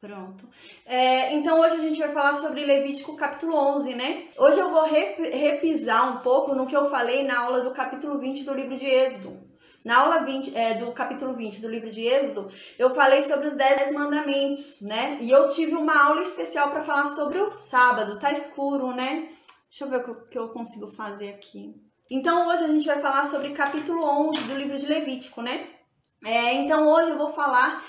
Pronto. Então hoje a gente vai falar sobre Levítico capítulo 11, né? Hoje eu vou repisar um pouco no que eu falei na aula do capítulo 20 do livro de Êxodo. Na aula do capítulo 20 do livro de Êxodo, eu falei sobre os 10 mandamentos, né? E eu tive uma aula especial para falar sobre o sábado. Tá escuro, né? Deixa eu ver o que eu consigo fazer aqui. Então hoje a gente vai falar sobre capítulo 11 do livro de Levítico, né? Então hoje eu vou falar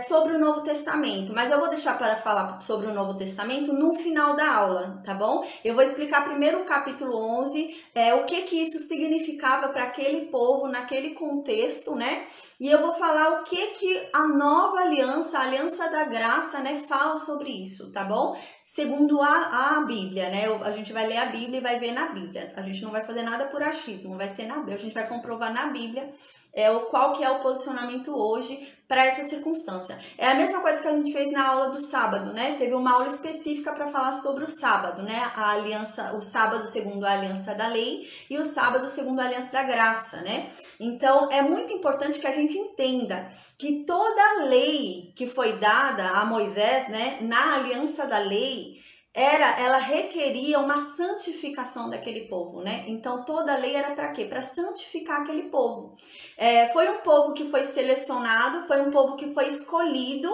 sobre o Novo Testamento, mas eu vou deixar para falar sobre o Novo Testamento no final da aula, tá bom? Eu vou explicar primeiro o capítulo 11, o que isso significava para aquele povo naquele contexto, né? E eu vou falar o que a nova aliança, a aliança da graça, né, fala sobre isso, tá bom? Segundo a Bíblia, né? A gente vai ler a Bíblia e vai ver na Bíblia. A gente não vai fazer nada por achismo, vai ser na Bíblia. A gente vai comprovar na Bíblia qual que é o posicionamento hoje para essa circunstância. É a mesma coisa que a gente fez na aula do sábado, né? Teve uma aula específica para falar sobre o sábado, né? A aliança, o sábado segundo a aliança da lei e o sábado segundo a aliança da graça, né? Então, é muito importante que a gente entenda que toda a lei que foi dada a Moisés, né, na aliança da lei, ela requeria uma santificação daquele povo, né? Então toda a lei era para quê? Para santificar aquele povo. Foi um povo que foi selecionado, foi um povo que foi escolhido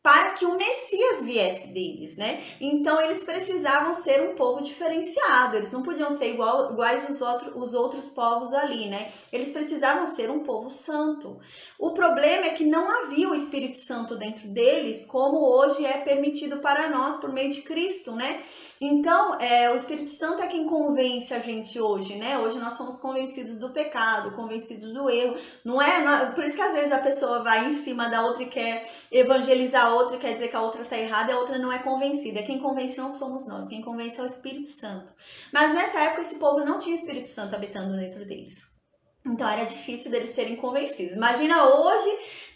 para que o Messias viesse deles, né? Então eles precisavam ser um povo diferenciado, eles não podiam ser iguais os outros povos ali, né? Eles precisavam ser um povo santo. O problema é que não havia o Espírito Santo dentro deles, como hoje é permitido para nós por meio de Cristo, né? Então, o Espírito Santo é quem convence a gente hoje, né? Hoje nós somos convencidos do pecado, convencidos do erro, não é? Por isso que às vezes a pessoa vai em cima da outra e quer evangelizar a outra, quer dizer que a outra está errada e a outra não é convencida. Quem convence não somos nós, quem convence é o Espírito Santo. Mas nessa época esse povo não tinha o Espírito Santo habitando dentro deles. Então era difícil deles serem convencidos. Imagina hoje,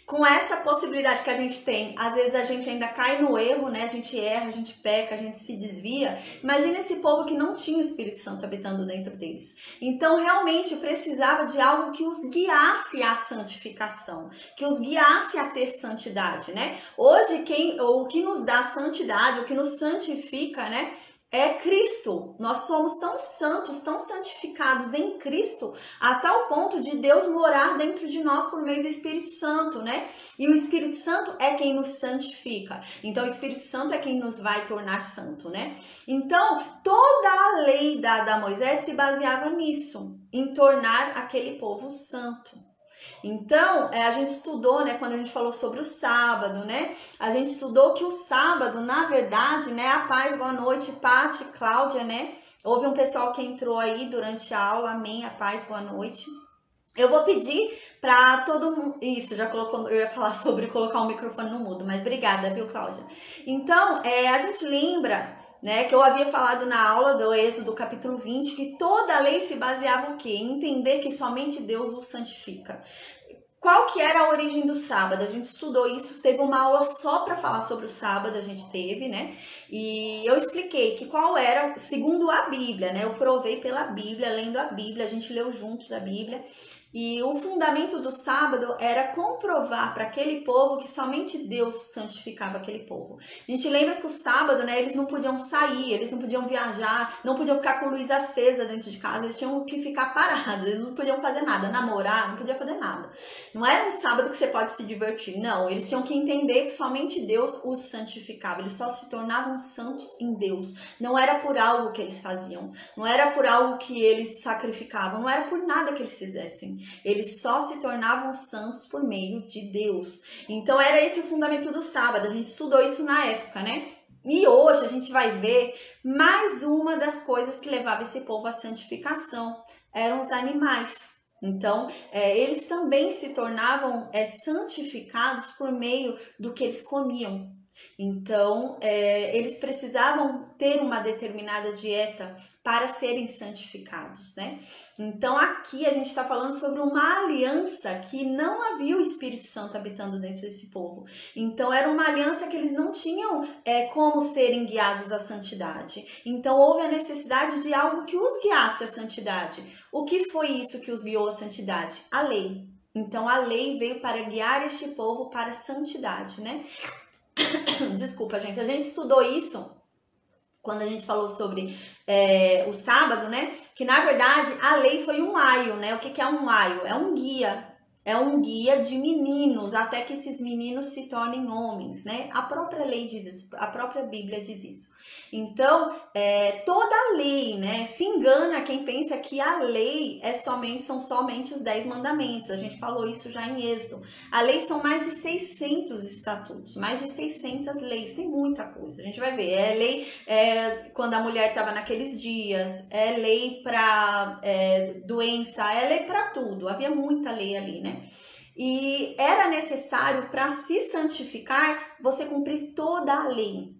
com essa possibilidade que a gente tem, às vezes a gente ainda cai no erro, né? A gente erra, a gente peca, a gente se desvia. Imagina esse povo que não tinha o Espírito Santo habitando dentro deles. Então, realmente, precisava de algo que os guiasse à santificação, que os guiasse a ter santidade, né? Hoje, o que nos dá santidade, o que nos santifica, né? É Cristo. Nós somos tão santos, tão santificados em Cristo, a tal ponto de Deus morar dentro de nós por meio do Espírito Santo, né? E o Espírito Santo é quem nos santifica. Então, o Espírito Santo é quem nos vai tornar santo, né? Então, toda a lei dada a Moisés se baseava nisso, em tornar aquele povo santo. Então, a gente estudou, né, quando a gente falou sobre o sábado, né, a gente estudou que o sábado, na verdade, né, a paz, boa noite, Paty, Cláudia, né, houve um pessoal que entrou aí durante a aula, amém, a paz, boa noite. Eu vou pedir para todo mundo, isso, já colocou, eu ia falar sobre colocar o microfone no mudo, mas obrigada, viu, Cláudia? Então, a gente lembra, né, que eu havia falado na aula do Êxodo capítulo 20, que toda a lei se baseava o quê? Em entender que somente Deus o santifica. Qual que era a origem do sábado? A gente estudou isso, teve uma aula só para falar sobre o sábado, a gente teve, né? E eu expliquei que qual era, segundo a Bíblia, né? Eu provei pela Bíblia, lendo a Bíblia, a gente leu juntos a Bíblia. E o fundamento do sábado era comprovar para aquele povo que somente Deus santificava aquele povo. A gente lembra que o sábado, né, eles não podiam sair, eles não podiam viajar, não podiam ficar com luz acesa dentro de casa, eles tinham que ficar parados, eles não podiam fazer nada, namorar, não podiam fazer nada. Não era um sábado que você pode se divertir, não. Eles tinham que entender que somente Deus os santificava, eles só se tornavam santos em Deus. Não era por algo que eles faziam, não era por algo que eles sacrificavam, não era por nada que eles fizessem. Eles só se tornavam santos por meio de Deus. Então era esse o fundamento do sábado. A gente estudou isso na época, né? E hoje a gente vai ver mais uma das coisas que levava esse povo à santificação. Eram os animais. Então, eles também se tornavam santificados por meio do que eles comiam. Então, eles precisavam ter uma determinada dieta para serem santificados, né? Então, aqui a gente está falando sobre uma aliança que não havia o Espírito Santo habitando dentro desse povo. Então, era uma aliança que eles não tinham como serem guiados à santidade. Então, houve a necessidade de algo que os guiasse à santidade. O que foi isso que os guiou à santidade? A lei. Então, a lei veio para guiar este povo para a santidade, né? desculpa, gente, a gente estudou isso quando a gente falou sobre o sábado, né? Que na verdade a lei foi um aio, né? O que é um aio? É um guia. É um guia de meninos, até que esses meninos se tornem homens, né? A própria lei diz isso, a própria Bíblia diz isso. Então, toda a lei, né? Se engana quem pensa que a lei são somente os 10 mandamentos. A gente falou isso já em Êxodo. A lei são mais de 600 estatutos, mais de 600 leis. Tem muita coisa. A gente vai ver. É lei quando a mulher estava naqueles dias, é lei para doença, é lei para tudo. Havia muita lei ali, né? E era necessário, para se santificar, você cumprir toda a lei.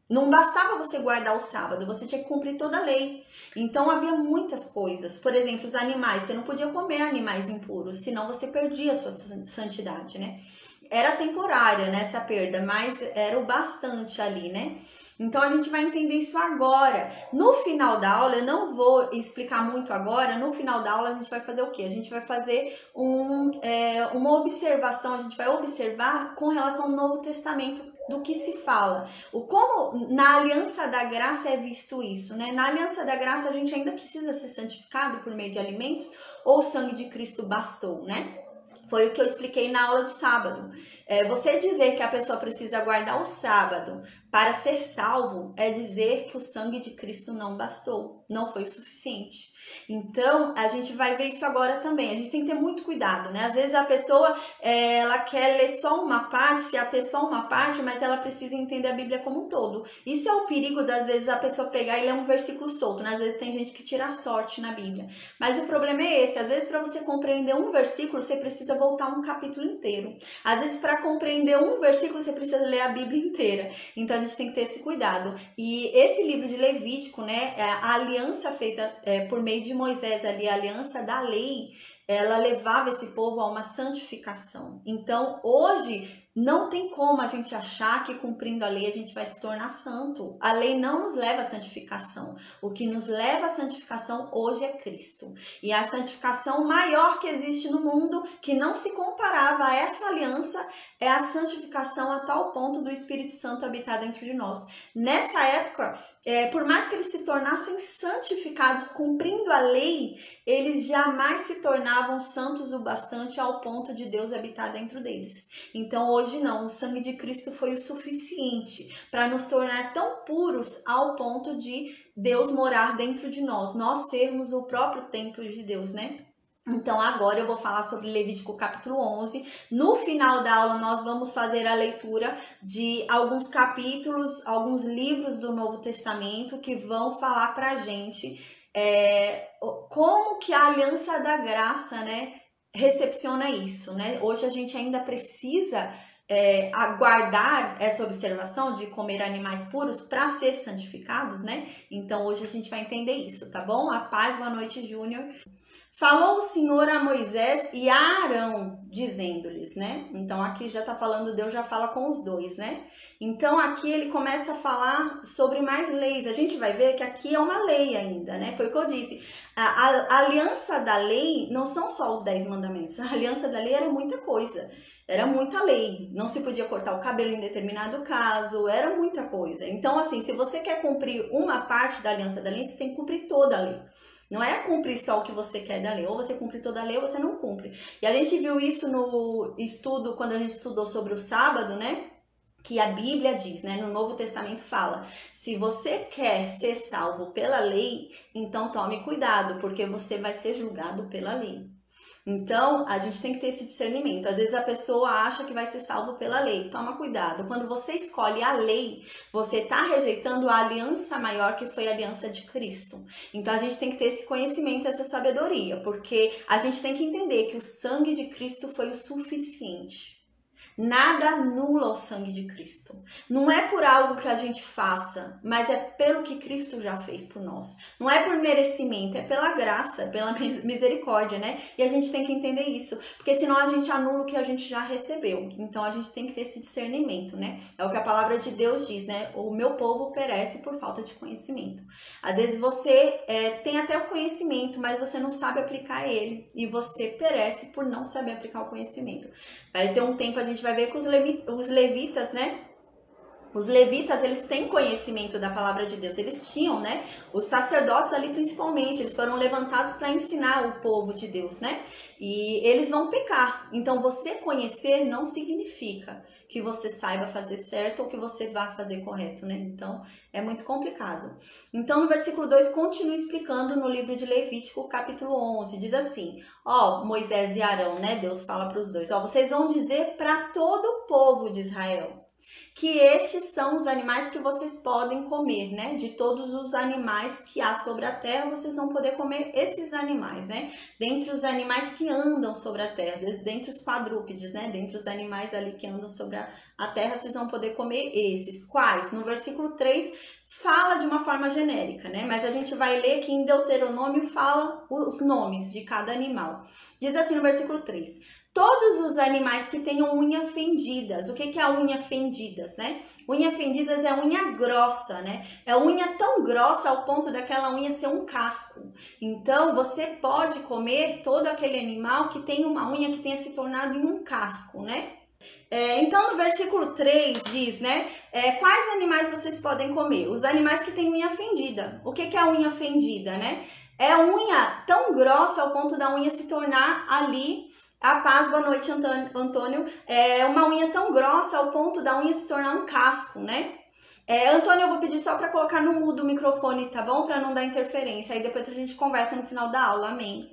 Não bastava você guardar o sábado, você tinha que cumprir toda a lei. Então havia muitas coisas. Por exemplo, os animais, você não podia comer animais impuros, senão você perdia a sua santidade, né? Era temporária, né, essa perda, mas era o bastante ali, né? Então a gente vai entender isso agora. No final da aula, eu não vou explicar muito agora, no final da aula a gente vai fazer o quê? A gente vai fazer uma observação, a gente vai observar com relação ao Novo Testamento do que se fala. Como na Aliança da Graça é visto isso, né? Na Aliança da Graça a gente ainda precisa ser santificado por meio de alimentos ou o sangue de Cristo bastou, né? Foi o que eu expliquei na aula do sábado. Você dizer que a pessoa precisa guardar o sábado para ser salvo é dizer que o sangue de Cristo não bastou, não foi o suficiente. Então, a gente vai ver isso agora também. A gente tem que ter muito cuidado, né? Às vezes a pessoa, ela quer ler só uma parte, se ater só uma parte, mas ela precisa entender a Bíblia como um todo. Isso é o perigo das vezes a pessoa pegar e ler um versículo solto, né? Às vezes tem gente que tira a sorte na Bíblia. Mas o problema é esse. Às vezes, para você compreender um versículo, você precisa voltar um capítulo inteiro. Às vezes, para compreender um versículo, você precisa ler a Bíblia inteira. Então, a gente tem que ter esse cuidado. E esse livro de Levítico, né? A aliança feita por meio de Moisés ali, a aliança da lei, ela levava esse povo a uma santificação. Então, hoje, não tem como a gente achar que cumprindo a lei a gente vai se tornar santo. A lei não nos leva à santificação. O que nos leva à santificação hoje é Cristo. E a santificação maior que existe no mundo, que não se comparava a essa aliança, é a santificação a tal ponto do Espírito Santo habitar dentro de nós. Nessa época, por mais que eles se tornassem santificados cumprindo a lei, eles jamais se tornavam santos o bastante ao ponto de Deus habitar dentro deles. Então hoje não, o sangue de Cristo foi o suficiente para nos tornar tão puros ao ponto de Deus morar dentro de nós sermos o próprio templo de Deus, né? Então agora eu vou falar sobre Levítico capítulo 11. No final da aula nós vamos fazer a leitura de alguns capítulos, alguns livros do Novo Testamento que vão falar pra gente como que a aliança da graça, né, recepciona isso, né? Hoje a gente ainda precisa aguardar essa observação de comer animais puros para ser santificados, né? Então hoje a gente vai entender isso, tá bom? A paz, boa noite, Júnior. Falou o Senhor a Moisés e a Arão, dizendo-lhes, né? Então aqui já tá falando, Deus já fala com os dois, né? Então aqui ele começa a falar sobre mais leis. A gente vai ver que aqui é uma lei ainda, né? Foi o que eu disse. A aliança da lei não são só os 10 mandamentos. A aliança da lei era muita coisa. Era muita lei. Não se podia cortar o cabelo em determinado caso. Era muita coisa. Então, assim, se você quer cumprir uma parte da aliança da lei, você tem que cumprir toda a lei. Não é cumprir só o que você quer da lei. Ou você cumpre toda a lei ou você não cumpre. E a gente viu isso no estudo, quando a gente estudou sobre o sábado, né? Que a Bíblia diz, né? No Novo Testamento fala, se você quer ser salvo pela lei, então tome cuidado, porque você vai ser julgado pela lei. Então, a gente tem que ter esse discernimento. Às vezes a pessoa acha que vai ser salvo pela lei. Toma cuidado. Quando você escolhe a lei, você está rejeitando a aliança maior que foi a aliança de Cristo. Então, a gente tem que ter esse conhecimento, essa sabedoria, porque a gente tem que entender que o sangue de Cristo foi o suficiente. Nada anula o sangue de Cristo. Não é por algo que a gente faça, mas é pelo que Cristo já fez por nós. Não é por merecimento, é pela graça, pela misericórdia, né? E a gente tem que entender isso, porque senão a gente anula o que a gente já recebeu. Então a gente tem que ter esse discernimento, né? É o que a palavra de Deus diz, né? O meu povo perece por falta de conhecimento. Às vezes você tem até o conhecimento, mas você não sabe aplicar ele. E você perece por não saber aplicar o conhecimento. Vai ter um tempo, a gente vai ver que os levitas, né? Os levitas, eles têm conhecimento da palavra de Deus, eles tinham, né? Os sacerdotes ali principalmente, eles foram levantados para ensinar o povo de Deus, né? E eles vão pecar. Então, você conhecer não significa que você saiba fazer certo ou que você vá fazer correto, né? Então, é muito complicado. Então, no versículo 2, continua explicando no livro de Levítico, capítulo 11, diz assim, ó, Moisés e Arão, né? Deus fala para os dois, ó, vocês vão dizer para todo o povo de Israel que estes são os animais que vocês podem comer, né? De todos os animais que há sobre a terra, vocês vão poder comer esses animais, né? Dentre os animais que andam sobre a terra, dentre os quadrúpedes, né? Dentre os animais ali que andam sobre a terra, vocês vão poder comer esses. Quais? No versículo 3, fala de uma forma genérica, né? Mas a gente vai ler que em Deuteronômio fala os nomes de cada animal. Diz assim no versículo 3... Todos os animais que tenham unha fendidas. O que é a unha fendidas, né? Unha fendidas é unha grossa, né? É unha tão grossa ao ponto daquela unha ser um casco. Então, você pode comer todo aquele animal que tem uma unha que tenha se tornado em um casco, né? Então, no versículo 3 diz, né? Quais animais vocês podem comer? Os animais que têm unha fendida. O que é a unha fendida, né? É a unha tão grossa ao ponto da unha se tornar ali... A paz, boa noite, Antônio. É uma unha tão grossa ao ponto da unha se tornar um casco, né? Antônio, eu vou pedir só para colocar no mudo o microfone, tá bom? Para não dar interferência. Aí depois a gente conversa no final da aula, amém?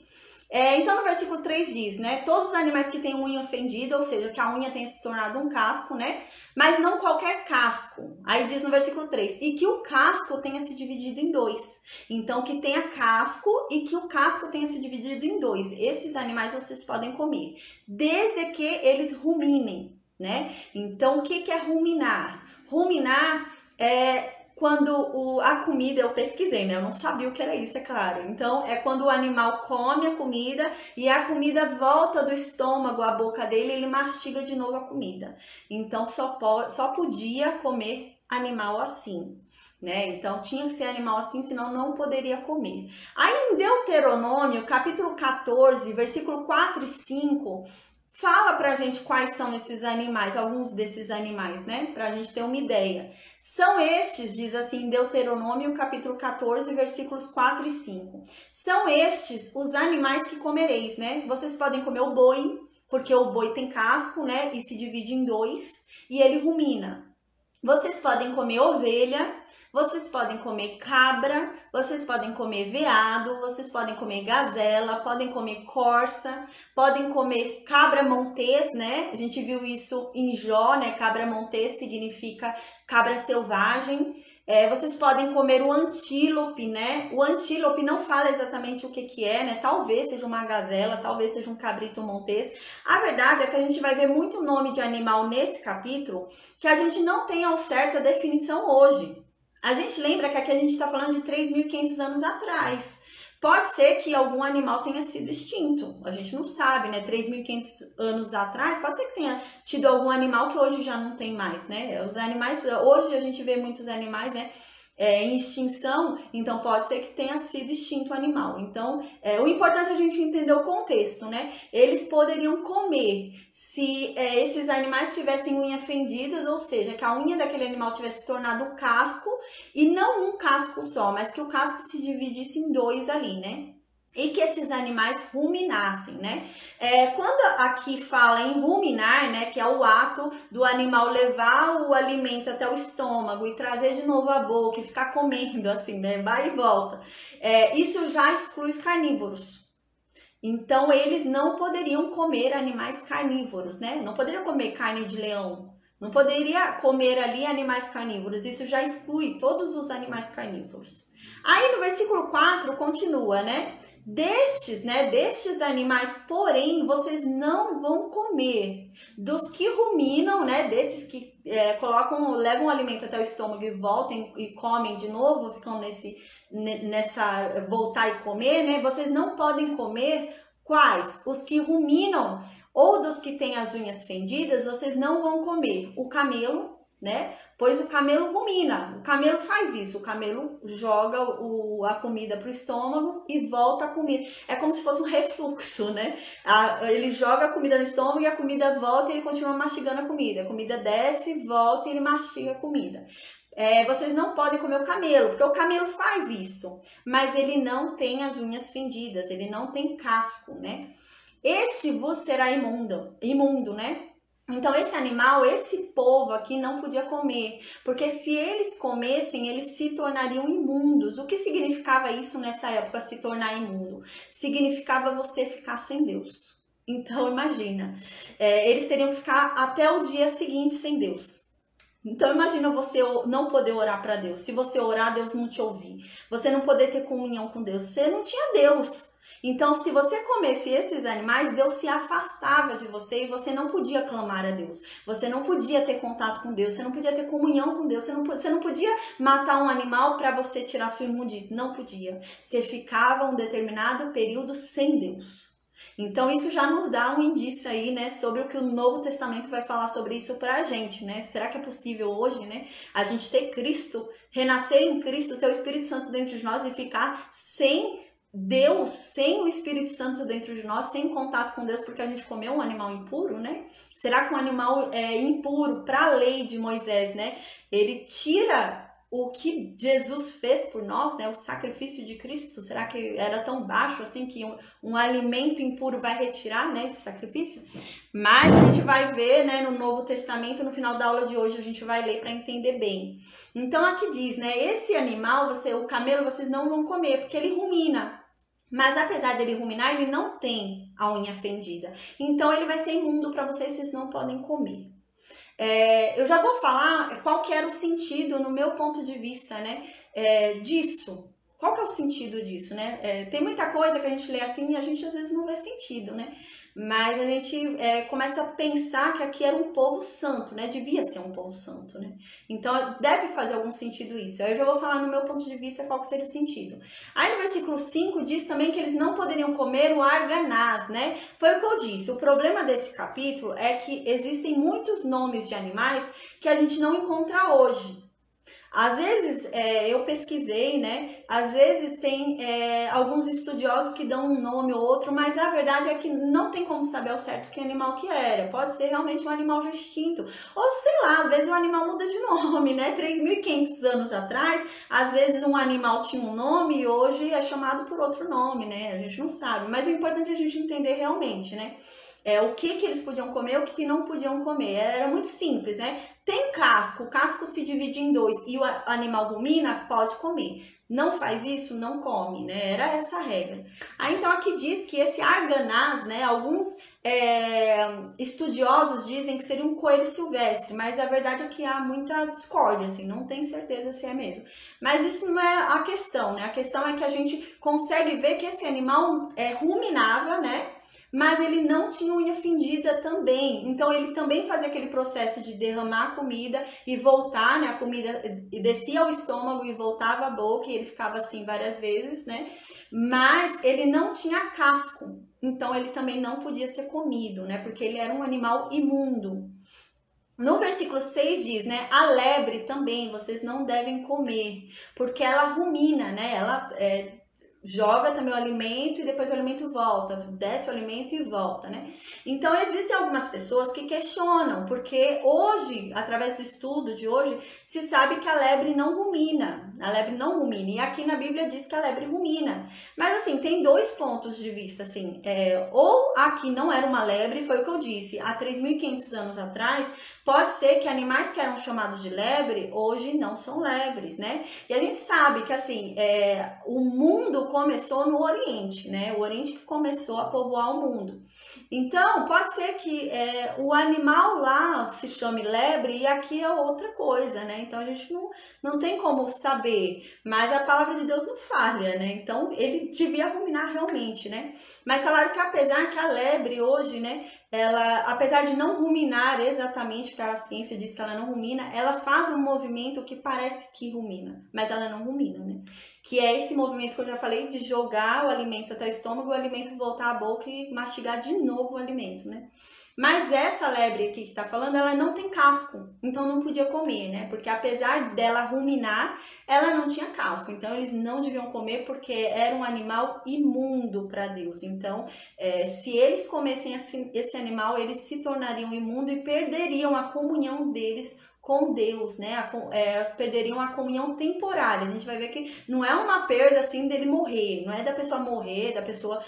Então, no versículo 3 diz, né? Todos os animais que têm unha fendida, ou seja, que a unha tenha se tornado um casco, né? Mas não qualquer casco. Aí diz no versículo 3, e que o casco tenha se dividido em dois. Então, que tenha casco e que o casco tenha se dividido em dois. Esses animais vocês podem comer, desde que eles ruminem, né? Então, o que é ruminar? Ruminar é... Quando a comida, eu pesquisei, né? Eu não sabia o que era isso, é claro. Então, é quando o animal come a comida e a comida volta do estômago à boca dele, ele mastiga de novo a comida. Então, só podia comer animal assim, né? Então, tinha que ser animal assim, senão não poderia comer. Aí, em Deuteronômio, capítulo 14, versículo 4 e 5... Fala pra gente quais são esses animais, alguns desses animais, né? Pra gente ter uma ideia. São estes, diz assim em Deuteronômio, capítulo 14, versículos 4 e 5. São estes os animais que comereis, né? Vocês podem comer o boi, porque o boi tem casco, né? E se divide em dois, e ele rumina. Vocês podem comer ovelha, vocês podem comer cabra, vocês podem comer veado, vocês podem comer gazela, podem comer corça, podem comer cabra montês, né? A gente viu isso em Jó, né? Cabra montês significa cabra selvagem. Vocês podem comer o antílope, né? O antílope não fala exatamente o que é, né? Talvez seja uma gazela, talvez seja um cabrito montês. A verdade é que a gente vai ver muito nome de animal nesse capítulo que a gente não tem ao certo a definição hoje. A gente lembra que aqui a gente está falando de 3.500 anos atrás. Pode ser que algum animal tenha sido extinto, a gente não sabe, né? 3.500 anos atrás, pode ser que tenha tido algum animal que hoje já não tem mais, né? Os animais, hoje a gente vê muitos animais, né? Em extinção, então pode ser que tenha sido extinto o animal. Então, o importante é a gente entender o contexto, né? Eles poderiam comer se esses animais tivessem unha fendidas, ou seja, que a unha daquele animal tivesse tornado um casco, e não um casco só, mas que o casco se dividisse em dois ali, né? E que esses animais ruminassem, né? Quando aqui fala em ruminar, né, que é o ato do animal levar o alimento até o estômago e trazer de novo à boca e ficar comendo assim, né, vai e volta, isso já exclui os carnívoros. Então, eles não poderiam comer animais carnívoros, né? Não poderiam comer carne de leão, não poderia comer ali animais carnívoros, isso já exclui todos os animais carnívoros. Aí, no versículo 4, continua, né? Destes animais, porém, vocês não vão comer. Dos que ruminam, né? Desses que levam o alimento até o estômago e voltam e comem de novo, ficam nessa voltar e comer, né? Vocês não podem comer quais? Os que ruminam ou dos que têm as unhas fendidas, vocês não vão comer o camelo, né? Pois o camelo rumina. O camelo faz isso. O camelo joga a comida para o estômago e volta a comida. É como se fosse um refluxo, né? Ele joga a comida no estômago e a comida volta e ele continua mastigando a comida. A comida desce, volta e ele mastiga a comida. Vocês não podem comer o camelo, porque o camelo faz isso, mas ele não tem as unhas fendidas, ele não tem casco, né? Este vos será imundo, né? Então esse animal, esse povo aqui não podia comer, porque se eles comessem, eles se tornariam imundos. O que significava isso nessa época, se tornar imundo? Significava você ficar sem Deus. Então imagina, eles teriam que ficar até o dia seguinte sem Deus. Então imagina você não poder orar para Deus. Se você orar, Deus não te ouvir. Você não poder ter comunhão com Deus. Você não tinha Deus. Então, se você comesse esses animais, Deus se afastava de você e você não podia clamar a Deus. Você não podia ter contato com Deus, você não podia ter comunhão com Deus, você não podia matar um animal para você tirar sua imundície. Não podia. Você ficava um determinado período sem Deus. Então, isso já nos dá um indício aí, né, sobre o que o Novo Testamento vai falar sobre isso pra gente, né? Será que é possível hoje, né, a gente ter Cristo, renascer em Cristo, ter o Espírito Santo dentro de nós e ficar sem Deus, sem o Espírito Santo dentro de nós, sem contato com Deus, porque a gente comeu um animal impuro, né? Será que um animal impuro, para a lei de Moisés, né? Ele tira o que Jesus fez por nós, né? O sacrifício de Cristo, será que era tão baixo assim que um alimento impuro vai retirar, né, esse sacrifício? Mas a gente vai ver, né, no Novo Testamento, no final da aula de hoje a gente vai ler para entender bem. Então aqui diz, né, esse animal, o camelo, vocês não vão comer, porque ele rumina. Mas apesar dele ruminar, ele não tem a unha fendida. Então ele vai ser imundo para vocês não podem comer. Eu já vou falar qual que era o sentido, no meu ponto de vista, né, disso. Qual que é o sentido disso, né? Tem muita coisa que a gente lê assim e a gente às vezes não vê sentido, né? Mas a gente começa a pensar que aqui era um povo santo, né? Devia ser um povo santo, né? Então deve fazer algum sentido isso. Aí eu já vou falar no meu ponto de vista qual que seria o sentido. Aí no versículo 5 diz também que eles não poderiam comer o arganaz, né? Foi o que eu disse. O problema desse capítulo é que existem muitos nomes de animais que a gente não encontra hoje. Às vezes, eu pesquisei, né? Às vezes tem alguns estudiosos que dão um nome ou outro, mas a verdade é que não tem como saber ao certo que animal que era. Pode ser realmente um animal já extinto. Ou sei lá, às vezes o animal muda de nome, né? 3.500 anos atrás, às vezes um animal tinha um nome e hoje é chamado por outro nome, né? A gente não sabe. Mas o importante é a gente entender realmente, né? O que eles podiam comer, o que não podiam comer. Era muito simples, né? Tem casco, o casco se divide em dois e o animal rumina, pode comer. Não faz isso, não come, né? Era essa a regra. Aí então aqui diz que esse arganaz, né? Alguns estudiosos dizem que seria um coelho silvestre, mas a verdade é que há muita discórdia, assim, não tenho certeza se é mesmo. Mas isso não é a questão, né? A questão é que a gente consegue ver que esse animal ruminava, né? Mas ele não tinha unha fendida também, então ele também fazia aquele processo de derramar a comida e voltar, né, a comida descia ao estômago e voltava à boca e ele ficava assim várias vezes, né, mas ele não tinha casco, então ele também não podia ser comido, né, porque ele era um animal imundo. No versículo 6 diz, né, a lebre também vocês não devem comer, porque ela rumina, né, ela joga também o alimento e depois o alimento volta, desce o alimento e volta, né? Então existem algumas pessoas que questionam, porque hoje, através do estudo de hoje, se sabe que a lebre não rumina, e aqui na Bíblia diz que a lebre rumina. Mas assim, tem dois pontos de vista, assim, ou aqui não era uma lebre, foi o que eu disse, há 3.500 anos atrás, pode ser que animais que eram chamados de lebre, hoje não são lebres, né? E a gente sabe que, assim, o mundo começou no Oriente, né? O Oriente que começou a povoar o mundo. Então, pode ser que o animal lá se chame lebre e aqui é outra coisa, né? Então, a gente não tem como saber, mas a palavra de Deus não falha, né? Então, ele devia ruminar realmente, né? Mas falaram que apesar que a lebre hoje, né, ela, apesar de não ruminar exatamente, porque a ciência diz que ela não rumina, ela faz um movimento que parece que rumina, mas ela não rumina, né? que é esse movimento que eu já falei de jogar o alimento até o estômago, o alimento voltar à boca e mastigar de novo o alimento, né? Mas essa lebre aqui que tá falando, ela não tem casco, então não podia comer, né? Porque apesar dela ruminar, ela não tinha casco, então eles não deviam comer porque era um animal imundo para Deus. Então, se eles comessem esse animal, eles se tornariam imundos e perderiam a comunhão deles com Deus, né? Perderiam a comunhão temporária. A gente vai ver que não é uma perda assim dele morrer, não é da pessoa morrer, da pessoa...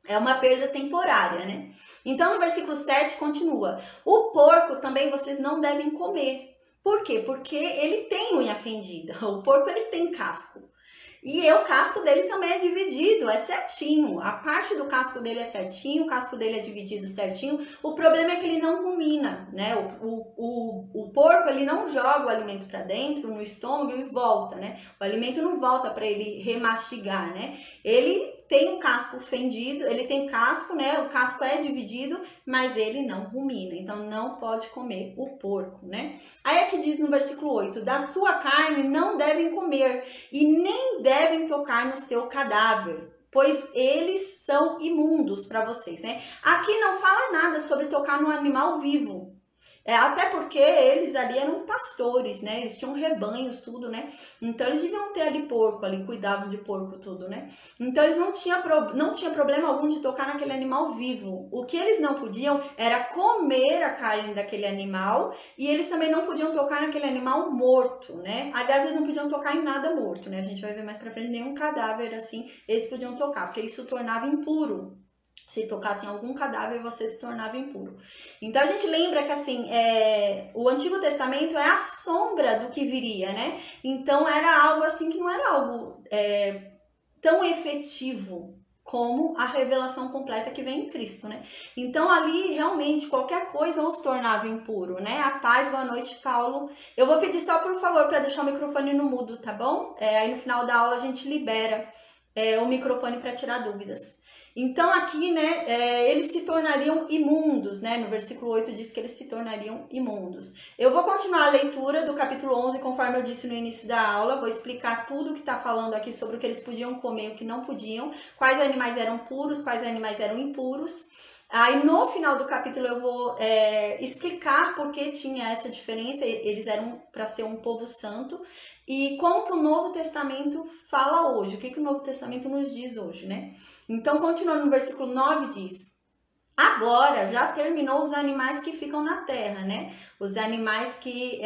É uma perda temporária, né? Então, no versículo 7 continua. O porco também vocês não devem comer. Por quê? Porque ele tem unha fendida. O porco, ele tem casco. E o casco dele também é dividido, é certinho. A parte do casco dele é certinho, o casco dele é dividido certinho. O problema é que ele não rumina, né? O porco, ele não joga o alimento para dentro, no estômago e volta, né? O alimento não volta para ele remastigar, né? Ele tem um casco fendido, ele tem casco, né? O casco é dividido, mas ele não rumina. Então, não pode comer o porco, né? Aí aqui diz no versículo 8, da sua carne não devem comer e nem devem tocar no seu cadáver, pois eles são imundos para vocês, né? Aqui não fala nada sobre tocar no animal vivo. Até porque eles ali eram pastores, né? Eles tinham rebanhos, tudo, né? Então, eles deviam ter ali porco, ali cuidavam de porco, tudo, né? Então, eles não tinha problema algum de tocar naquele animal vivo. O que eles não podiam era comer a carne daquele animal e eles também não podiam tocar naquele animal morto, né? Aliás, eles não podiam tocar em nada morto, né? A gente vai ver mais pra frente, nenhum cadáver, assim, eles podiam tocar, porque isso tornava impuro. Se tocasse em algum cadáver, você se tornava impuro. Então, a gente lembra que, assim, o Antigo Testamento é a sombra do que viria, né? Então, era algo, assim, que não era algo tão efetivo como a revelação completa que vem em Cristo, né? Então, ali, realmente, qualquer coisa os tornava impuro, né? A paz, boa noite, Paulo. Eu vou pedir só, por favor, para deixar o microfone no mudo, tá bom? Aí, no final da aula, a gente libera o microfone para tirar dúvidas. Então, aqui, né, eles se tornariam imundos, né? No versículo 8 diz que eles se tornariam imundos. Eu vou continuar a leitura do capítulo 11, conforme eu disse no início da aula. Vou explicar tudo que está falando aqui sobre o que eles podiam comer e o que não podiam. Quais animais eram puros, quais animais eram impuros. Aí, no final do capítulo, eu vou explicar por que tinha essa diferença. Eles eram para ser um povo santo. E como que o Novo Testamento fala hoje? O que o Novo Testamento nos diz hoje, né? Então, continuando no versículo 9, diz: agora já terminou os animais que ficam na terra, né? Os animais que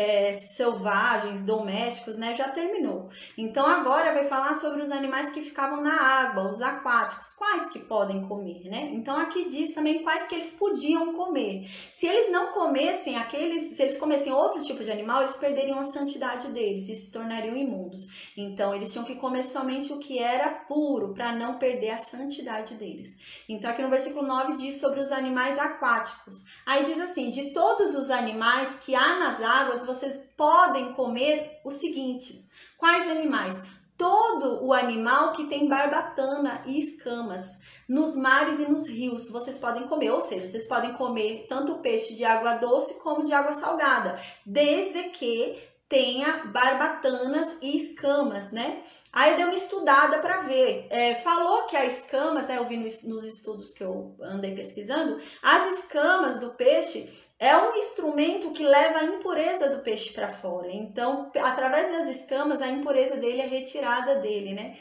selvagens, domésticos, né? Já terminou. Então, agora vai falar sobre os animais que ficavam na água, os aquáticos. Quais que podem comer, né? Então, aqui diz também quais que eles podiam comer. Se eles não comessem se eles comessem outro tipo de animal, eles perderiam a santidade deles e se tornariam imundos. Então, eles tinham que comer somente o que era puro, para não perder a santidade deles. Então, aqui no versículo 9 diz sobre os animais aquáticos. Aí diz assim: de todos os animais que há nas águas, vocês podem comer os seguintes. Quais animais? Todo o animal que tem barbatana e escamas. Nos mares e nos rios vocês podem comer, ou seja, vocês podem comer tanto peixe de água doce como de água salgada, desde que tenha barbatanas e escamas, né? Aí eu dei uma estudada para ver. Falou que as escamas, né? Eu vi nos estudos que eu andei pesquisando, as escamas do peixe é um instrumento que leva a impureza do peixe para fora. Então, através das escamas, a impureza dele é retirada dele, né?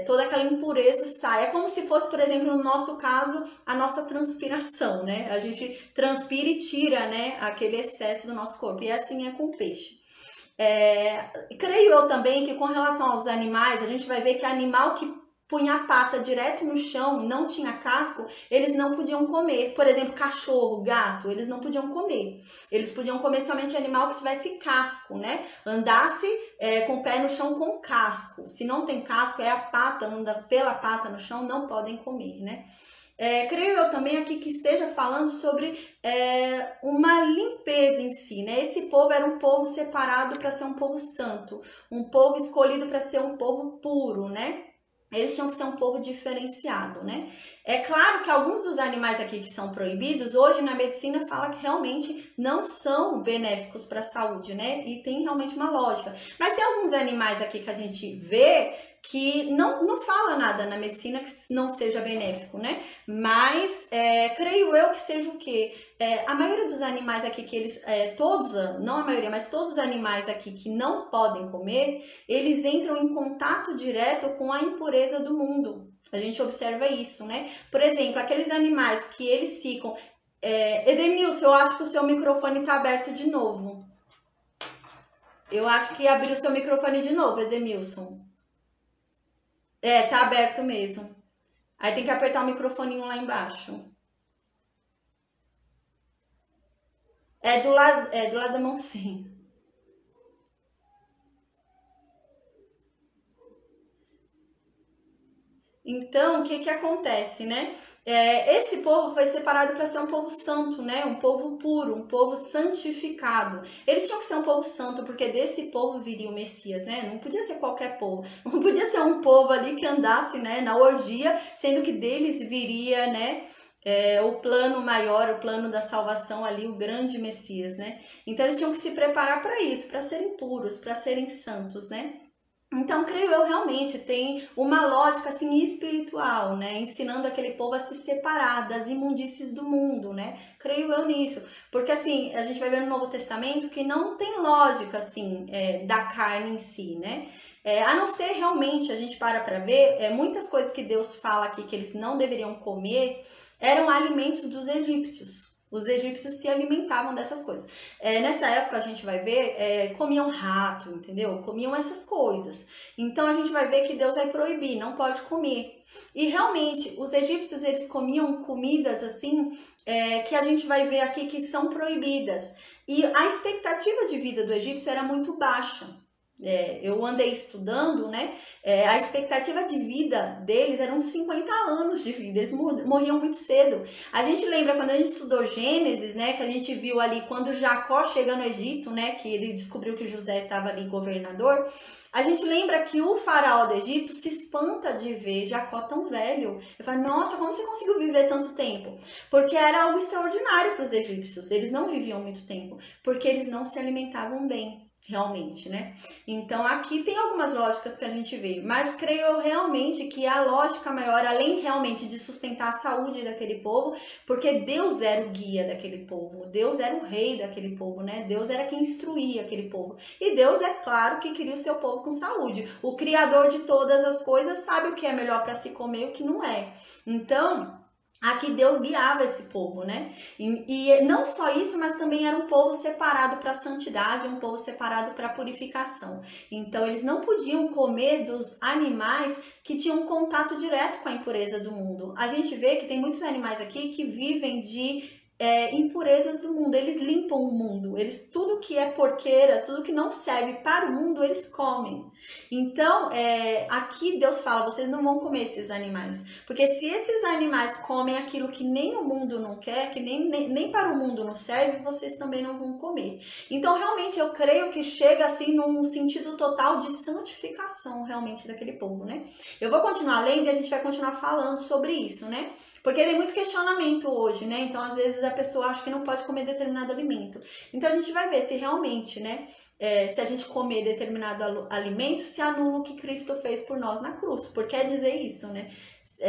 Toda aquela impureza sai. É como se fosse, por exemplo, no nosso caso, a nossa transpiração, né? A gente transpira e tira, né, aquele excesso do nosso corpo. E assim é com o peixe. Creio eu também que com relação aos animais, a gente vai ver que animal que punha a pata direto no chão, não tinha casco, eles não podiam comer. Por exemplo, cachorro, gato, eles não podiam comer. Eles podiam comer somente animal que tivesse casco, né? Andasse com o pé no chão com casco. Se não tem casco, a pata, anda pela pata no chão, não podem comer, né? Creio eu também aqui que esteja falando sobre uma limpeza em si, né? Esse povo era um povo separado para ser um povo santo, um povo escolhido para ser um povo puro, né? eles tinham que ser um povo diferenciado, né? É claro que alguns dos animais aqui que são proibidos, hoje na medicina fala que realmente não são benéficos para a saúde, né? E tem realmente uma lógica. Mas tem alguns animais aqui que a gente vê que não fala nada na medicina que não seja benéfico, né? Mas creio eu que seja o quê? A maioria dos animais aqui que eles, todos, não a maioria, mas todos os animais aqui que não podem comer, eles entram em contato direto com a impureza do mundo. A gente observa isso, né? Por exemplo, aqueles animais que eles ficam... Edemilson, eu acho que o seu microfone está aberto de novo. Eu acho que abriu o seu microfone de novo, Edemilson. Tá aberto mesmo. Aí tem que apertar o microfoninho lá embaixo. Do lado da mão, sim. Então, o que acontece, né? Esse povo foi separado para ser um povo santo, né? Um povo puro, um povo santificado. Eles tinham que ser um povo santo, porque desse povo viria o Messias, né? Não podia ser qualquer povo. Não podia ser um povo ali que andasse, né, na orgia, sendo que deles viria, né, o plano maior, o plano da salvação ali, o grande Messias, né? Então, eles tinham que se preparar para isso, para serem puros, para serem santos, né? Então, creio eu, realmente tem uma lógica assim espiritual, né? Ensinando aquele povo a se separar das imundícies do mundo, né? Creio eu nisso. Porque assim, a gente vai ver no Novo Testamento que não tem lógica assim da carne em si, né? A não ser realmente, a gente para ver, muitas coisas que Deus fala aqui que eles não deveriam comer eram alimentos dos egípcios. Os egípcios se alimentavam dessas coisas. Nessa época, a gente vai ver, comiam rato, entendeu? Comiam essas coisas. Então, a gente vai ver que Deus vai proibir, não pode comer. E, realmente, os egípcios, eles comiam comidas, assim, que a gente vai ver aqui que são proibidas. E a expectativa de vida do egípcio era muito baixa. Eu andei estudando, né? A expectativa de vida deles eram 50 anos de vida, eles morriam muito cedo. A gente lembra quando a gente estudou Gênesis, né? Que a gente viu ali quando Jacó chega no Egito, né? Que ele descobriu que José estava ali governador. A gente lembra que o faraó do Egito se espanta de ver Jacó tão velho. Ele fala, nossa, como você conseguiu viver tanto tempo? Porque era algo extraordinário para os egípcios. Eles não viviam muito tempo, porque eles não se alimentavam bem. Realmente, né? Então, aqui tem algumas lógicas que a gente vê, mas creio eu realmente que a lógica maior, além realmente de sustentar a saúde daquele povo, porque Deus era o guia daquele povo, Deus era o rei daquele povo, né? Deus era quem instruía aquele povo. E Deus, é claro, que queria o seu povo com saúde. O Criador de todas as coisas sabe o que é melhor para se comer e o que não é. Então, aqui Deus guiava esse povo, né? E não só isso, mas também era um povo separado para a santidade, um povo separado para a purificação. Então, eles não podiam comer dos animais que tinham contato direto com a impureza do mundo. A gente vê que tem muitos animais aqui que vivem de impurezas do mundo, eles limpam o mundo, tudo que é porqueira, tudo que não serve para o mundo, eles comem. Então, aqui Deus fala, vocês não vão comer esses animais, porque se esses animais comem aquilo que nem o mundo não quer, que nem para o mundo não serve, vocês também não vão comer. Então, realmente, eu creio que chega assim num sentido total de santificação, realmente, daquele povo, né? Eu vou continuar lendo e a gente vai continuar falando sobre isso, né? Porque tem muito questionamento hoje, né? Então, às vezes, a pessoa acha que não pode comer determinado alimento. Então, a gente vai ver se realmente, né? Se a gente comer determinado alimento, se anula o que Cristo fez por nós na cruz. Porque dizer isso, né?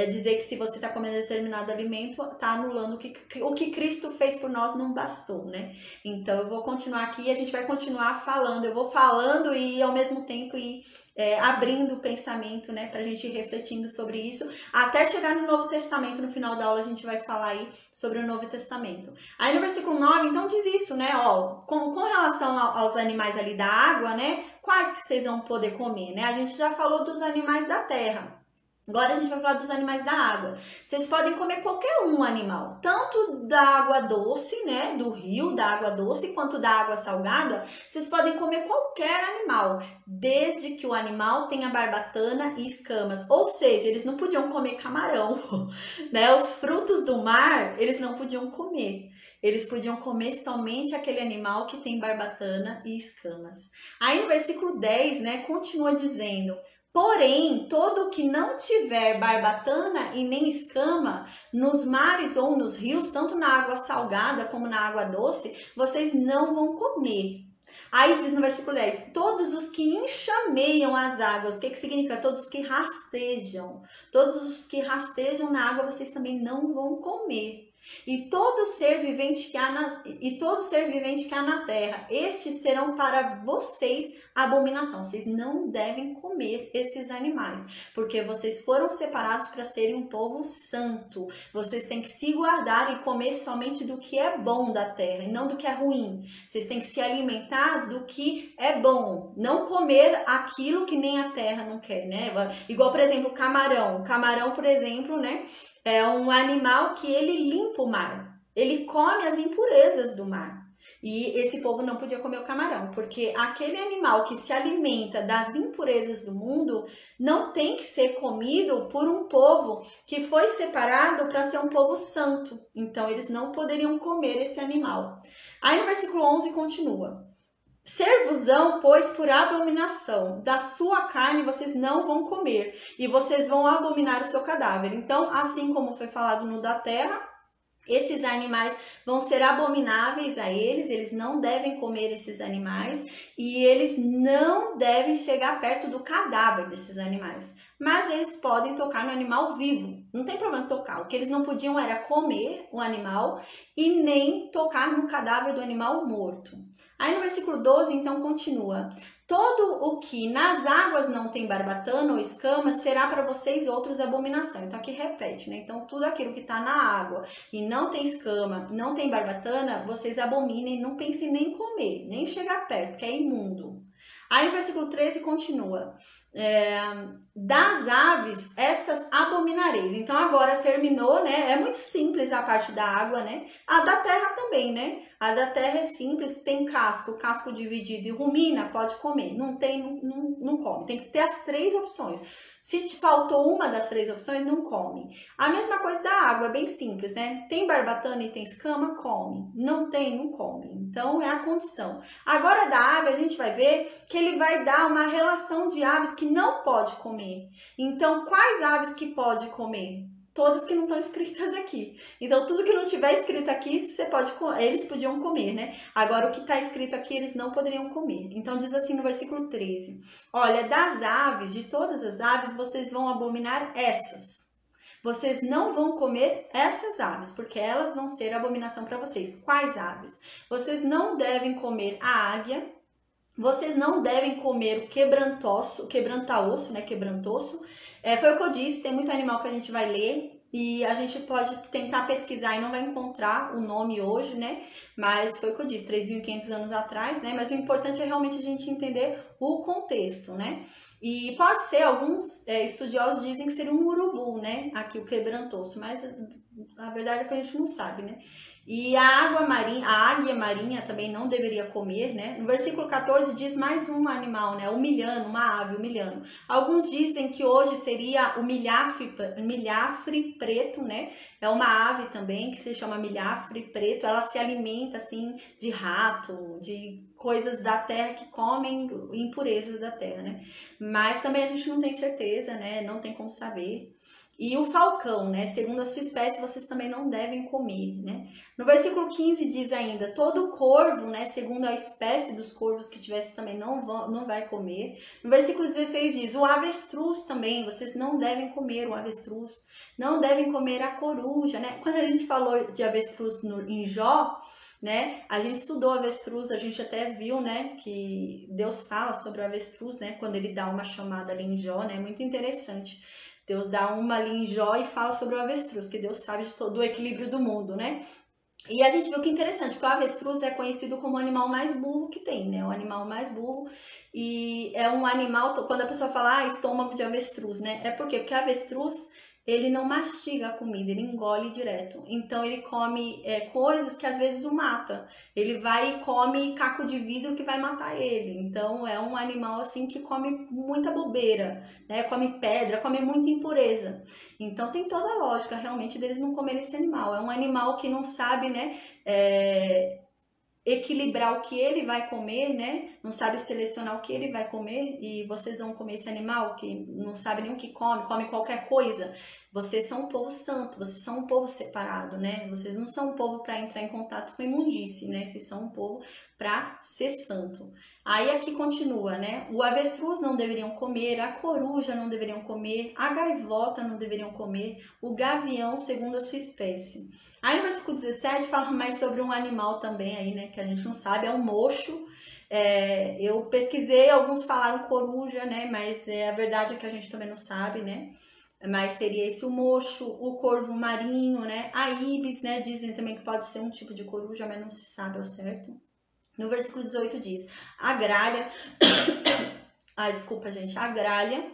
Dizer que se você está comendo determinado alimento, está anulando o que Cristo fez por nós não bastou, né? Então, eu vou continuar aqui e a gente vai continuar falando. Eu vou falando e, ao mesmo tempo, abrindo o pensamento, né? Pra gente ir refletindo sobre isso. Até chegar no Novo Testamento, no final da aula, a gente vai falar aí sobre o Novo Testamento. Aí, no versículo 9, então, diz isso, né? Ó, com relação aos animais ali da água, né? Quais que vocês vão poder comer, né? A gente já falou dos animais da terra. Agora a gente vai falar dos animais da água. Vocês podem comer qualquer um animal, tanto da água doce, né, do rio, da água doce, quanto da água salgada. Vocês podem comer qualquer animal, desde que o animal tenha barbatana e escamas. Ou seja, eles não podiam comer camarão, né? Os frutos do mar, eles não podiam comer. Eles podiam comer somente aquele animal que tem barbatana e escamas. Aí no versículo 10, né, continua dizendo... Porém, todo que não tiver barbatana e nem escama nos mares ou nos rios, tanto na água salgada como na água doce, vocês não vão comer. Aí diz no versículo 10, todos os que enxameiam as águas, o que significa? Todos os que rastejam. Todos os que rastejam na água, vocês também não vão comer. E todo ser vivente que há na terra, estes serão para vocês abominação. Vocês não devem comer esses animais, porque vocês foram separados para serem um povo santo. Vocês têm que se guardar e comer somente do que é bom da terra e não do que é ruim. Vocês têm que se alimentar do que é bom, não comer aquilo que nem a terra não quer, né? Igual, por exemplo, camarão. Camarão, por exemplo, né? É um animal que ele limpa o mar. Ele come as impurezas do mar. E esse povo não podia comer o camarão, porque aquele animal que se alimenta das impurezas do mundo não tem que ser comido por um povo que foi separado para ser um povo santo. Então, eles não poderiam comer esse animal. Aí no versículo 11 continua. Ser-vos-ão, pois, por abominação, da sua carne vocês não vão comer, e vocês vão abominar o seu cadáver. Então, assim como foi falado no da terra, esses animais vão ser abomináveis a eles não devem comer esses animais, e eles não devem chegar perto do cadáver desses animais. Mas eles podem tocar no animal vivo, não tem problema tocar. O que eles não podiam era comer o animal e nem tocar no cadáver do animal morto. Aí no versículo 12, então, continua. Todo o que nas águas não tem barbatana ou escama será para vocês outros abominação. Então aqui repete, né? Então tudo aquilo que está na água e não tem escama, não tem barbatana, vocês abominem, não pensem nem em comer, nem chegar perto, porque é imundo. Aí no versículo 13 continua. Das aves, estas abominareis. Então agora terminou, né? É muito simples a parte da água, né? A da terra também, né? A da terra é simples, tem casco dividido e rumina, pode comer. Não tem, não come. Tem que ter as 3 opções. Se te faltou uma das 3 opções, não come. A mesma coisa da água, é bem simples, né? Tem barbatana e tem escama, come. Não tem, não come. Então é a condição. Agora da ave, a gente vai ver que ele vai dar uma relação de aves que não pode comer. Então, quais aves que pode comer? Todas que não estão escritas aqui. Então, tudo que não tiver escrito aqui, eles podiam comer, né? Agora, o que está escrito aqui, eles não poderiam comer. Então, diz assim no versículo 13. Olha, das aves, de todas as aves, vocês vão abominar essas. Vocês não vão comer essas aves, porque elas vão ser abominação para vocês. Quais aves? Vocês não devem comer a águia. Vocês não devem comer o quebranta-osso, né? Quebrantosso. Foi o que eu disse, tem muito animal que a gente vai ler e a gente pode tentar pesquisar e não vai encontrar o nome hoje, né? Mas foi o que eu disse, 3.500 anos atrás, né? Mas o importante é realmente a gente entender o contexto, né? E pode ser, alguns estudiosos dizem que seria um urubu, né? Aqui o quebrantosso, mas a verdade é que a gente não sabe, né? E a águia marinha também não deveria comer, né? No versículo 14 diz mais um animal, né? O milhano, uma ave, o milhano. Alguns dizem que hoje seria o milhafre preto, né? É uma ave também que se chama milhafre preto. Ela se alimenta, assim, de rato, de coisas da terra que comem impurezas da terra, né? Mas também a gente não tem certeza, né? Não tem como saber. E o falcão, né? Segundo a sua espécie, vocês também não devem comer, né? No versículo 15 diz ainda, todo corvo, né? Segundo a espécie dos corvos que tivesse também não vai comer. No versículo 16 diz, o avestruz também, vocês não devem comer o avestruz. Não devem comer a coruja, né? Quando a gente falou de avestruz em Jó, né? A gente estudou avestruz, a gente até viu, né? Que Deus fala sobre o avestruz, né? Quando ele dá uma chamada ali em Jó, né? Muito interessante. Deus dá uma ali em Jó e fala sobre o avestruz, que Deus sabe de todo o equilíbrio do mundo, né? E a gente viu que interessante, porque o avestruz é conhecido como o animal mais burro que tem, né? O animal mais burro. E é um animal, quando a pessoa fala, estômago de avestruz, né? É por quê? Porque avestruz, ele não mastiga a comida, ele engole direto. Então, ele come coisas que às vezes o mata. Ele vai e come caco de vidro que vai matar ele. Então, é um animal assim que come muita bobeira, né? Come pedra, come muita impureza. Então, tem toda a lógica realmente deles não comerem esse animal. É um animal que não sabe, né? equilibrar o que ele vai comer, né? Não sabe selecionar o que ele vai comer e vocês vão comer esse animal que não sabe nem o que come qualquer coisa. Vocês são um povo santo, vocês são um povo separado, né? Vocês não são um povo para entrar em contato com imundície, né? Vocês são um povo para ser santo. Aí aqui continua, né? O avestruz não deveriam comer, a coruja não deveriam comer, a gaivota não deveriam comer, o gavião segundo a sua espécie. Aí no versículo 17 fala mais sobre um animal também aí, né? Que a gente não sabe, é um mocho. Eu pesquisei, alguns falaram coruja, né? Mas a verdade é que a gente também não sabe, né? Mas seria esse o mocho, o corvo marinho, né? A ibis, né? Dizem também que pode ser um tipo de coruja, mas não se sabe ao certo. No versículo 18 diz, a gralha, desculpa gente, a gralha,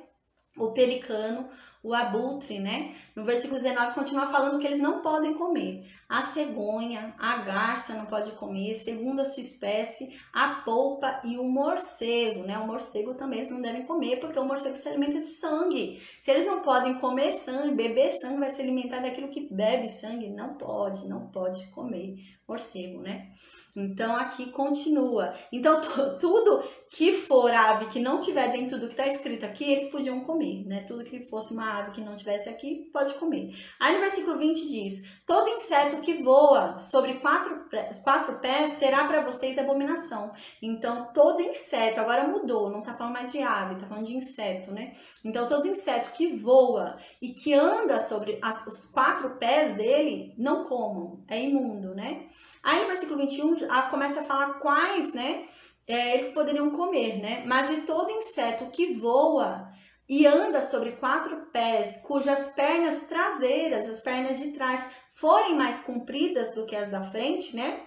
o pelicano, o abutre, né? No versículo 19 continua falando que eles não podem comer. A cegonha, a garça não pode comer, segundo a sua espécie, a polpa e o morcego, né? O morcego também eles não devem comer, porque o morcego se alimenta de sangue. Se eles não podem comer sangue, beber sangue, vai se alimentar daquilo que bebe sangue. Não pode comer morcego, né? Então aqui continua. Então tudo que for ave que não tiver dentro do que está escrito aqui, eles podiam comer, né? Tudo que fosse uma ave que não tivesse aqui, pode comer. Aí no versículo 20 diz, todo inseto que voa sobre quatro pés será para vocês abominação. Então todo inseto, agora mudou, não tá falando mais de ave, tá falando de inseto, né? Então todo inseto que voa e que anda sobre os 4 pés dele, não comam, é imundo, né? Aí no versículo 21 começa a falar quais, né, eles poderiam comer, né? Mas de todo inseto que voa e anda sobre 4 pés, cujas pernas traseiras, as pernas de trás, forem mais compridas do que as da frente, né?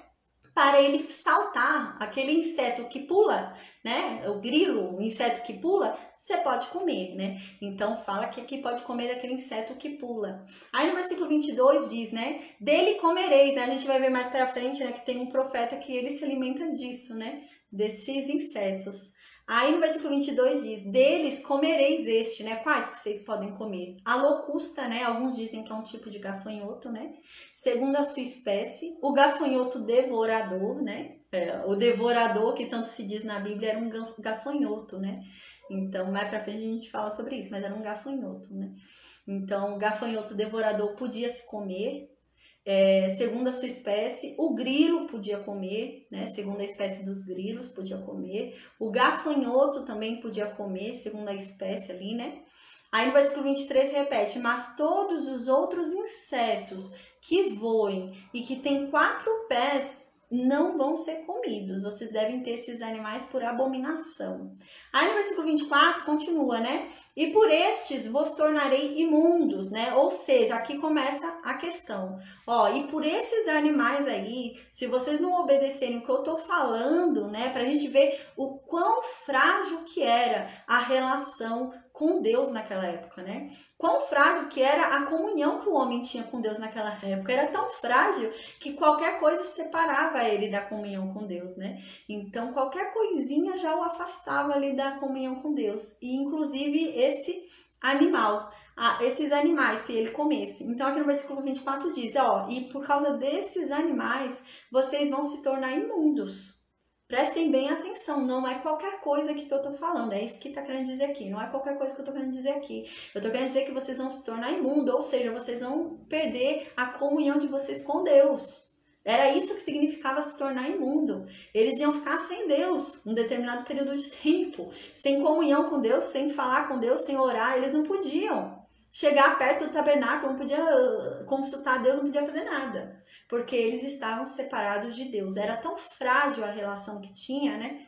Para ele saltar, aquele inseto que pula, né? O grilo, o inseto que pula, você pode comer, né? Então fala que aqui pode comer daquele inseto que pula. Aí no versículo 22 diz, né? Dele comereis, né? A gente vai ver mais pra frente, né? Que tem um profeta que ele se alimenta disso, né? Desses insetos. Aí no versículo 22 diz, deles comereis este, né? Quais que vocês podem comer? A locusta, né? Alguns dizem que é um tipo de gafanhoto, né? Segundo a sua espécie. O gafanhoto devorador, né? O devorador, que tanto se diz na Bíblia, era um gafanhoto, né? Então, mais pra frente a gente fala sobre isso, mas era um gafanhoto, né? Então, o gafanhoto devorador podia se comer. Segundo a sua espécie, o grilo podia comer, né? Segundo a espécie dos grilos, podia comer. O gafanhoto também podia comer, segundo a espécie ali, né? Aí no versículo 23 repete, mas todos os outros insetos que voem e que têm 4 pés não vão ser comidos. Vocês devem ter esses animais por abominação. Aí no versículo 24 continua, né? E por estes vos tornarei imundos, né? Ou seja, aqui começa a questão. E por esses animais aí, se vocês não obedecerem o que eu tô falando, né? Pra gente ver o quão frágil que era a relação com Deus naquela época, né? Quão frágil que era a comunhão que o homem tinha com Deus naquela época. Era tão frágil que qualquer coisa separava ele da comunhão com Deus, né? Então, qualquer coisinha já o afastava ali da comunhão com Deus. E, inclusive, esse animal, esses animais, se ele comesse. Então, aqui no versículo 24 diz, e por causa desses animais, vocês vão se tornar imundos. Prestem bem atenção, não é qualquer coisa aqui que eu tô falando, é isso que tá querendo dizer aqui, não é qualquer coisa que eu tô querendo dizer aqui. Eu tô querendo dizer que vocês vão se tornar imundos, ou seja, vocês vão perder a comunhão de vocês com Deus. Era isso que significava se tornar imundo. Eles iam ficar sem Deus um determinado período de tempo, sem comunhão com Deus, sem falar com Deus, sem orar, eles não podiam chegar perto do tabernáculo, não podia consultar Deus, não podia fazer nada, porque eles estavam separados de Deus. Era tão frágil a relação que tinha, né,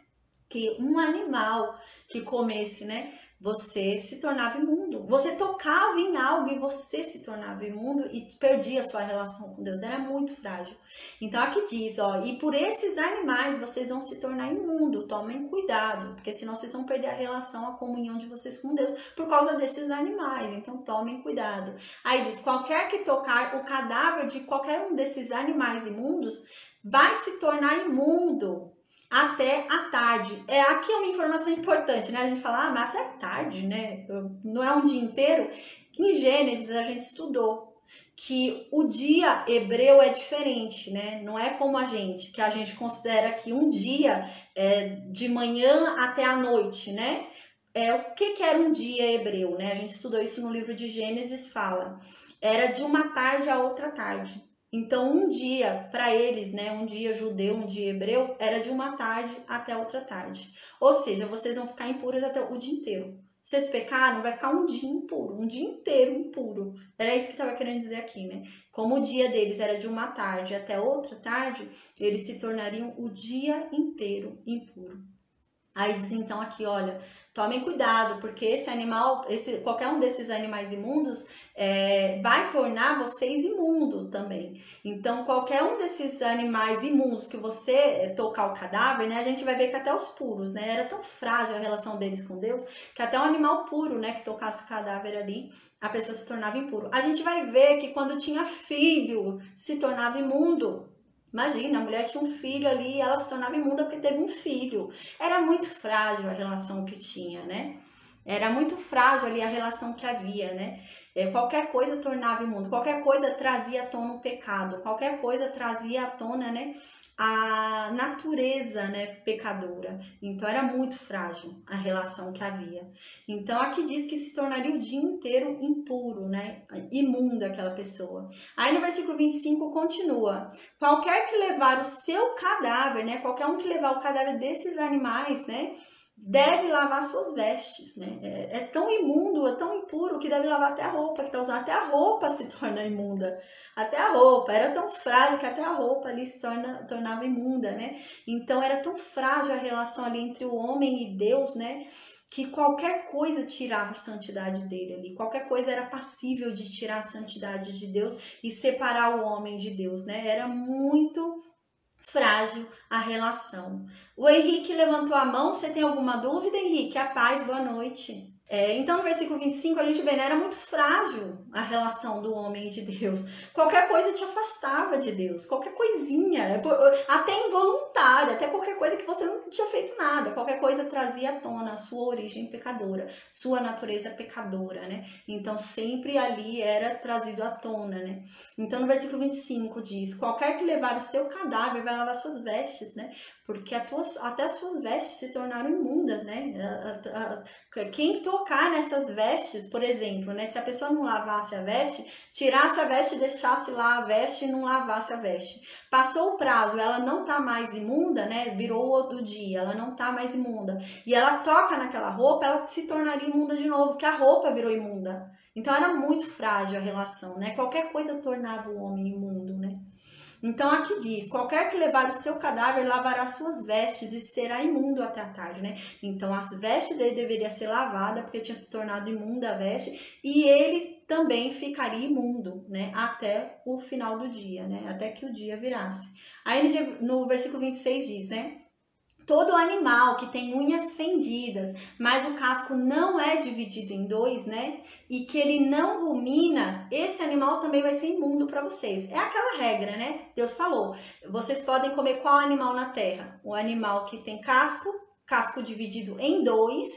que um animal que comesse, né, você se tornava imundo. Você tocava em algo e você se tornava imundo e perdia a sua relação com Deus. Era muito frágil. Então aqui diz, e por esses animais vocês vão se tornar imundo. Tomem cuidado, porque senão vocês vão perder a relação, a comunhão de vocês com Deus por causa desses animais. Então tomem cuidado. Aí diz, qualquer que tocar o cadáver de qualquer um desses animais imundos vai se tornar imundo até a tarde. Aqui é uma informação importante, né? A gente fala, mas até tarde, né? Não é um dia inteiro. Em Gênesis a gente estudou que o dia hebreu é diferente, né? Não é como que a gente considera que um dia é de manhã até a noite, né? O que era um dia hebreu, né? A gente estudou isso no livro de Gênesis, fala. Era de uma tarde a outra tarde. Então, um dia, para eles, né? Um dia judeu, um dia hebreu, era de uma tarde até outra tarde. Ou seja, vocês vão ficar impuros até o dia inteiro. Vocês pecaram, vai ficar um dia impuro, um dia inteiro impuro. Era isso que estava querendo dizer aqui, né? Como o dia deles era de uma tarde até outra tarde, eles se tornariam o dia inteiro impuro. Aí diz então aqui, olha, tomem cuidado, porque esse animal, qualquer um desses animais imundos vai tornar vocês imundos também. Então, qualquer um desses animais imundos que você tocar o cadáver, né, a gente vai ver que até os puros, né, era tão frágil a relação deles com Deus, que até um animal puro, né, que tocasse o cadáver ali, a pessoa se tornava impuro. A gente vai ver que quando tinha filho, se tornava imundo. Imagina, a mulher tinha um filho ali e ela se tornava imunda porque teve um filho. Era muito frágil a relação que tinha, né? Era muito frágil ali a relação que havia, né? Qualquer coisa tornava imundo, qualquer coisa trazia à tona o pecado, qualquer coisa trazia à tona, né, a natureza, né, pecadora. Então era muito frágil a relação que havia. Então aqui diz que se tornaria o dia inteiro impuro, né, imunda aquela pessoa. Aí no versículo 25 continua: qualquer que levar o seu cadáver, né, qualquer um que levar o cadáver desses animais, né, deve lavar suas vestes, né? É tão imundo, é tão impuro que deve lavar até a roupa que tá usando. Até a roupa se torna imunda. Até a roupa. Era tão frágil que até a roupa ali se tornava imunda, né? Então era tão frágil a relação ali entre o homem e Deus, né? Que qualquer coisa tirava a santidade dele ali. Qualquer coisa era passível de tirar a santidade de Deus e separar o homem de Deus, né? Era muito frágil a relação. O Henrique levantou a mão. Você tem alguma dúvida, Henrique? A paz, boa noite. Então no versículo 25 a gente vê, né, era muito frágil a relação do homem e de Deus. Qualquer coisa te afastava de Deus, qualquer coisinha, até involuntária, até qualquer coisa que você não tinha feito nada, qualquer coisa trazia à tona a sua origem pecadora, sua natureza pecadora, né? Então sempre ali era trazido à tona, né? Então no versículo 25 diz: qualquer que levar o seu cadáver vai lavar suas vestes, né? Porque até as suas vestes se tornaram imundas, né? Quem tocar nessas vestes, por exemplo, né? Se a pessoa não lavasse a veste, tirasse a veste, deixasse lá a veste e não lavasse a veste. Passou o prazo, ela não tá mais imunda, né? Virou outro dia, ela não tá mais imunda. E ela toca naquela roupa, ela se tornaria imunda de novo, porque a roupa virou imunda. Então era muito frágil a relação, né? Qualquer coisa tornava o homem imundo, né? Então aqui diz: qualquer que levar o seu cadáver lavará suas vestes e será imundo até a tarde, né? Então as vestes dele deveriam ser lavadas porque tinha se tornado imunda a veste, e ele também ficaria imundo, né? Até o final do dia, né? Até que o dia virasse. Aí no versículo 26 diz, né? Todo animal que tem unhas fendidas, mas o casco não é dividido em dois, né? E que ele não rumina, esse animal também vai ser imundo para vocês. É aquela regra, né? Deus falou: vocês podem comer qual animal na terra? O animal que tem casco dividido em dois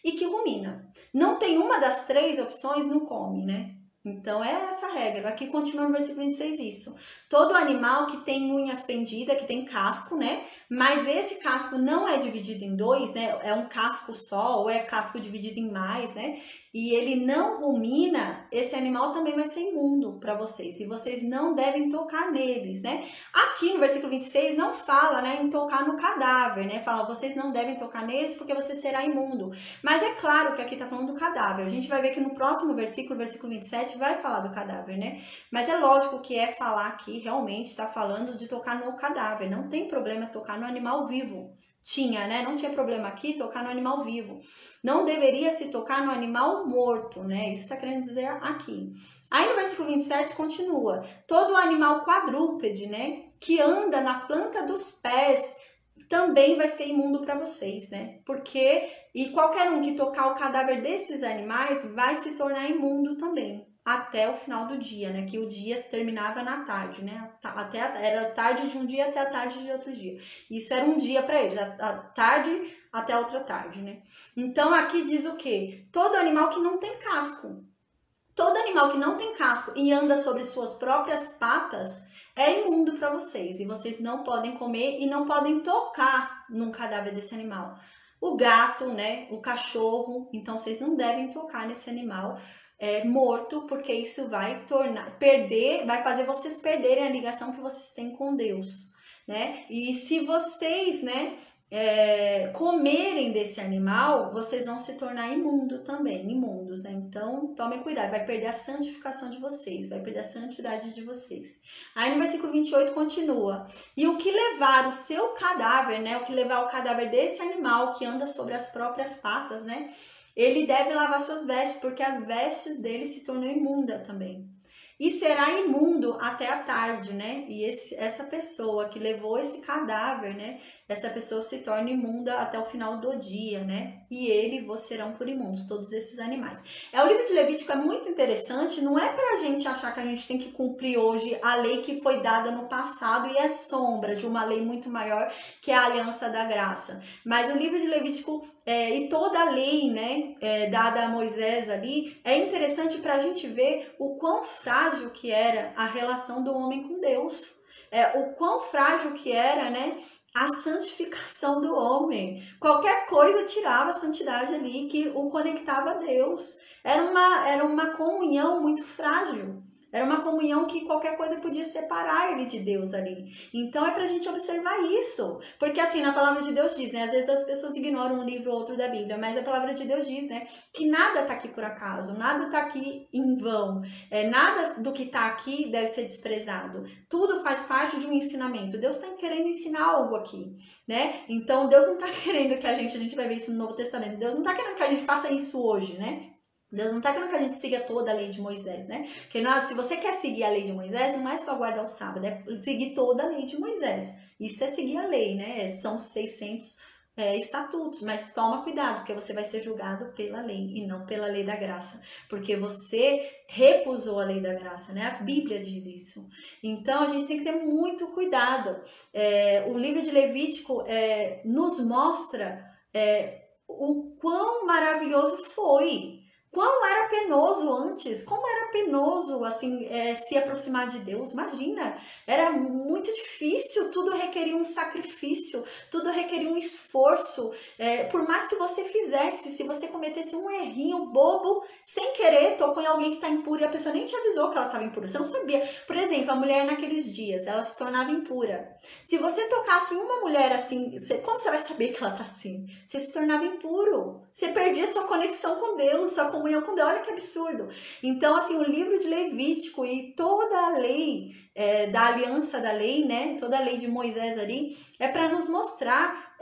e que rumina. Não tem uma das três opções, não come, né? Então é essa regra. Aqui continua no versículo 26 isso. Todo animal que tem unha fendida, que tem casco, né? Mas esse casco não é dividido em dois, né? É um casco só ou é casco dividido em mais, né? E ele não rumina, esse animal também vai ser imundo para vocês. E vocês não devem tocar neles, né? Aqui no versículo 26 não fala, né, em tocar no cadáver, né? Fala: vocês não devem tocar neles porque você será imundo. Mas é claro que aqui tá falando do cadáver. A gente vai ver que no próximo versículo 27, vai falar do cadáver, né? Mas é lógico que falar aqui, realmente tá falando de tocar no cadáver. Não tem problema tocar no animal vivo. Tinha, né? Não tinha problema aqui tocar no animal vivo. Não deveria se tocar no animal morto, né? Isso tá querendo dizer aqui. Aí no versículo 27 continua: todo animal quadrúpede, né, que anda na planta dos pés também vai ser imundo para vocês, né? E qualquer um que tocar o cadáver desses animais vai se tornar imundo também, até o final do dia, né? Que o dia terminava na tarde, né? Era tarde de um dia até a tarde de outro dia. Isso era um dia para eles, a tarde até a outra tarde, né? Então aqui diz o quê? Todo animal que não tem casco. todo animal que não tem casco e anda sobre suas próprias patas é imundo para vocês. E vocês não podem comer e não podem tocar num cadáver desse animal. O gato, né? O cachorro. Então, vocês não devem tocar nesse animal morto, porque isso vai vai fazer vocês perderem a ligação que vocês têm com Deus, né? E se vocês, né, comerem desse animal, vocês vão se tornar imundos, né? Então, tomem cuidado, vai perder a santificação de vocês, vai perder a santidade de vocês. Aí no versículo 28 continua: e o que levar o seu cadáver, né? O que levar o cadáver desse animal que anda sobre as próprias patas, né? Ele deve lavar suas vestes, porque as vestes dele se tornam imunda também. E será imundo até a tarde, né? E essa pessoa que levou esse cadáver, né? Essa pessoa se torna imunda até o final do dia, né? E ele e vós serão por imundos, todos esses animais. O livro de Levítico é muito interessante, não é pra gente achar que a gente tem que cumprir hoje a lei que foi dada no passado e é sombra de uma lei muito maior, que é a aliança da graça. Mas o livro de Levítico e toda a lei, né, dada a Moisés ali, é interessante para a gente ver o quão frágil que era a relação do homem com Deus. O quão frágil que era, né, a santificação do homem. Qualquer coisa tirava a santidade ali, que o conectava a Deus. Era uma comunhão muito frágil. Era uma comunhão que qualquer coisa podia separar ele de Deus ali. Então é pra gente observar isso. Porque assim, na palavra de Deus diz, né? Às vezes as pessoas ignoram um livro ou outro da Bíblia, mas a palavra de Deus diz, né? Que nada tá aqui por acaso, nada tá aqui em vão. Nada do que tá aqui deve ser desprezado. Tudo faz parte de um ensinamento. Deus tá querendo ensinar algo aqui, né? Então Deus não tá querendo que a gente vai ver isso no Novo Testamento. Deus não tá querendo que a gente faça isso hoje, né? Deus não está querendo que a gente siga toda a lei de Moisés, né? Porque se você quer seguir a lei de Moisés, não é só guardar o sábado, é seguir toda a lei de Moisés. Isso é seguir a lei, né? São 600 estatutos, mas toma cuidado, porque você vai ser julgado pela lei e não pela lei da graça. Porque você recusou a lei da graça, né? A Bíblia diz isso. Então, a gente tem que ter muito cuidado. O livro de Levítico nos mostra o quão maravilhoso foi. Quão era penoso antes, como era penoso assim se aproximar de Deus, imagina, era muito difícil, tudo requeria um sacrifício, tudo requeria um esforço, por mais que você fizesse, se você cometesse um errinho bobo, sem querer, tocou em alguém que está impuro e a pessoa nem te avisou que ela estava impura, você não sabia. Por exemplo, a mulher naqueles dias, ela se tornava impura. Se você tocasse em uma mulher assim, como você vai saber que ela está assim? Você se tornava impuro, você perdia sua conexão com Deus, sua comunhão com Deus, olha que absurdo. Então, assim, o livro de Levítico e toda a lei da aliança da lei, né, toda a lei de Moisés ali, é para nos mostrar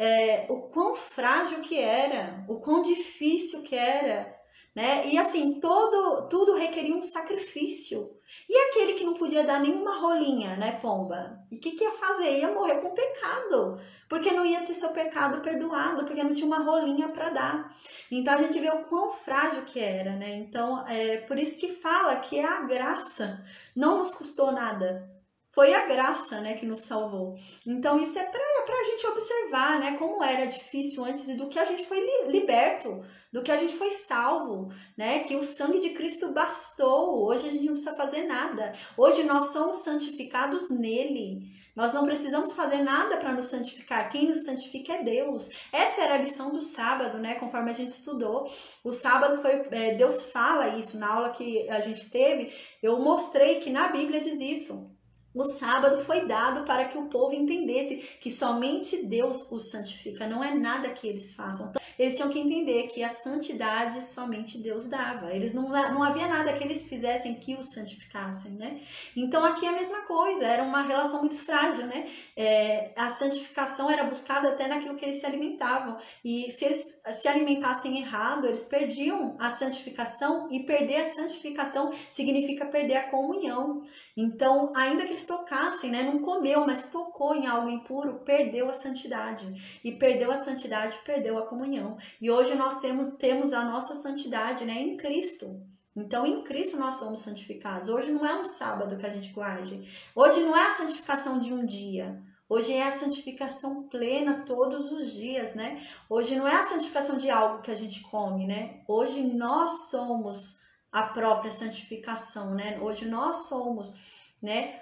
o quão frágil que era, o quão difícil que era, né, e assim, tudo requeria um sacrifício. E aquele que não podia dar nenhuma rolinha, né, pomba? E o que ia fazer? Ia morrer com pecado, porque não ia ter seu pecado perdoado, porque não tinha uma rolinha para dar. Então a gente vê o quão frágil que era, né? Então por isso que fala que a graça não nos custou nada. Foi a graça, né, que nos salvou. Então isso é pra gente observar, né, como era difícil antes e do que a gente foi liberto, do que a gente foi salvo, né, que o sangue de Cristo bastou. Hoje a gente não precisa fazer nada. Hoje nós somos santificados nele. Nós não precisamos fazer nada para nos santificar. Quem nos santifica é Deus. Essa era a lição do sábado, né, conforme a gente estudou. O sábado foi, Deus fala isso na aula que a gente teve. Eu mostrei que na Bíblia diz isso. O sábado foi dado para que o povo entendesse que somente Deus os santifica, não é nada que eles façam. Então, eles tinham que entender que a santidade somente Deus dava. Eles não havia nada que eles fizessem que os santificassem, né? Então aqui é a mesma coisa, era uma relação muito frágil, né? A santificação era buscada até naquilo que eles se alimentavam. E se eles se alimentassem errado, eles perdiam a santificação, e perder a santificação significa perder a comunhão. Então, ainda que eles tocassem, né, não comeu, mas tocou em algo impuro, perdeu a santidade. E perdeu a santidade, perdeu a comunhão. E hoje nós temos a nossa santidade, né, em Cristo. Então, em Cristo nós somos santificados. Hoje não é um sábado que a gente guarde. Hoje não é a santificação de um dia. Hoje é a santificação plena todos os dias, né? Hoje não é a santificação de algo que a gente come, né? Hoje nós somos a própria santificação, né? Hoje nós somos, né,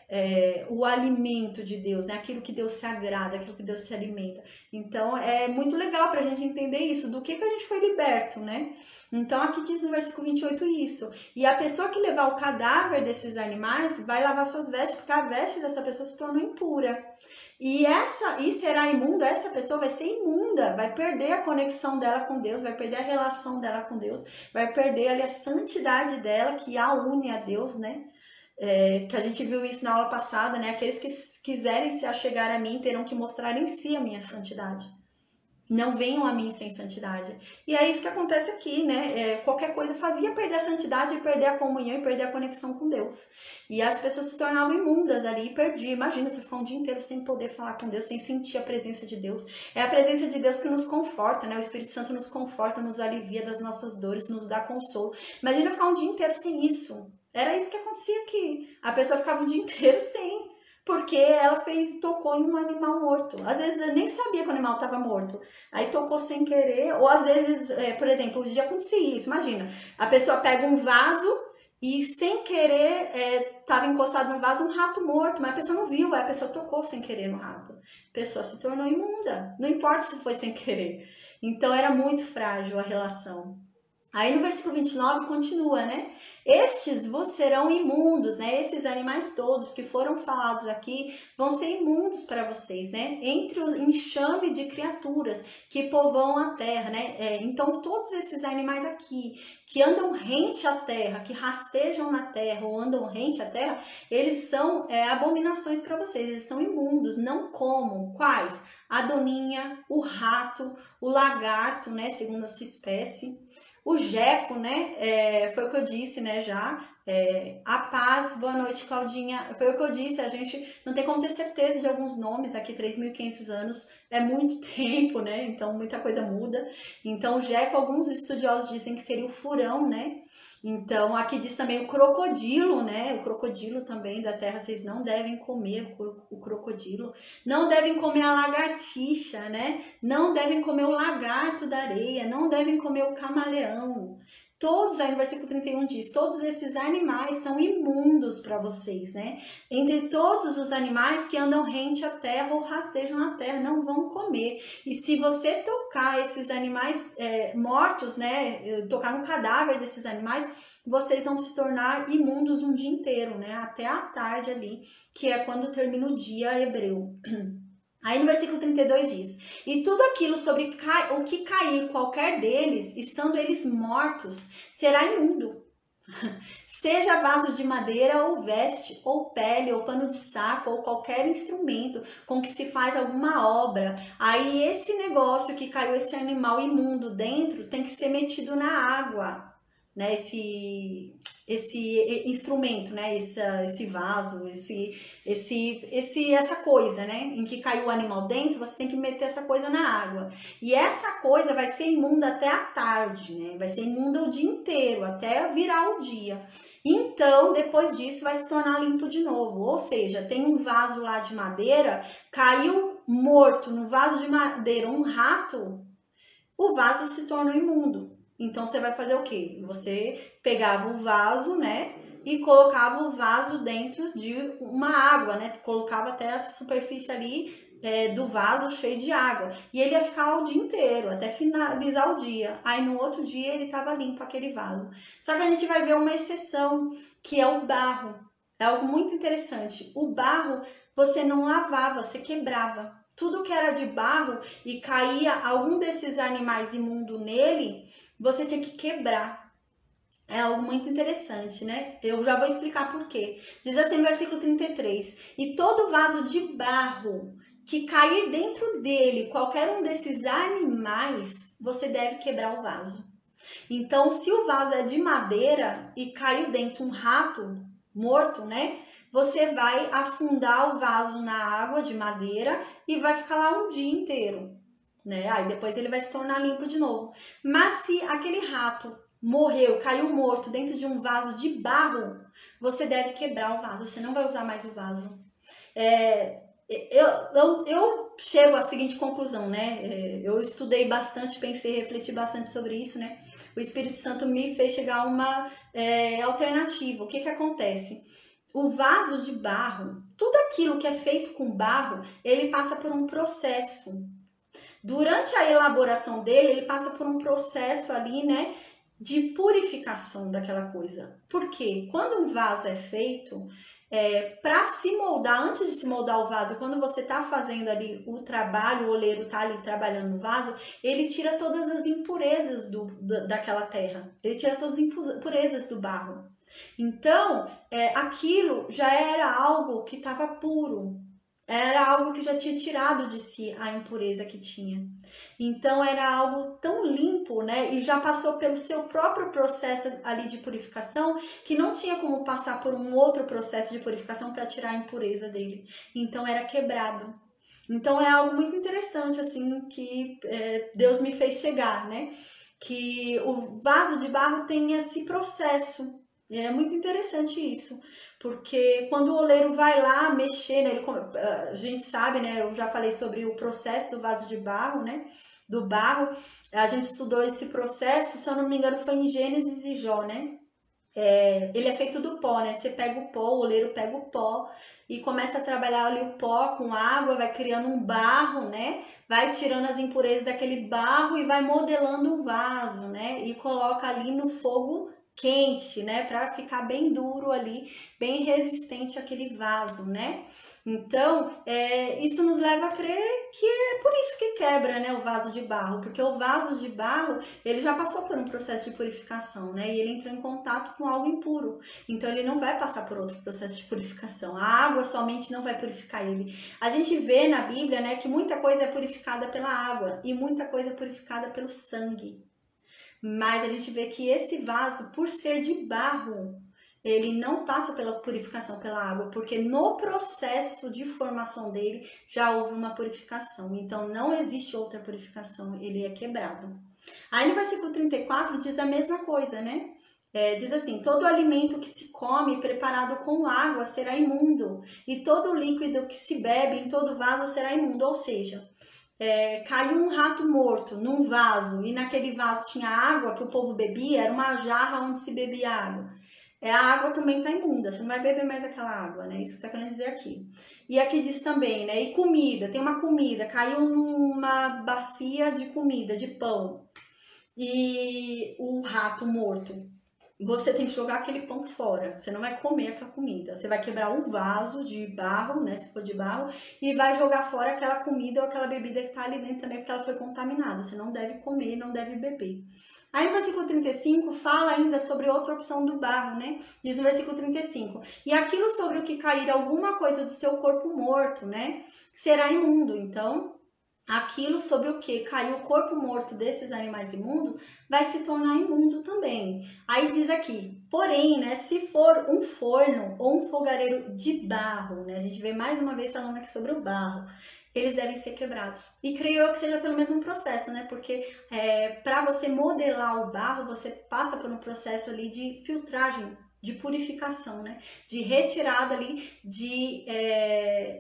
o alimento de Deus, né? Aquilo que Deus se agrada, aquilo que Deus se alimenta. Então é muito legal para a gente entender isso, do que a gente foi liberto, né? Então aqui diz no versículo 28 isso. E a pessoa que levar o cadáver desses animais vai lavar suas vestes, porque a veste dessa pessoa se tornou impura. E será imunda, essa pessoa vai ser imunda, vai perder a conexão dela com Deus, vai perder a relação dela com Deus, vai perder ali a santidade dela, que a une a Deus, né? Que a gente viu isso na aula passada, né? Aqueles que quiserem se achegar a mim terão que mostrar em si a minha santidade. Não venham a mim sem santidade. E é isso que acontece aqui, né? Qualquer coisa fazia perder a santidade e perder a comunhão e perder a conexão com Deus. E as pessoas se tornavam imundas ali e perdiam. Imagina você ficar um dia inteiro sem poder falar com Deus, sem sentir a presença de Deus. É a presença de Deus que nos conforta, né? O Espírito Santo nos conforta, nos alivia das nossas dores, nos dá consolo. Imagina ficar um dia inteiro sem isso. Era isso que acontecia aqui. A pessoa ficava um dia inteiro sem, porque ela tocou em um animal morto. Às vezes eu nem sabia que o animal estava morto. Aí tocou sem querer, ou às vezes, por exemplo, hoje acontecia isso. Imagina, a pessoa pega um vaso e sem querer estava encostado no vaso um rato morto, mas a pessoa não viu, aí a pessoa tocou sem querer no rato. A pessoa se tornou imunda, não importa se foi sem querer. Então era muito frágil a relação. Aí no versículo 29 continua, né? Estes vos serão imundos, né? Esses animais todos que foram falados aqui vão ser imundos para vocês, né? Entre o enxame de criaturas que povoam a terra, né? Então todos esses animais aqui que andam rente à terra, que rastejam na terra ou andam rente à terra, eles são abominações para vocês, eles são imundos, não comam. Quais? A doninha, o rato, o lagarto, né? Segundo a sua espécie. O geco, né, foi o que eu disse, né, já, a paz, boa noite, Claudinha, foi o que eu disse, a gente não tem como ter certeza de alguns nomes, aqui 3.500 anos é muito tempo, né, então muita coisa muda. Então o geco, alguns estudiosos dizem que seria o furão, né, então aqui diz também o crocodilo, né, o crocodilo também da terra, vocês não devem comer o crocodilo, não devem comer a lagartixa, né, não devem comer o lagarto da areia, não devem comer o camaleão. Todos, aí no versículo 31 diz, todos esses animais são imundos para vocês, né? Entre todos os animais que andam rente à terra ou rastejam na terra, não vão comer. E se você tocar esses animais mortos, né? Tocar no cadáver desses animais, vocês vão se tornar imundos um dia inteiro, né? Até a tarde ali, que é quando termina o dia hebreu. Aí no versículo 32 diz, e tudo aquilo sobre o que cair qualquer deles, estando eles mortos, será imundo. Seja vaso de madeira ou veste, ou pele, ou pano de saco, ou qualquer instrumento com que se faz alguma obra. Aí esse negócio que caiu, esse animal imundo dentro, tem que ser metido na água, né? Esse instrumento, né? Esse vaso, essa coisa, né? Em que caiu o animal dentro, você tem que meter essa coisa na água. E essa coisa vai ser imunda até a tarde, né? Vai ser imunda o dia inteiro, até virar o dia. Então, depois disso, vai se tornar limpo de novo. Ou seja, tem um vaso lá de madeira, caiu morto no vaso de madeira um rato, o vaso se tornou imundo. Então, você vai fazer o quê? Você pegava o vaso, né? E colocava o vaso dentro de uma água, né? Colocava até a superfície ali do vaso cheio de água. E ele ia ficar lá o dia inteiro, até finalizar o dia. Aí, no outro dia, ele estava limpo, aquele vaso. Só que a gente vai ver uma exceção, que é o barro. É algo muito interessante. O barro, você não lavava, você quebrava. Tudo que era de barro e caía algum desses animais imundos nele, você tinha que quebrar. É algo muito interessante, né? Eu já vou explicar por quê. Diz assim no versículo 33. E todo vaso de barro que cair dentro dele, qualquer um desses animais, você deve quebrar o vaso. Então, se o vaso é de madeira e caiu dentro um rato morto, né? Você vai afundar o vaso na água de madeira e vai ficar lá um dia inteiro, né? Aí depois ele vai se tornar limpo de novo. Mas se aquele rato morreu, caiu morto dentro de um vaso de barro, você deve quebrar o vaso, você não vai usar mais o vaso. eu chego à seguinte conclusão, né? Eu estudei bastante, pensei, refleti bastante sobre isso, né? O Espírito Santo me fez chegar a uma alternativa. O que que acontece? O vaso de barro, tudo aquilo que é feito com barro, ele passa por um processo. Durante a elaboração dele, ele passa por um processo ali, né, de purificação daquela coisa. Por quê? Quando um vaso é feito, para se moldar, antes de se moldar o vaso, quando você está fazendo ali o trabalho, o oleiro está ali trabalhando no vaso, ele tira todas as impurezas daquela terra, ele tira todas as impurezas do barro. Então, aquilo já era algo que estava puro, era algo que já tinha tirado de si a impureza que tinha. Então era algo tão limpo, né? E já passou pelo seu próprio processo ali de purificação, que não tinha como passar por um outro processo de purificação para tirar a impureza dele. Então era quebrado. Então é algo muito interessante, assim, que Deus me fez chegar, né? Que o vaso de barro tem esse processo. É muito interessante isso, porque quando o oleiro vai lá mexer, né, a gente sabe, né, eu já falei sobre o processo do vaso de barro, né, do barro, a gente estudou esse processo, se eu não me engano foi em Gênesis e Jó, né, ele é feito do pó, né, você pega o pó, o oleiro pega o pó e começa a trabalhar ali o pó com água, vai criando um barro, né, vai tirando as impurezas daquele barro e vai modelando o vaso, né, e coloca ali no fogo quente, né, para ficar bem duro ali, bem resistente àquele vaso, né? Então, isso nos leva a crer que é por isso que quebra, né, o vaso de barro, porque o vaso de barro, ele já passou por um processo de purificação, né, e ele entrou em contato com algo impuro, então ele não vai passar por outro processo de purificação, a água somente não vai purificar ele. A gente vê na Bíblia, né, que muita coisa é purificada pela água e muita coisa é purificada pelo sangue. Mas a gente vê que esse vaso, por ser de barro, ele não passa pela purificação pela água, porque no processo de formação dele já houve uma purificação. Então não existe outra purificação, ele é quebrado. Aí no versículo 34 diz a mesma coisa, né? Diz assim: todo alimento que se come preparado com água será imundo, e todo líquido que se bebe em todo vaso será imundo. Ou seja, caiu um rato morto num vaso e naquele vaso tinha água que o povo bebia, era uma jarra onde se bebia água. A água também está imunda, você não vai beber mais aquela água, né? Isso que está querendo dizer aqui. E aqui diz também, né? E comida, tem uma comida, caiu numa bacia de comida, de pão, e o rato morto. Você tem que jogar aquele pão fora, você não vai comer aquela comida, você vai quebrar um vaso de barro, né, se for de barro, e vai jogar fora aquela comida ou aquela bebida que tá ali dentro também, porque ela foi contaminada, você não deve comer, não deve beber. Aí no versículo 35 fala ainda sobre outra opção do barro, né, diz no versículo 35, e aquilo sobre o que cair alguma coisa do seu corpo morto, né, será imundo. Então, aquilo sobre o que caiu o corpo morto desses animais imundos vai se tornar imundo também. Aí diz aqui, porém, né, se for um forno ou um fogareiro de barro, né, a gente vê mais uma vez falando aqui sobre o barro, eles devem ser quebrados. E creio eu que seja pelo mesmo processo, né, porque para você modelar o barro, você passa por um processo ali de filtragem, de purificação, né? De retirada ali de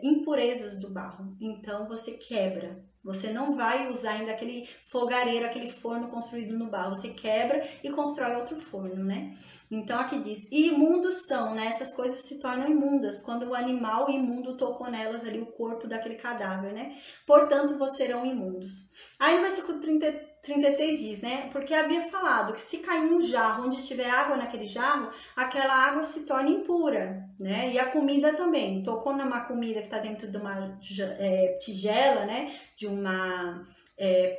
impurezas do barro. Então você quebra. Você não vai usar ainda aquele fogareiro, aquele forno construído no barro. Você quebra e constrói outro forno, né? Então aqui diz, e imundos são, né? Essas coisas se tornam imundas quando o animal imundo tocou nelas ali o corpo daquele cadáver, né? Portanto, vocês serão imundos. Aí no versículo 36 diz, né? Porque havia falado que se cair um jarro onde tiver água naquele jarro, aquela água se torna impura, né? E a comida também. Tocou numa comida que está dentro de uma tigela, né? De uma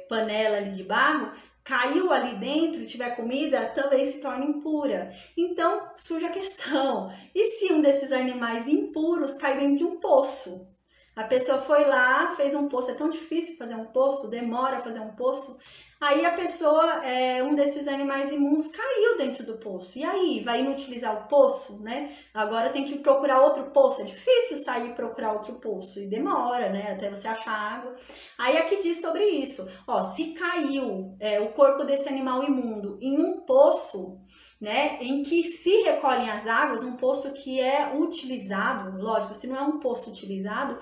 panela ali de barro, caiu ali dentro e tiver comida, também se torna impura. Então surge a questão, e se um desses animais impuros cai dentro de um poço? A pessoa foi lá, fez um poço, é tão difícil fazer um poço, demora a fazer um poço. Aí a pessoa, um desses animais imundos caiu dentro do poço. E aí, vai inutilizar o poço, né? Agora tem que procurar outro poço. É difícil sair e procurar outro poço. E demora, né? Até você achar água. Aí aqui diz sobre isso. Ó, se caiu o corpo desse animal imundo em um poço, né, em que se recolhem as águas, um poço que é utilizado, lógico, se não é um poço utilizado,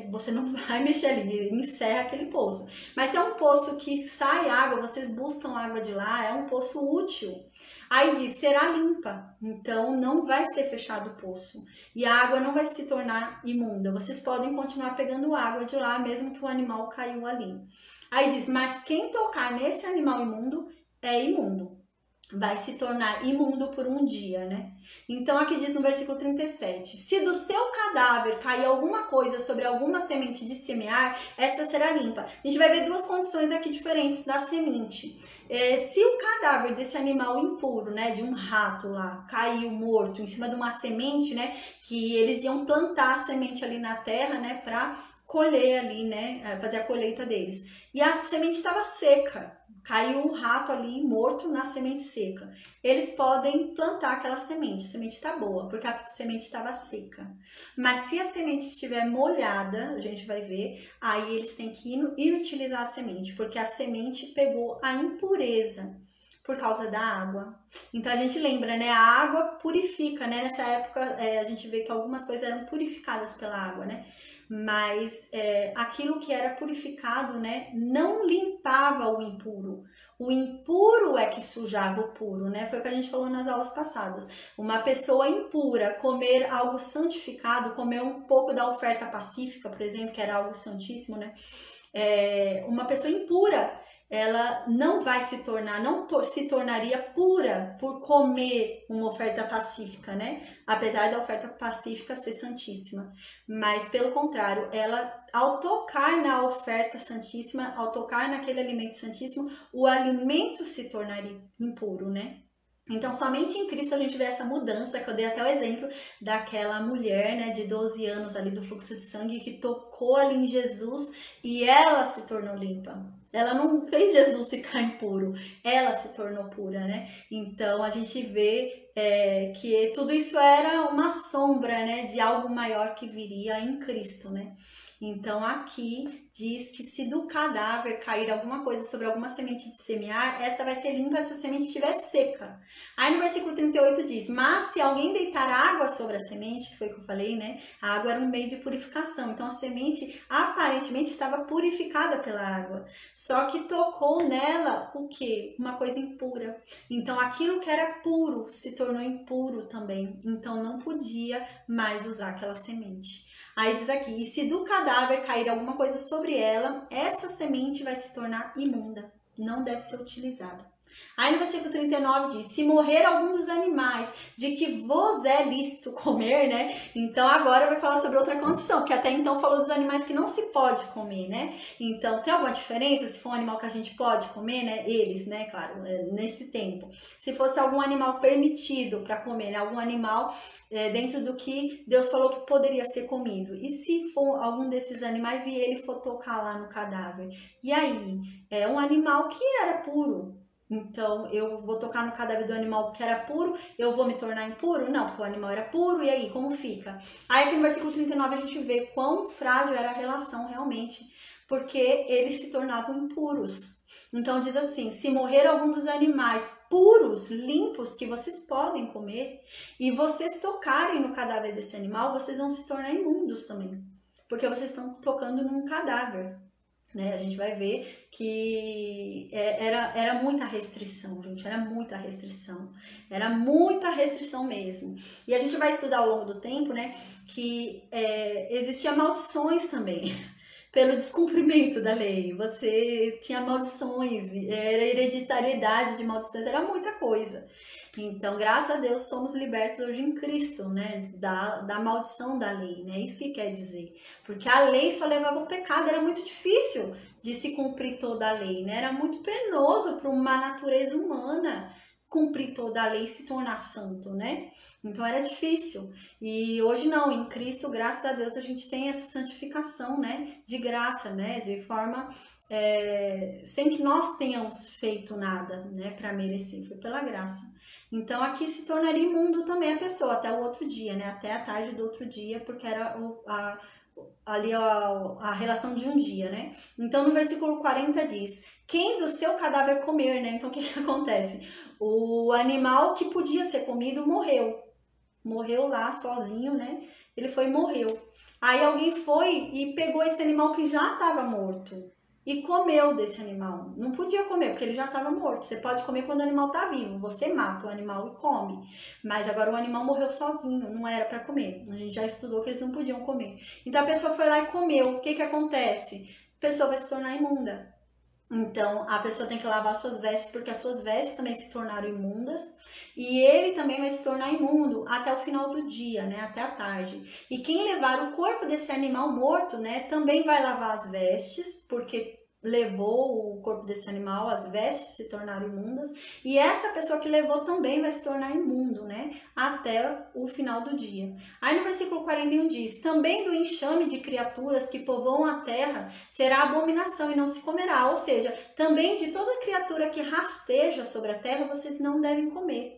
você não vai mexer ali, encerra aquele poço. Mas se é um poço que sai água, vocês buscam água de lá, é um poço útil. Aí diz, será limpa, então não vai ser fechado o poço. E a água não vai se tornar imunda. Vocês podem continuar pegando água de lá, mesmo que o animal caiu ali. Aí diz, mas quem tocar nesse animal imundo é imundo. Vai se tornar imundo por um dia, né? Então aqui diz no versículo 37, se do seu cadáver cair alguma coisa sobre alguma semente de semear, esta será limpa. A gente vai ver duas condições aqui diferentes da semente. Se o cadáver desse animal impuro, né, de um rato lá, caiu morto em cima de uma semente, né, que eles iam plantar a semente ali na terra, né, para colher ali, né, fazer a colheita deles. E a semente estava seca. Caiu um rato ali morto na semente seca. Eles podem plantar aquela semente. A semente está boa, porque a semente estava seca. Mas se a semente estiver molhada, a gente vai ver, aí eles têm que inutilizar a semente, porque a semente pegou a impureza por causa da água. Então a gente lembra, né? A água purifica, né? Nessa época a gente vê que algumas coisas eram purificadas pela água, né? Mas aquilo que era purificado, né, não limpava o impuro. O impuro é que sujava o puro, né? Foi o que a gente falou nas aulas passadas. Uma pessoa impura comer algo santificado, comer um pouco da oferta pacífica, por exemplo, que era algo santíssimo, né? Uma pessoa impura, ela não vai se tornar, se tornaria pura por comer uma oferta pacífica, né? Apesar da oferta pacífica ser santíssima. Mas, pelo contrário, ela, ao tocar na oferta santíssima, ao tocar naquele alimento santíssimo, o alimento se tornaria impuro, né? Então, somente em Cristo a gente vê essa mudança, que eu dei até o exemplo daquela mulher, né, de 12 anos ali do fluxo de sangue, que tocou ali em Jesus e ela se tornou limpa. Ela não fez Jesus ficar impuro, ela se tornou pura, né? Então, a gente vê que tudo isso era uma sombra, né, de algo maior que viria em Cristo, né? Então aqui diz que se do cadáver cair alguma coisa sobre alguma semente de semear, esta vai ser limpa se a semente estiver seca. Aí no versículo 38 diz, mas se alguém deitar água sobre a semente, que foi o que eu falei, né? A água era um meio de purificação, então a semente aparentemente estava purificada pela água. Só que tocou nela o quê? Uma coisa impura. Então aquilo que era puro se tornou impuro também, então não podia mais usar aquela semente. Aí diz aqui, e se do cadáver cair alguma coisa sobre ela, essa semente vai se tornar imunda, não deve ser utilizada. Aí no versículo 39 diz, se morrer algum dos animais de que vos é lícito comer, né? Então agora vai falar sobre outra condição, porque até então falou dos animais que não se pode comer, né? Então tem alguma diferença se for um animal que a gente pode comer, né? Eles, né? Claro, nesse tempo. Se fosse algum animal permitido para comer, né? Algum animal dentro do que Deus falou que poderia ser comido. E se for algum desses animais e ele for tocar lá no cadáver? E aí? É um animal que era puro. Então, eu vou tocar no cadáver do animal que era puro, eu vou me tornar impuro? Não, porque o animal era puro, e aí, como fica? Aí aqui no versículo 39 a gente vê quão frágil era a relação realmente, porque eles se tornavam impuros. Então diz assim, se morrer algum dos animais puros, limpos, que vocês podem comer, e vocês tocarem no cadáver desse animal, vocês vão se tornar imundos também, porque vocês estão tocando num cadáver. Né? A gente vai ver que era muita restrição, gente, era muita restrição mesmo. E a gente vai estudar ao longo do tempo, né, que existiam maldições também pelo descumprimento da lei. Você tinha maldições, era hereditariedade de maldições, era muita coisa. Então, graças a Deus, somos libertos hoje em Cristo, né? Da maldição da lei, né? Isso que quer dizer. Porque a lei só levava ao pecado, era muito difícil de se cumprir toda a lei, né? Era muito penoso para uma natureza humana cumprir toda a lei e se tornar santo, né? Então era difícil. E hoje não, em Cristo, graças a Deus, a gente tem essa santificação, né? De graça, né? De forma... sem que nós tenhamos feito nada, né? Para merecer, foi pela graça. Então aqui se tornaria imundo também a pessoa, até o outro dia, né? Até a tarde do outro dia, porque era ali a relação de um dia, né? Então no versículo 40 diz, quem do seu cadáver comer, né? Então o que acontece? O animal que podia ser comido morreu lá sozinho, né? Ele foi e morreu. Aí alguém foi e pegou esse animal que já estava morto e comeu desse animal. Não podia comer, porque ele já estava morto. Você pode comer quando o animal está vivo. Você mata o animal e come. Mas agora o animal morreu sozinho, não era para comer. A gente já estudou que eles não podiam comer. Então a pessoa foi lá e comeu. O que acontece? A pessoa vai se tornar imunda. Então, a pessoa tem que lavar suas vestes, porque as suas vestes também se tornaram imundas. E ele também vai se tornar imundo até o final do dia, né? Até a tarde. E quem levar o corpo desse animal morto, né? Também vai lavar as vestes, porque levou o corpo desse animal, as vestes se tornaram imundas. E essa pessoa que levou também vai se tornar imundo, né? Até o final do dia. Aí no versículo 41 diz: também do enxame de criaturas que povoam a terra será abominação e não se comerá. Ou seja, também de toda criatura que rasteja sobre a terra vocês não devem comer.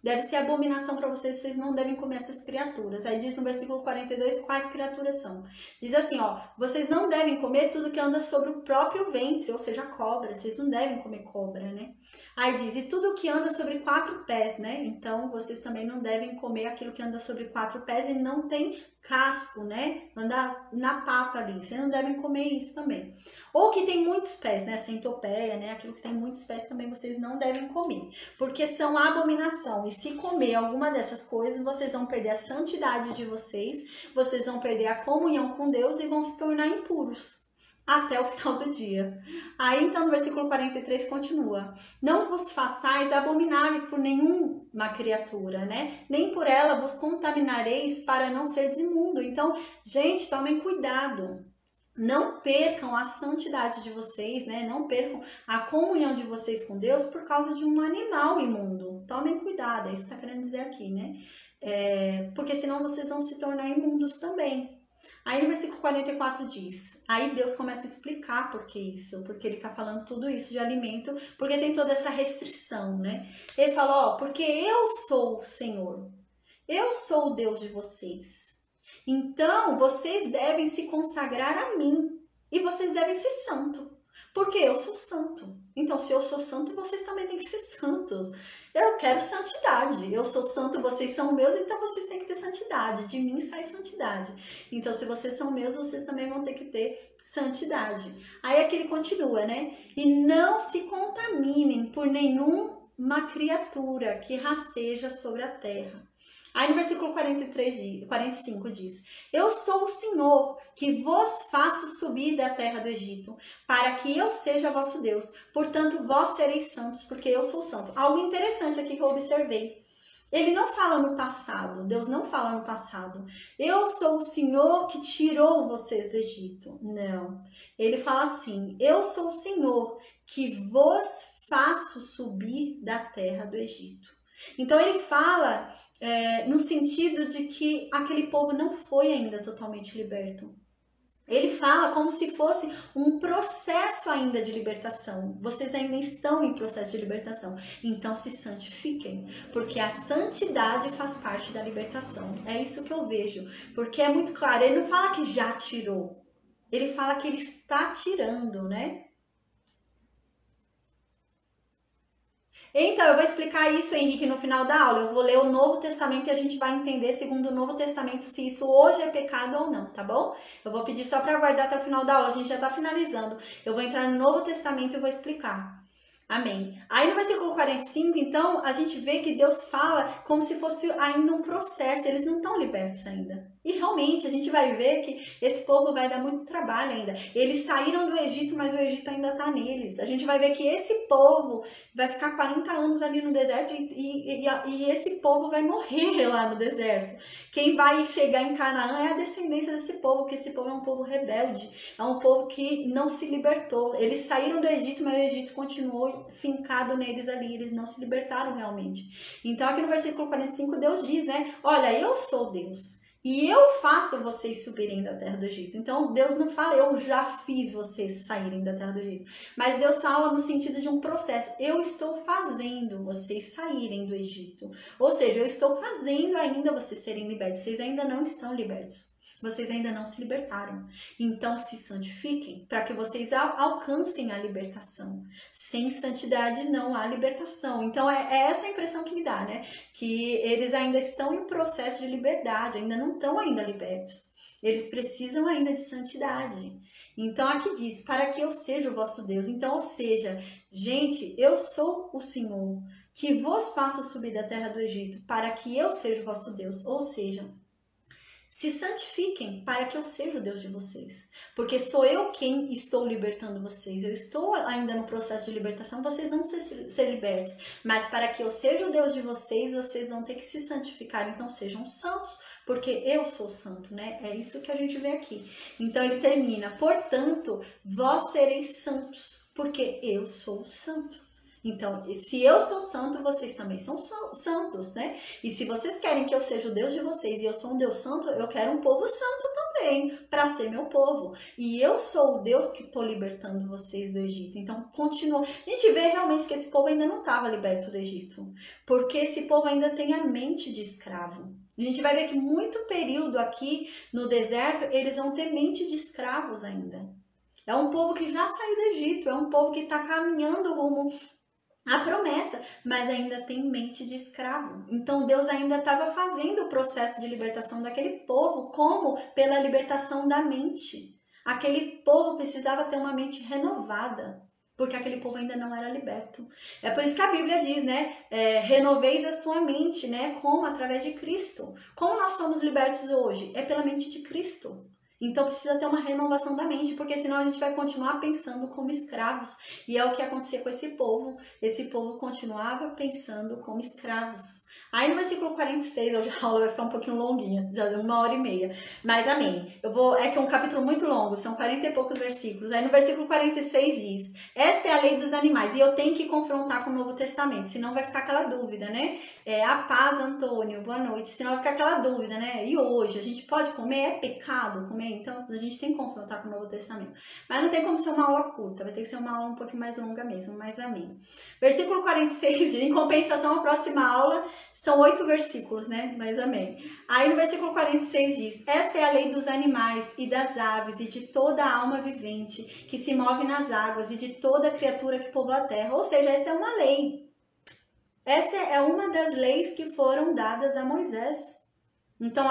Deve ser abominação para vocês, vocês não devem comer essas criaturas. Aí diz no versículo 42 quais criaturas são. Diz assim, ó, vocês não devem comer tudo que anda sobre o próprio ventre, ou seja, cobra. Vocês não devem comer cobra, né? Aí diz, e tudo que anda sobre 4 pés, né? Então, vocês também não devem comer aquilo que anda sobre 4 pés e não tem casco, né? Anda na pata ali. Vocês não devem comer isso também. Ou que tem muitos pés, né? Centopeia, né? Aquilo que tem muitos pés também vocês não devem comer. Porque são abominação. E se comer alguma dessas coisas, vocês vão perder a santidade de vocês. Vocês vão perder a comunhão com Deus e vão se tornar impuros até o final do dia. Aí então no versículo 43 continua: não vos façais abomináveis por nenhuma criatura, né? Nem por ela vos contaminareis para não seres imundo. Então, gente, tomem cuidado. Não percam a santidade de vocês, né? Não percam a comunhão de vocês com Deus por causa de um animal imundo. Tomem cuidado, é isso que está querendo dizer aqui, né? Porque senão vocês vão se tornar imundos também. Aí no versículo 44 diz, aí Deus começa a explicar por que isso, porque ele tá falando tudo isso de alimento, porque tem toda essa restrição, né? Ele fala, ó, porque eu sou o Senhor, eu sou o Deus de vocês, então vocês devem se consagrar a mim e vocês devem ser santos, porque eu sou santo. Então, se eu sou santo, vocês também têm que ser santos. Eu quero santidade. Eu sou santo, vocês são meus, então vocês têm que ter santidade. De mim sai santidade. Então, se vocês são meus, vocês também vão ter que ter santidade. Aí aqui ele continua, né? E não se contaminem por nenhuma criatura que rasteja sobre a terra. Aí no versículo 45 diz, eu sou o Senhor que vos faço subir da terra do Egito, para que eu seja vosso Deus. Portanto, vós sereis santos, porque eu sou santo. Algo interessante aqui que eu observei. Ele não fala no passado, Deus não fala no passado. Eu sou o Senhor que tirou vocês do Egito. Não. Ele fala assim, eu sou o Senhor que vos faço subir da terra do Egito. Então ele fala no sentido de que aquele povo não foi ainda totalmente liberto. Ele fala como se fosse um processo ainda de libertação. Vocês ainda estão em processo de libertação. Então se santifiquem, porque a santidade faz parte da libertação. É isso que eu vejo, porque é muito claro. Ele não fala que já tirou. Ele fala que ele está tirando, né? Então, eu vou explicar isso, Henrique, no final da aula. Eu vou ler o Novo Testamento e a gente vai entender, segundo o Novo Testamento, se isso hoje é pecado ou não, tá bom? Eu vou pedir só para aguardar até o final da aula, a gente já tá finalizando. Eu vou entrar no Novo Testamento e vou explicar. Amém. Aí no versículo 45, então, a gente vê que Deus fala como se fosse ainda um processo. Eles não estão libertos ainda. E realmente, a gente vai ver que esse povo vai dar muito trabalho ainda. Eles saíram do Egito, mas o Egito ainda está neles. A gente vai ver que esse povo vai ficar 40 anos ali no deserto e esse povo vai morrer lá no deserto. Quem vai chegar em Canaã é a descendência desse povo, porque esse povo é um povo rebelde. É um povo que não se libertou. Eles saíram do Egito, mas o Egito continuou fincado neles ali. Eles não se libertaram realmente. Então aqui no versículo 45 Deus diz, né? Olha, eu sou Deus. E eu faço vocês subirem da terra do Egito. Então, Deus não fala, eu já fiz vocês saírem da terra do Egito. Mas Deus fala no sentido de um processo. Eu estou fazendo vocês saírem do Egito. Ou seja, eu estou fazendo ainda vocês serem libertos. Vocês ainda não estão libertos. Vocês ainda não se libertaram. Então se santifiquem para que vocês alcancem a libertação. Sem santidade não há libertação. Então é essa a impressão que me dá, né? Que eles ainda estão em processo de liberdade, ainda não estão ainda libertos. Eles precisam ainda de santidade. Então aqui diz, para que eu seja o vosso Deus. Então, ou seja, gente, eu sou o Senhor, que vos faço subir da terra do Egito, para que eu seja o vosso Deus. Ou seja, se santifiquem para que eu seja o Deus de vocês. Porque sou eu quem estou libertando vocês. Eu estou ainda no processo de libertação, vocês vão ser libertos. Mas para que eu seja o Deus de vocês, vocês vão ter que se santificar. Então sejam santos, porque eu sou santo, né? É isso que a gente vê aqui. Então ele termina, portanto, vós sereis santos, porque eu sou santo. Então, se eu sou santo, vocês também são santos, né? E se vocês querem que eu seja o Deus de vocês e eu sou um Deus santo, eu quero um povo santo também, para ser meu povo. E eu sou o Deus que estou libertando vocês do Egito. Então, continua. A gente vê realmente que esse povo ainda não estava liberto do Egito, porque esse povo ainda tem a mente de escravo. A gente vai ver que muito período aqui no deserto, eles vão ter mente de escravos ainda. É um povo que já saiu do Egito, é um povo que está caminhando rumo a promessa, mas ainda tem mente de escravo. Então Deus ainda estava fazendo o processo de libertação daquele povo, como pela libertação da mente. Aquele povo precisava ter uma mente renovada, porque aquele povo ainda não era liberto. É por isso que a Bíblia diz, né? Renoveis a sua mente, né? Como? Através de Cristo. Como nós somos libertos hoje? É pela mente de Cristo. Então precisa ter uma renovação da mente, porque senão a gente vai continuar pensando como escravos. E é o que acontecia com esse povo. Esse povo continuava pensando como escravos. Aí no versículo 46, hoje a aula vai ficar um pouquinho longuinha, já deu 1h30. Mas amém. É que é um capítulo muito longo, são 40 e poucos versículos. Aí no versículo 46 diz, esta é a lei dos animais. E eu tenho que confrontar com o Novo Testamento, senão vai ficar aquela dúvida, né? A paz, Antônio, boa noite. Senão vai ficar aquela dúvida, né? E hoje, a gente pode comer? É pecado comer? Então a gente tem que confrontar com o Novo Testamento. Mas não tem como ser uma aula curta, vai ter que ser uma aula um pouquinho mais longa mesmo, mas amém. Versículo 46, em compensação, a próxima aula são 8 versículos, né? Mas amém. Aí no versículo 46 diz, esta é a lei dos animais e das aves e de toda a alma vivente que se move nas águas e de toda criatura que povoa a terra. Ou seja, essa é uma lei. Essa é uma das leis que foram dadas a Moisés. Então,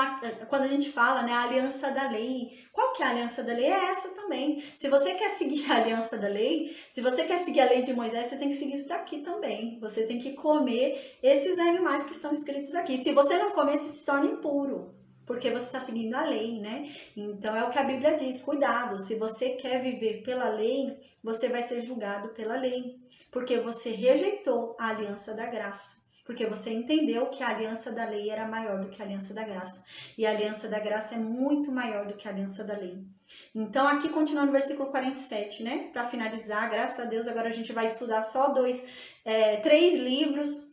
quando a gente fala, né, a aliança da lei, qual que é a aliança da lei? É essa também. Se você quer seguir a aliança da lei, se você quer seguir a lei de Moisés, você tem que seguir isso daqui também. Você tem que comer esses animais que estão escritos aqui. Se você não comer, você se torna impuro, porque você está seguindo a lei, né? Então, é o que a Bíblia diz, cuidado, se você quer viver pela lei, você vai ser julgado pela lei, porque você rejeitou a aliança da graça. Porque você entendeu que a aliança da lei era maior do que a aliança da graça. E a aliança da graça é muito maior do que a aliança da lei. Então, aqui continuando no versículo 47, né? Para finalizar, graças a Deus, agora a gente vai estudar só 3 livros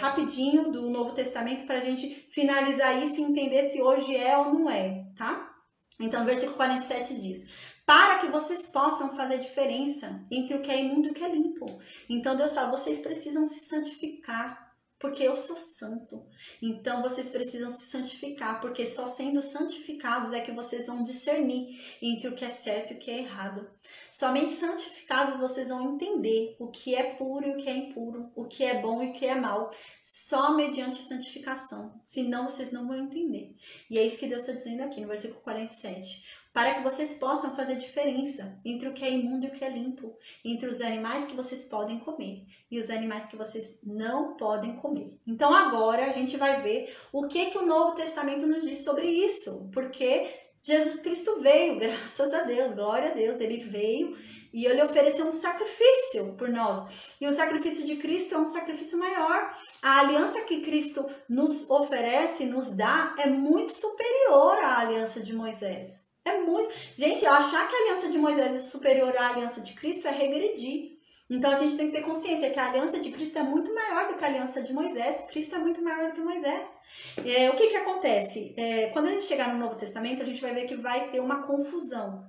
rapidinho do Novo Testamento para a gente finalizar isso e entender se hoje é ou não é, tá? Então, no versículo 47 diz... para que vocês possam fazer diferença entre o que é imundo e o que é limpo. Então Deus fala, vocês precisam se santificar, porque eu sou santo. Então vocês precisam se santificar, porque só sendo santificados é que vocês vão discernir entre o que é certo e o que é errado. Somente santificados vocês vão entender o que é puro e o que é impuro, o que é bom e o que é mal, só mediante a santificação. Senão vocês não vão entender. E é isso que Deus está dizendo aqui no versículo 47. Para que vocês possam fazer diferença entre o que é imundo e o que é limpo, entre os animais que vocês podem comer e os animais que vocês não podem comer. Então agora a gente vai ver o que o Novo Testamento nos diz sobre isso, porque Jesus Cristo veio, graças a Deus, glória a Deus, ele veio e ele ofereceu um sacrifício por nós. E o sacrifício de Cristo é um sacrifício maior. A aliança que Cristo nos oferece, nos dá, é muito superior à aliança de Moisés. É muito... Gente, achar que a aliança de Moisés é superior à aliança de Cristo é regredir. Então a gente tem que ter consciência que a aliança de Cristo é muito maior do que a aliança de Moisés. Cristo é muito maior do que Moisés. O que acontece? Quando a gente chegar no Novo Testamento, a gente vai ver que vai ter uma confusão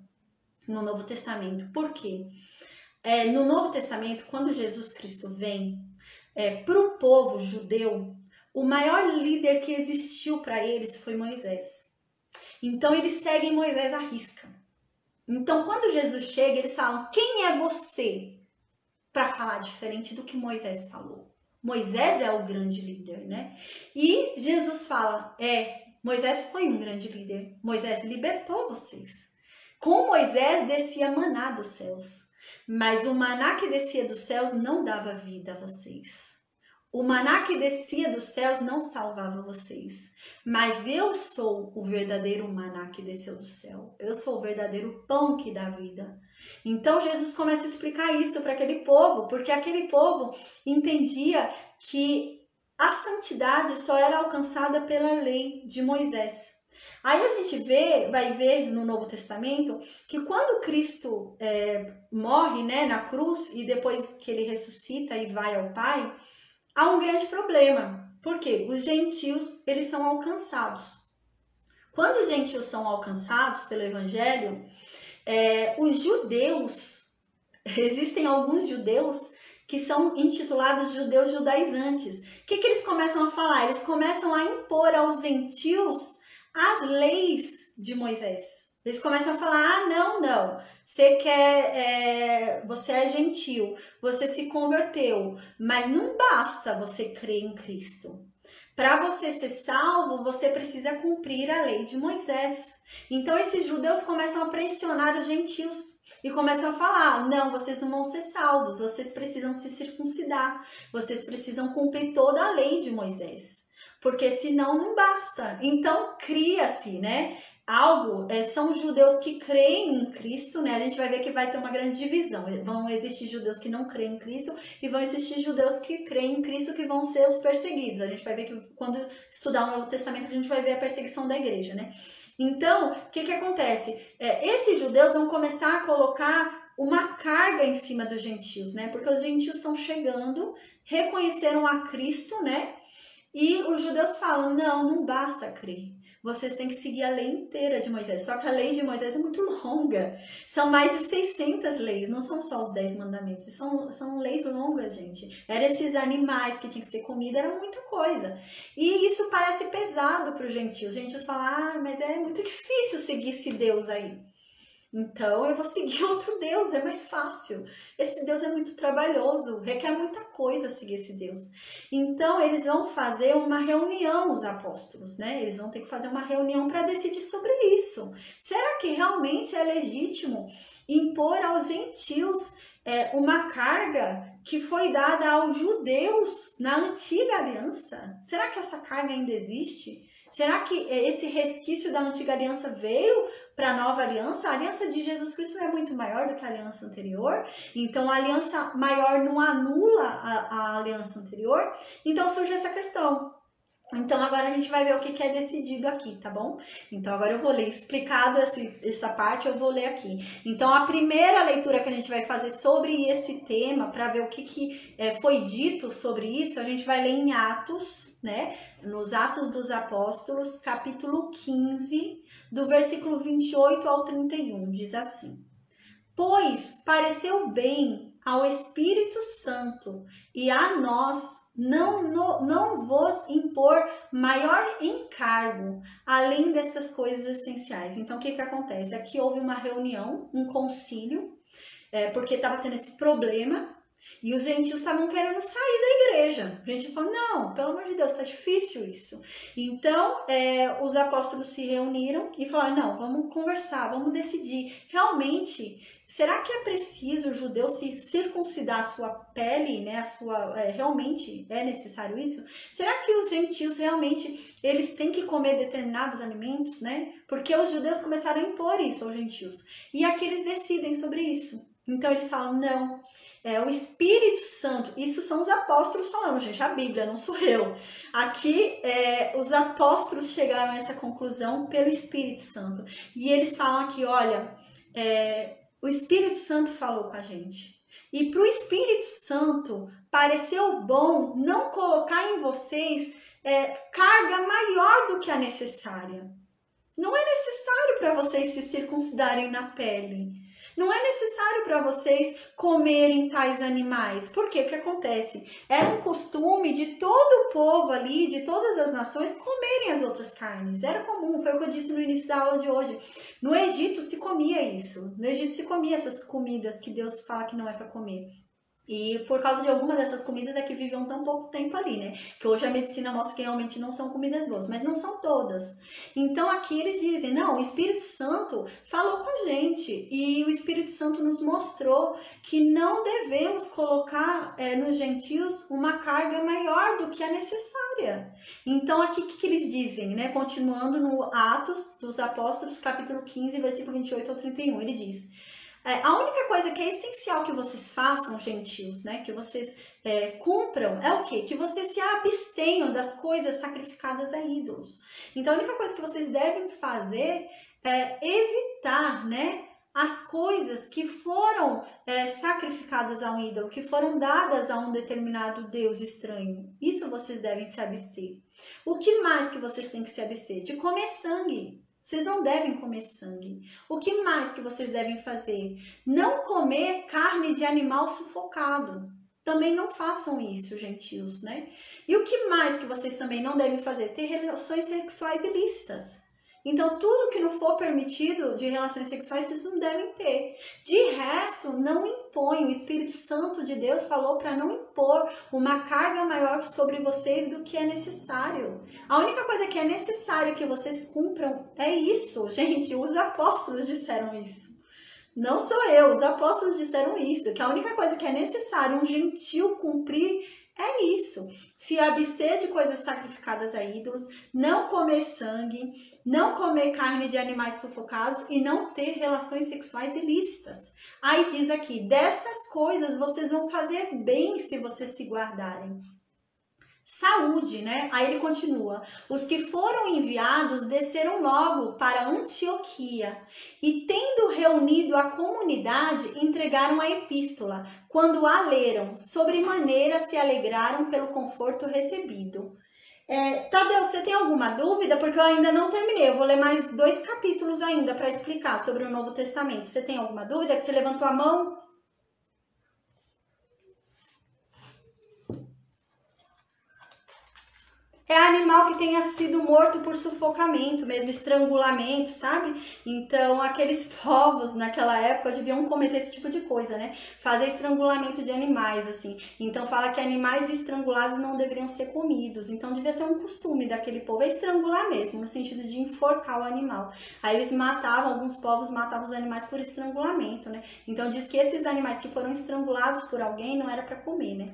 no Novo Testamento. Por quê? No Novo Testamento, quando Jesus Cristo vem para o povo judeu, o maior líder que existiu para eles foi Moisés. Então eles seguem Moisés à risca. Então quando Jesus chega, eles falam: quem é você para falar diferente do que Moisés falou? Moisés é o grande líder, né? E Jesus fala: Moisés foi um grande líder. Moisés libertou vocês. Com Moisés descia maná dos céus. Mas o maná que descia dos céus não dava vida a vocês. O maná que descia dos céus não salvava vocês. Mas eu sou o verdadeiro maná que desceu do céu. Eu sou o verdadeiro pão que dá vida. Então Jesus começa a explicar isso para aquele povo, porque aquele povo entendia que a santidade só era alcançada pela lei de Moisés. Aí a gente vai ver no Novo Testamento que quando Cristo morre, né, na cruz, e depois que ele ressuscita e vai ao Pai, há um grande problema. Por quê? Os gentios, eles são alcançados. Quando os gentios são alcançados pelo Evangelho, os judeus, existem alguns judeus que são intitulados judeus judaizantes. O que eles começam a falar? Eles começam a impor aos gentios as leis de Moisés. Eles começam a falar: não, você é gentil, você se converteu, mas não basta você crer em Cristo. Para você ser salvo, você precisa cumprir a lei de Moisés. Então esses judeus começam a pressionar os gentios e começam a falar: não, vocês não vão ser salvos, vocês precisam se circuncidar, vocês precisam cumprir toda a lei de Moisés. Porque senão não basta. Então cria-se, né, são os judeus que creem em Cristo, né? A gente vai ver que vai ter uma grande divisão. Vão existir judeus que não creem em Cristo e vão existir judeus que creem em Cristo, que vão ser os perseguidos. A gente vai ver que quando estudar o Novo Testamento a gente vai ver a perseguição da igreja, né? Então, o que acontece? Esses judeus vão começar a colocar uma carga em cima dos gentios, né? Porque os gentios estão chegando, reconheceram a Cristo, né? E os judeus falam: não basta crer. Vocês têm que seguir a lei inteira de Moisés. Só que a lei de Moisés é muito longa. São mais de 600 leis. Não são só os 10 mandamentos. São leis longas, gente. Eram esses animais que tinham que ser comidos. Era muita coisa. E isso parece pesado para os gentios. Os gentios falam: mas é muito difícil seguir esse Deus aí. Então eu vou seguir outro Deus, é mais fácil. Esse Deus é muito trabalhoso, requer muita coisa seguir esse Deus. Então eles vão fazer uma reunião, os apóstolos, né? Eles vão ter que fazer uma reunião para decidir sobre isso. Será que realmente é legítimo impor aos gentios uma carga que foi dada aos judeus na antiga aliança? Será que essa carga ainda existe? Será que esse resquício da antiga aliança veio para a nova aliança? A aliança de Jesus Cristo é muito maior do que a aliança anterior. Então, a aliança maior não anula a aliança anterior. Então, surge essa questão. Então, agora a gente vai ver o que é decidido aqui, tá bom? Então, agora eu vou ler, explicado essa parte, eu vou ler aqui. Então, a primeira leitura que a gente vai fazer sobre esse tema, para ver o que foi dito sobre isso, a gente vai ler em Atos, né? Nos Atos dos Apóstolos, capítulo 15, do versículo 28 ao 31, diz assim: pois pareceu bem ao Espírito Santo e a nós não vos impor maior encargo, além dessas coisas essenciais. Então, o que acontece? Aqui houve uma reunião, um concílio, porque estava tendo esse problema, e os gentios estavam querendo sair da igreja. A gente falou: não, pelo amor de Deus, está difícil isso. Então, os apóstolos se reuniram e falaram: não, vamos conversar, vamos decidir. Realmente, será que é preciso o judeu se circuncidar a sua pele, né? Realmente é necessário isso? Será que os gentios realmente eles têm que comer determinados alimentos, né? Porque os judeus começaram a impor isso aos gentios. E aqui eles decidem sobre isso. Então eles falam: não, o Espírito Santo, isso são os apóstolos falando, gente, a Bíblia, não sou eu. Aqui os apóstolos chegaram a essa conclusão pelo Espírito Santo. E eles falam aqui: olha, o Espírito Santo falou com a gente. E para o Espírito Santo pareceu bom não colocar em vocês carga maior do que a necessária. Não é necessário para vocês se circuncidarem na pele. Não é necessário para vocês comerem tais animais. Por quê? O que acontece? Era um costume de todo o povo ali, de todas as nações, comerem as outras carnes. Era comum, foi o que eu disse no início da aula de hoje. No Egito se comia isso. No Egito se comia essas comidas que Deus fala que não é para comer. E por causa de alguma dessas comidas é que viviam tão pouco tempo ali, né? Que hoje a medicina mostra que realmente não são comidas boas, mas não são todas. Então aqui eles dizem, não, o Espírito Santo falou com a gente e o Espírito Santo nos mostrou que não devemos colocar nos gentios uma carga maior do que a necessária. Então aqui o que eles dizem, né? Continuando no Atos dos Apóstolos, capítulo 15, versículo 28 ao 31, ele diz... A única coisa que é essencial que vocês façam, gentios, né, que vocês cumpram, é o quê? Que vocês se abstenham das coisas sacrificadas a ídolos. Então, a única coisa que vocês devem fazer é evitar, né, as coisas que foram sacrificadas a um ídolo, que foram dadas a um determinado Deus estranho. Isso vocês devem se abster. O que mais que vocês têm que se abster? De comer sangue. Vocês não devem comer sangue. O que mais que vocês devem fazer? Não comer carne de animal sufocado. Também não façam isso, gentios, né? E o que mais que vocês também não devem fazer? Ter relações sexuais ilícitas. Então, tudo que não for permitido de relações sexuais, vocês não devem ter. De resto, não impõe. O Espírito Santo de Deus falou para não impor uma carga maior sobre vocês do que é necessário. A única coisa que é necessária que vocês cumpram é isso. Gente, os apóstolos disseram isso. Não sou eu, os apóstolos disseram isso. Que a única coisa que é necessário um gentio cumprir é isso, se abster de coisas sacrificadas a ídolos, não comer sangue, não comer carne de animais sufocados e não ter relações sexuais ilícitas. Aí diz aqui, destas coisas vocês vão fazer bem se vocês se guardarem. Saúde, né? Aí ele continua, os que foram enviados desceram logo para Antioquia e tendo reunido a comunidade, entregaram a epístola. Quando a leram, sobremaneira se alegraram pelo conforto recebido. Tadeu, você tem alguma dúvida? Porque eu ainda não terminei, eu vou ler mais 2 capítulos ainda para explicar sobre o Novo Testamento. Você tem alguma dúvida? Que você levantou a mão? É animal que tenha sido morto por sufocamento, mesmo estrangulamento, sabe? Então, aqueles povos naquela época deviam cometer esse tipo de coisa, né? Fazer estrangulamento de animais, assim. Então, fala que animais estrangulados não deveriam ser comidos. Então, devia ser um costume daquele povo, estrangular mesmo, no sentido de enforcar o animal. Aí eles matavam, alguns povos matavam os animais por estrangulamento, né? Então, diz que esses animais que foram estrangulados por alguém não era para comer, né?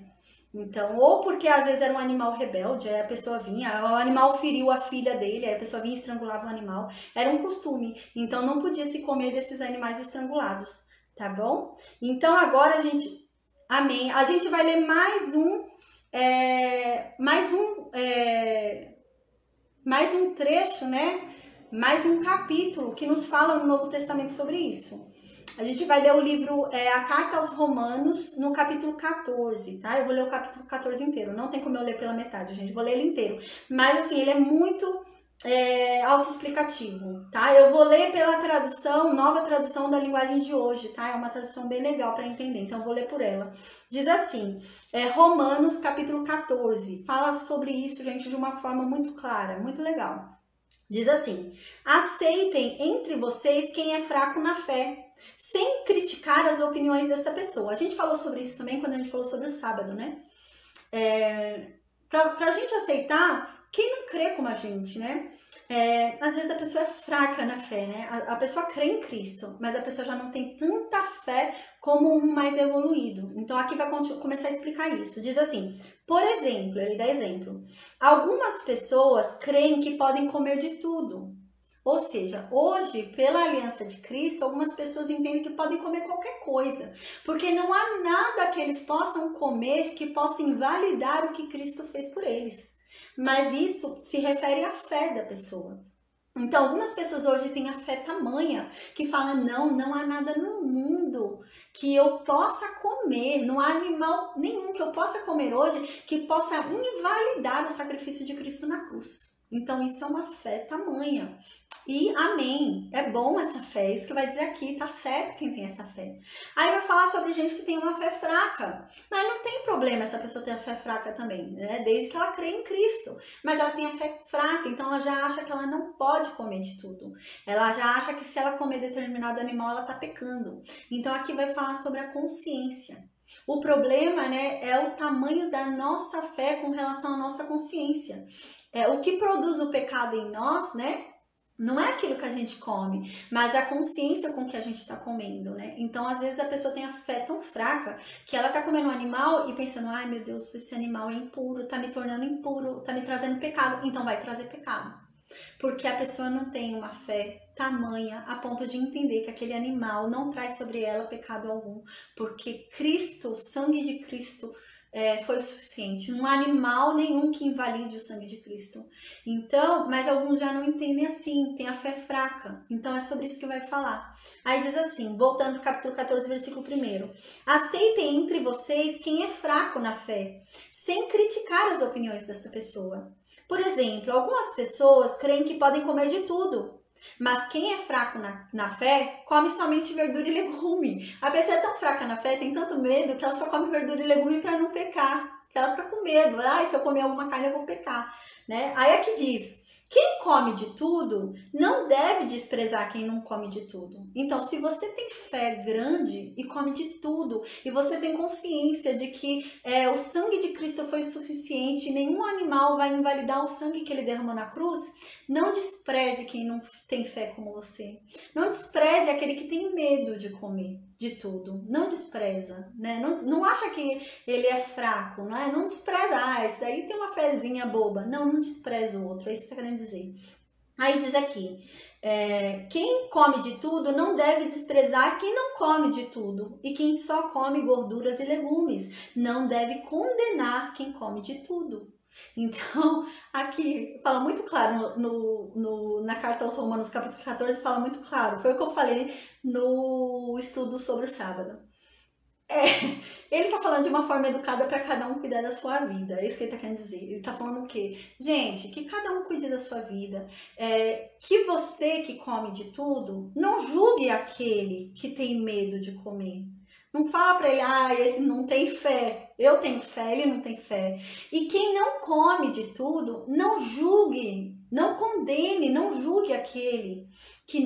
Então, ou porque às vezes era um animal rebelde, aí a pessoa vinha, o animal feriu a filha dele, aí a pessoa vinha e estrangulava o animal. Era um costume, então não podia se comer desses animais estrangulados, tá bom? Então agora a gente, amém, a gente vai ler mais um trecho, né? Mais um capítulo que nos fala no Novo Testamento sobre isso. A gente vai ler o livro, a Carta aos Romanos, no capítulo 14, tá? Eu vou ler o capítulo 14 inteiro, não tem como eu ler pela metade, gente, vou ler ele inteiro. Mas, assim, ele é muito autoexplicativo, tá? Eu vou ler pela tradução, nova tradução da linguagem de hoje, tá? É uma tradução bem legal para entender, então eu vou ler por ela. Diz assim, Romanos, capítulo 14, fala sobre isso, gente, de uma forma muito clara, muito legal. Diz assim, aceitem entre vocês quem é fraco na fé, sem criticar as opiniões dessa pessoa. A gente falou sobre isso também quando a gente falou sobre o sábado, né? Pra gente aceitar quem não crê como a gente, né? Às vezes a pessoa é fraca na fé, né? A pessoa crê em Cristo, mas a pessoa já não tem tanta fé como um mais evoluído. Então aqui vai começar a explicar isso. Diz assim, por exemplo, ele dá exemplo. Algumas pessoas creem que podem comer de tudo. Ou seja, hoje, pela aliança de Cristo, algumas pessoas entendem que podem comer qualquer coisa, porque não há nada que eles possam comer que possa invalidar o que Cristo fez por eles. Mas isso se refere à fé da pessoa. Então, algumas pessoas hoje têm a fé tamanha que falam, não há nada no mundo que eu possa comer, não há animal nenhum que eu possa comer hoje que possa invalidar o sacrifício de Cristo na cruz. Então, isso é uma fé tamanha. e amém. É bom essa fé, isso que vai dizer aqui, tá certo quem tem essa fé. Aí vai falar sobre gente que tem uma fé fraca, mas não tem problema essa pessoa ter a fé fraca também, né? Desde que ela crê em Cristo. Mas ela tem a fé fraca, então ela já acha que ela não pode comer de tudo. Ela já acha que se ela comer determinado animal, ela tá pecando. Então aqui vai falar sobre a consciência. O problema, né, é o tamanho da nossa fé com relação à nossa consciência. O que produz o pecado em nós, né, não é aquilo que a gente come, mas a consciência com que a gente está comendo, né? Então, às vezes a pessoa tem a fé tão fraca que ela tá comendo um animal e pensando, ai meu Deus, esse animal é impuro, tá me tornando impuro, tá me trazendo pecado, então vai trazer pecado. Porque a pessoa não tem uma fé tamanha a ponto de entender que aquele animal não traz sobre ela pecado algum, porque Cristo, o sangue de Cristo, foi suficiente. Não há animal nenhum que invalide o sangue de Cristo. Então, mas alguns já não entendem assim, tem a fé fraca. Então é sobre isso que vai falar. Aí diz assim, voltando para o capítulo 14, versículo 1. Aceitem entre vocês quem é fraco na fé, sem criticar as opiniões dessa pessoa. Por exemplo, algumas pessoas creem que podem comer de tudo, mas quem é fraco na fé, come somente verdura e legume. A pessoa é tão fraca na fé, tem tanto medo, que ela só come verdura e legume para não pecar. Que ela fica com medo. Se eu comer alguma carne, eu vou pecar. Né? Aí aqui diz, quem come de tudo não deve desprezar quem não come de tudo. Então, se você tem fé grande e come de tudo, e você tem consciência de que o sangue de Cristo foi suficiente, nenhum animal vai invalidar o sangue que ele derramou na cruz, não despreze quem não tem fé como você. Não despreze aquele que tem medo de comer de tudo. Não despreza, né? Não acha que ele é fraco, não é? Não despreza, esse daí tem uma fezinha boba. Não despreza o outro, é isso que tá querendo dizer. Aí diz aqui, quem come de tudo não deve desprezar quem não come de tudo. E quem só come gorduras e legumes não deve condenar quem come de tudo. Então, aqui fala muito claro na carta aos Romanos, capítulo 14, fala muito claro. Foi o que eu falei no estudo sobre o sábado. Ele tá falando de uma forma educada para cada um cuidar da sua vida. É isso que ele tá querendo dizer. Ele tá falando o quê? Gente, que cada um cuide da sua vida. Que você que come de tudo, não julgue aquele que tem medo de comer. Não fala para ele, esse não tem fé. Eu tenho fé, ele não tem fé. E quem não come de tudo, não julgue, não condene, não julgue aquele que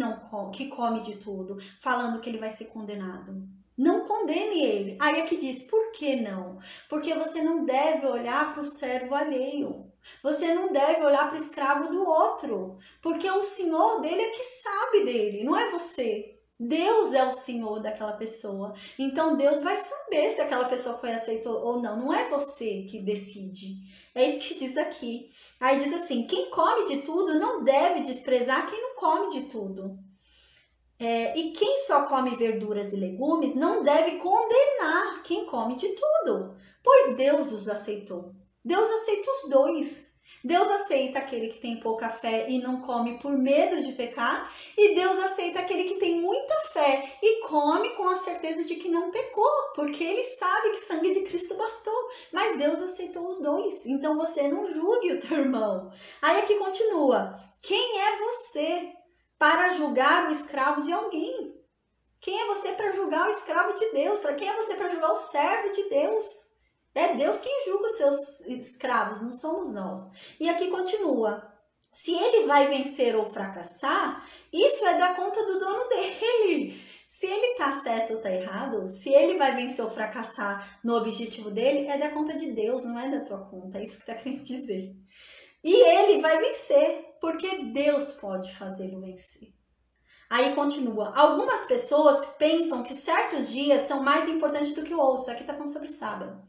come de tudo, falando que ele vai ser condenado. Não condene ele. Aí aqui diz, por que não? Porque você não deve olhar para o servo alheio. Você não deve olhar para o escravo do outro. Porque o senhor dele é que sabe dele, não é você. Deus é o senhor daquela pessoa. Então Deus vai saber se aquela pessoa foi aceita ou não. Não é você que decide. É isso que diz aqui. Aí diz assim, quem come de tudo não deve desprezar quem não come de tudo. E quem só come verduras e legumes não deve condenar quem come de tudo, pois Deus os aceitou. Deus aceita os dois. Deus aceita aquele que tem pouca fé e não come por medo de pecar, e Deus aceita aquele que tem muita fé e come com a certeza de que não pecou, porque ele sabe que o sangue de Cristo bastou. Mas Deus aceitou os dois, então você não julgue o teu irmão. Aí aqui continua, quem é você para julgar o escravo de alguém? Quem é você para julgar o escravo de Deus? Para quem é você para julgar o servo de Deus? É Deus quem julga os seus escravos, não somos nós. E aqui continua. Se ele vai vencer ou fracassar, isso é da conta do dono dele. Se ele tá certo ou tá errado, se ele vai vencer ou fracassar no objetivo dele, é da conta de Deus, não é da tua conta. É isso que tá querendo dizer. E ele vai vencer, porque Deus pode fazê-lo vencer. Aí continua, algumas pessoas pensam que certos dias são mais importantes do que outros. Aqui está falando sobre sábado.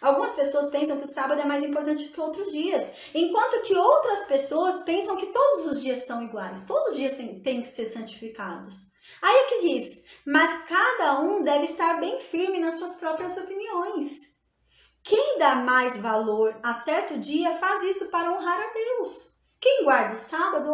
Algumas pessoas pensam que o sábado é mais importante do que outros dias, enquanto que outras pessoas pensam que todos os dias são iguais. Todos os dias têm que ser santificados. Aí aqui diz, mas cada um deve estar bem firme nas suas próprias opiniões. Quem dá mais valor a certo dia faz isso para honrar a Deus. Quem guarda o sábado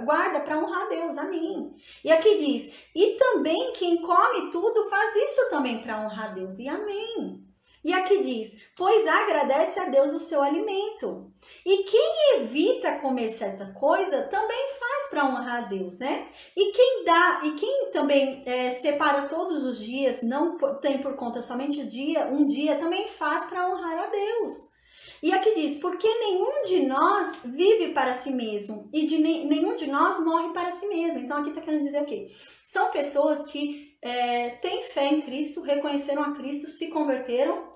guarda para honrar a Deus, amém. E aqui diz, e também quem come tudo faz isso também para honrar a Deus, e amém. E aqui diz, pois agradece a Deus o seu alimento. E quem evita comer certa coisa também faz para honrar a Deus, né? E quem também separa todos os dias, não tem por conta somente um dia, também faz para honrar a Deus. E aqui diz, porque nenhum de nós vive para si mesmo e nenhum de nós morre para si mesmo. Então aqui está querendo dizer o quê? São pessoas que têm fé em Cristo, reconheceram a Cristo, se converteram,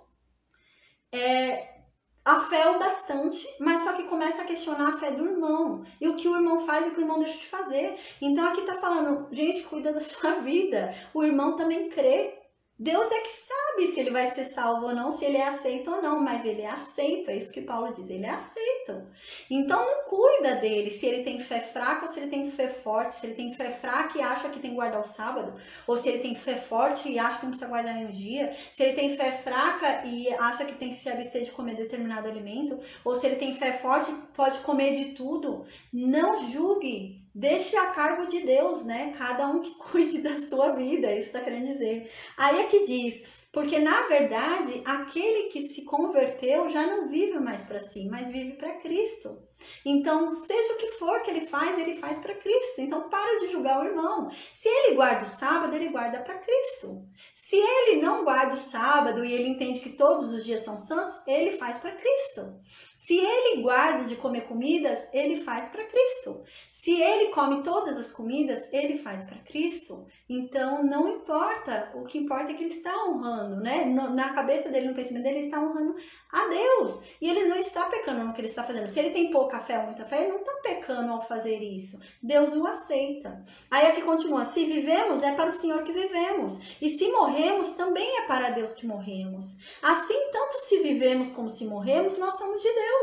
a fé é o bastante, mas só que começa a questionar a fé do irmão. E o que o irmão faz e o que o irmão deixa de fazer. Então aqui tá falando, gente, cuida da sua vida. O irmão também crê. Deus é que sabe se ele vai ser salvo ou não, se ele é aceito ou não, mas ele é aceito, é isso que Paulo diz, ele é aceito. Então não cuida dele, se ele tem fé fraca ou se ele tem fé forte, se ele tem fé fraca e acha que tem que guardar o sábado, ou se ele tem fé forte e acha que não precisa guardar nenhum dia, se ele tem fé fraca e acha que tem que se abster de comer determinado alimento, ou se ele tem fé forte e pode comer de tudo. Não julgue. Deixe a cargo de Deus, né? Cada um que cuide da sua vida, isso está querendo dizer. Aí aqui diz, porque na verdade, aquele que se converteu já não vive mais para si, mas vive para Cristo. Então, seja o que for que ele faz para Cristo. Então, para de julgar o irmão. Se ele guarda o sábado, ele guarda para Cristo. Se ele não guarda o sábado e ele entende que todos os dias são santos, ele faz para Cristo. Se ele guarda de comer comidas, ele faz para Cristo. Se ele come todas as comidas, ele faz para Cristo. Então, não importa. O que importa é que ele está honrando, né? Na cabeça dele, no pensamento dele, ele está honrando a Deus. E ele não está pecando no que ele está fazendo. Se ele tem pouca fé ou muita fé, ele não está pecando ao fazer isso. Deus o aceita. Aí aqui continua. Se vivemos, é para o Senhor que vivemos. E se morremos, também é para Deus que morremos. Assim, tanto se vivemos como se morremos, nós somos de Deus.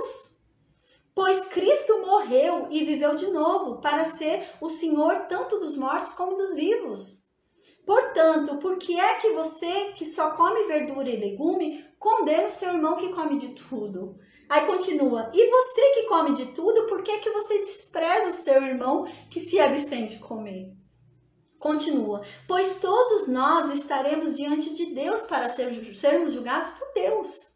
Pois Cristo morreu e viveu de novo para ser o Senhor tanto dos mortos como dos vivos. Portanto, por que é que você que só come verdura e legume condena o seu irmão que come de tudo? Aí continua, e você que come de tudo, por que é que você despreza o seu irmão que se abstém de comer? Continua, pois todos nós estaremos diante de Deus para sermos julgados por Deus.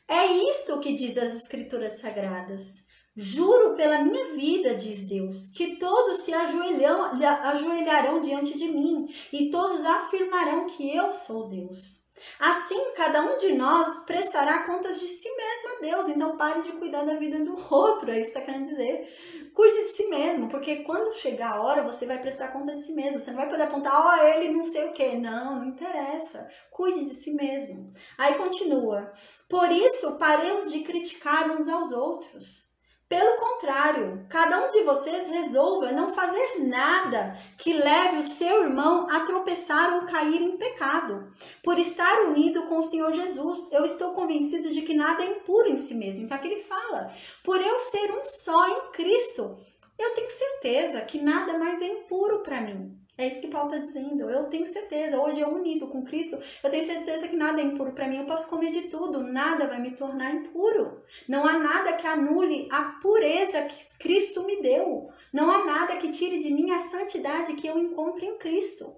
É isto que diz as Escrituras Sagradas. Juro pela minha vida, diz Deus, que todos se ajoelharão diante de mim e todos afirmarão que eu sou Deus. Assim, cada um de nós prestará contas de si mesmo a Deus. Então, pare de cuidar da vida do outro, é isso que está querendo dizer. Cuide de si mesmo, porque quando chegar a hora, você vai prestar conta de si mesmo. Você não vai poder apontar, ele não sei o quê. Não, não interessa. Cuide de si mesmo. Aí continua. Por isso, paremos de criticar uns aos outros. Pelo contrário, cada um de vocês resolva não fazer nada que leve o seu irmão a tropeçar ou cair em pecado. Por estar unido com o Senhor Jesus, eu estou convencido de que nada é impuro em si mesmo. Então aqui ele fala, por eu ser um só em Cristo, eu tenho certeza que nada mais é impuro para mim. É isso que Paulo está dizendo. Eu tenho certeza, hoje eu unido com Cristo, eu tenho certeza que nada é impuro para mim. Eu posso comer de tudo, nada vai me tornar impuro. Não há nada que anule a pureza que Cristo me deu. Não há nada que tire de mim a santidade que eu encontro em Cristo.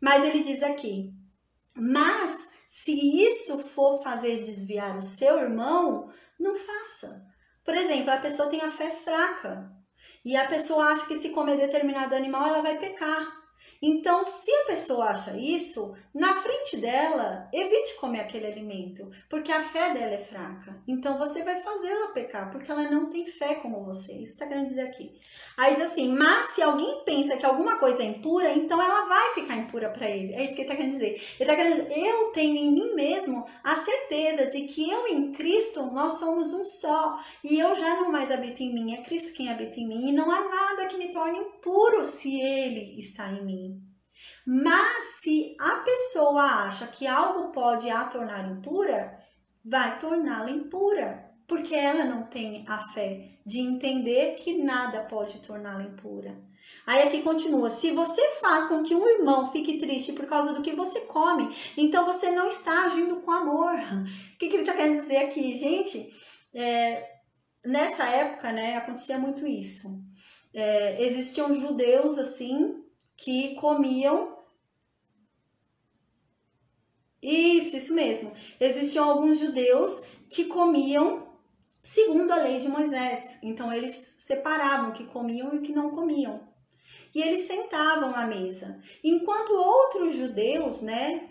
Mas ele diz aqui, mas se isso for fazer desviar o seu irmão, não faça. Por exemplo, a pessoa tem a fé fraca e a pessoa acha que se comer determinado animal ela vai pecar. Então, se a pessoa acha isso, na frente dela, evite comer aquele alimento, porque a fé dela é fraca. Então, você vai fazê-la pecar, porque ela não tem fé como você. Isso está querendo dizer aqui. Aí diz assim, mas se alguém pensa que alguma coisa é impura, então ela vai ficar impura para ele. É isso que ele está querendo dizer. Ele está querendo dizer, eu tenho em mim mesmo a certeza de que eu em Cristo, nós somos um só. E eu já não mais habito em mim, é Cristo quem habita em mim. E não há nada que me torne impuro se Ele está em mim. Mas se a pessoa acha que algo pode a tornar impura, vai torná-la impura, porque ela não tem a fé de entender que nada pode torná-la impura. Aí aqui continua, se você faz com que um irmão fique triste por causa do que você come, então você não está agindo com amor. O que ele está querendo dizer aqui? Gente, nessa época, né, acontecia muito isso. Existiam judeus assim, que comiam Isso mesmo. Existiam alguns judeus que comiam segundo a lei de Moisés. Então eles separavam o que comiam e o que não comiam. E eles sentavam à mesa. Enquanto outros judeus, né,